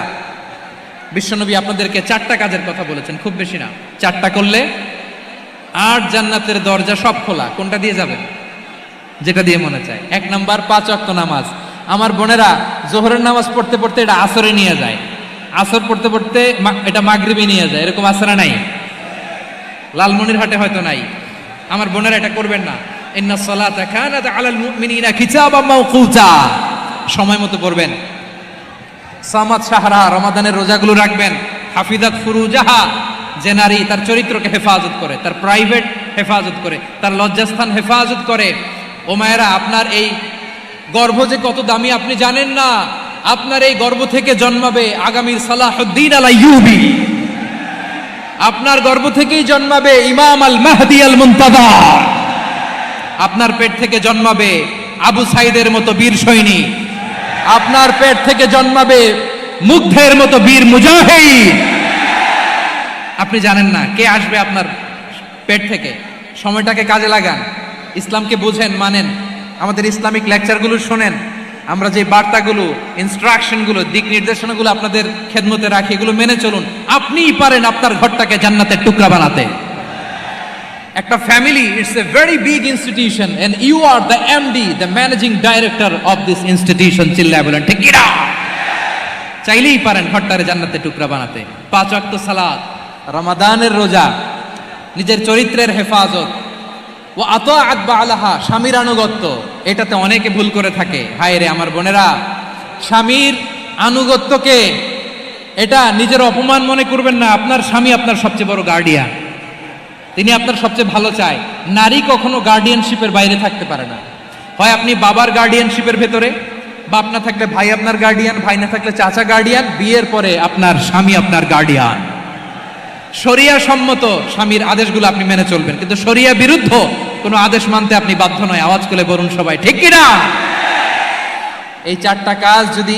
বিশ্বনবী আপনাদেরকে 4টা কাজের কথা বলেছেন, খুব বেশি না। 4টা করলে 8 জান্নাতের দরজা সব খোলা। কোনটা দিয়ে যাবেন? যেটা দিয়ে মনে চায়। 1 নাম্বার 5 ওয়াক্ত নামাজ। আমার বোনেরা জোহরের নামাজ পড়তে পড়তে এটা আসরে নিয়ে যায়, আসর পড়তে পড়তে এটা মাগরিবে নিয়ে যায়। এরকম আসরা নাই? লালমনিরহাটে হয়তো নাই। আমার বোনেরা এটা করবেন না। ইন্নাস সালাতা কানাত আলাল মুমিনিনা কিতাবাম মাওকুতা, সময় মতো পড়বেন। সামাত শাহরা, রমাদানের রোজাগুলো রাখবেন। হাফিজাত ফুরুজাহা, যে নারী তার চরিত্রকে হেফাজত করে, তার প্রাইভেট হেফাজত করে, তার লজ্জাস্থান হেফাজত করে। ও মায়েরা, আপনার এই গর্ভ যে কত দামি আপনি জানেন না। আপনার এই গর্ভ থেকে জন্মাবে আগামীর সালাহুদ্দিন আল আইয়ুবী। আপনার গর্ভ থেকেই জন্মাবে ইমাম আল মাহদি আল মুনতাযর। আপনার পেট থেকে জন্মাবে আবু সাইদের মতো বীর সৈনিক। আপনার পেট থেকে জন্মাবে মুগ্ধের মতো বীর মুজাহিদ। আপনি জানেন না কে আসবে আপনার পেট থেকে। সময়টাকে কাজে লাগান, ইসলামকে বুঝেন, মানেন, আমাদের ইসলামিক লেকচারগুলো শোনেন। আমরা যে বার্তাগুলো, ইনস্ট্রাকশনগুলো, দিক নির্দেশনাগুলো আপনাদের খেদমতে রাখি, এগুলো মেনে চলুন। আপনিই পারেন আপনার ঘরটাকে জান্নাতের টুকরা বানাতে। একটা family, it's a very big institution and you are the MD, the managing director of this institution. চিল্লায় বলেন ঠিক কিনা? চাইলেই পারেন ঘরটারে জান্নাতের টুকরা বানাতে। 5 ওয়াক্ত সালাত, রমাদানের রোজা, নিজের চরিত্রের হেফাজত, ও আতাআত বালাহা, স্বামীর আনুগত্য। এটাতে অনেকে ভুল করে থাকে। হায় রে আমার বোনেরা, স্বামীর আনুগত্যকে এটা নিজের অপমান মনে করবেন না। আপনার স্বামী আপনার সবচেয়ে বড় গার্ডিয়ান, তিনি আপনার সবচেয়ে ভালো চায়। নারী কখনো গার্ডিয়ানশিপের বাইরে থাকতে পারে না। হয় আপনি বাবার গার্ডিয়ানশিপের ভেতরে, বাপ না থাকলে ভাই আপনার গার্ডিয়ান, ভাই না থাকলে চাচা গার্ডিয়ান, বিয়ের পরে আপনার স্বামী আপনার গার্ডিয়ান। শরিয়া সম্মত স্বামীর আদেশগুলো আপনি মেনে চলবেন, কিন্তু শরিয়া বিরুদ্ধ কোনো আদেশ মানতে আপনি বাধ্য নয়। আওয়াজ করে বলুন সবাই ঠিক কিনা? এই 4টা কাজ যদি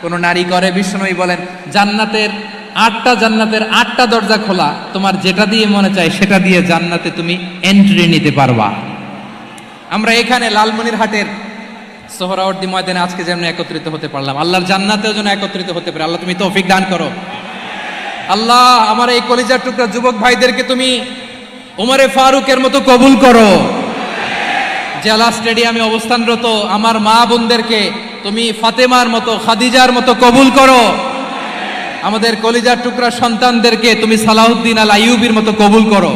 কোনো নারী করে, বিশ্বনবী বলেন জান্নাতের 8টা দরজা খোলা। তোমার যেটা দিয়ে মনে চায় সেটা দিয়ে জান্নাতে তুমি এন্ট্রি নিতে পারবা। আমরা এখানে লালমনিরহাটের সোহরাওয়ার্দী ময়দানে আজকে যেমন একত্রিত হতে পারলাম, আল্লাহর জান্নাতেও যেন একত্রিত হতে পারে। আল্লাহ তুমি তৌফিক দান করো। আল্লাহ আমার এই কলিজার টুকরা যুবক ভাইদেরকে তুমি ওমরে ফারুকের মতো কবুল করো। জেলা স্টেডিয়ামে অবস্থানরত আমার মা বোনদেরকে তুমি ফাতেমার মতো, খাদিজার মতো কবুল করো। আমাদের কলিজার টুকরা সন্তানদেরকে তুমি সালাহুদ্দিন আল আইয়ুবীর মতো কবুল করো।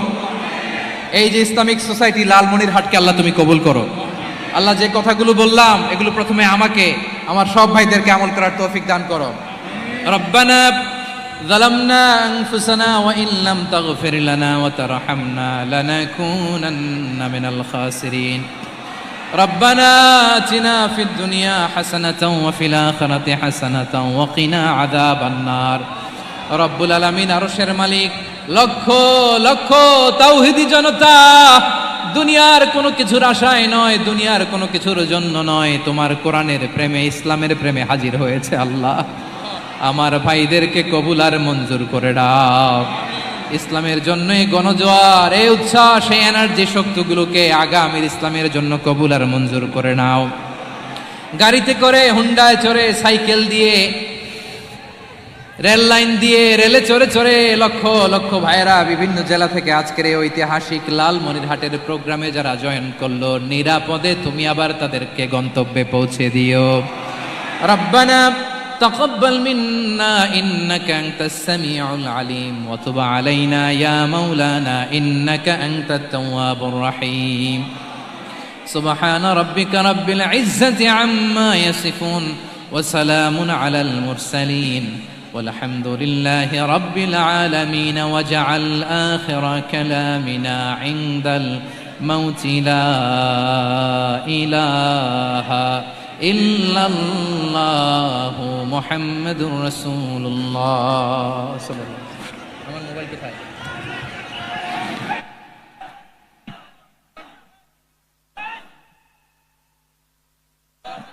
এই যে ইসলামিক সোসাইটি লালমনিরহাটকে আল্লাহ তুমি কবুল করো। আল্লাহ যে কথাগুলো বললাম এগুলো প্রথমে আমাকে, আমার সব ভাইদেরকে আমল করার তৌফিক দান করো। রব্বানা ظلمنا أنفسنا وإن لم تغفر لنا وترحمنا لنكونن من الخاسرين ربنا آتنا في الدنيا حسنة وفي الآخرة حسنة وقنا عذاب النار رب العالمين আরশের মালিক, লক্ষ লক্ষ তাওহীদি জনতা দুনিয়ার কোনো কিছুর আশায় নয়, দুনিয়ার কোনো কিছুর জন্য নয়, তোমার কোরআনের প্রেমে, ইসলামের প্রেমে হাজির হয়েছে। আল্লাহ আমার ভাইদেরকে কবুল আর মঞ্জুর করে দাও। ইসলামের জন্য এই গণজোয়ার, এই উচ্ছ্বাস, এই এনার্জি শক্তিগুলোকে আগামীর ইসলামের জন্য কবুল আর মঞ্জুর করে নাও। গাড়িতে করে, হুন্ডায় চড়ে, সাইকেল দিয়ে, রেল লাইন দিয়ে, রেলে চড়ে চড়ে লক্ষ লক্ষ ভাইয়েরা বিভিন্ন জেলা থেকে আজকের এই ঐতিহাসিক লালমনিরহাটের প্রোগ্রামে যারা জয়েন করলো, নিরাপদে তুমি আবার তাদেরকে গন্তব্যে পৌঁছে দিও। রব্বানা تقبل منا إنك أنت السميع العليم وتب علينا يا مولانا إنك أنت التواب الرحيم سبحان ربك رب العزة عما يصفون وسلام على المرسلين والحمد لله رب العالمين وجعل آخر كلامنا عند الموت لا إله ইল্লাল্লাহু মুহাম্মাদুর রাসূলুল্লাহ সাল্লাল্লাহু আলাইহি ওয়াসাল্লাম। আমার মোবাইল কোথায়?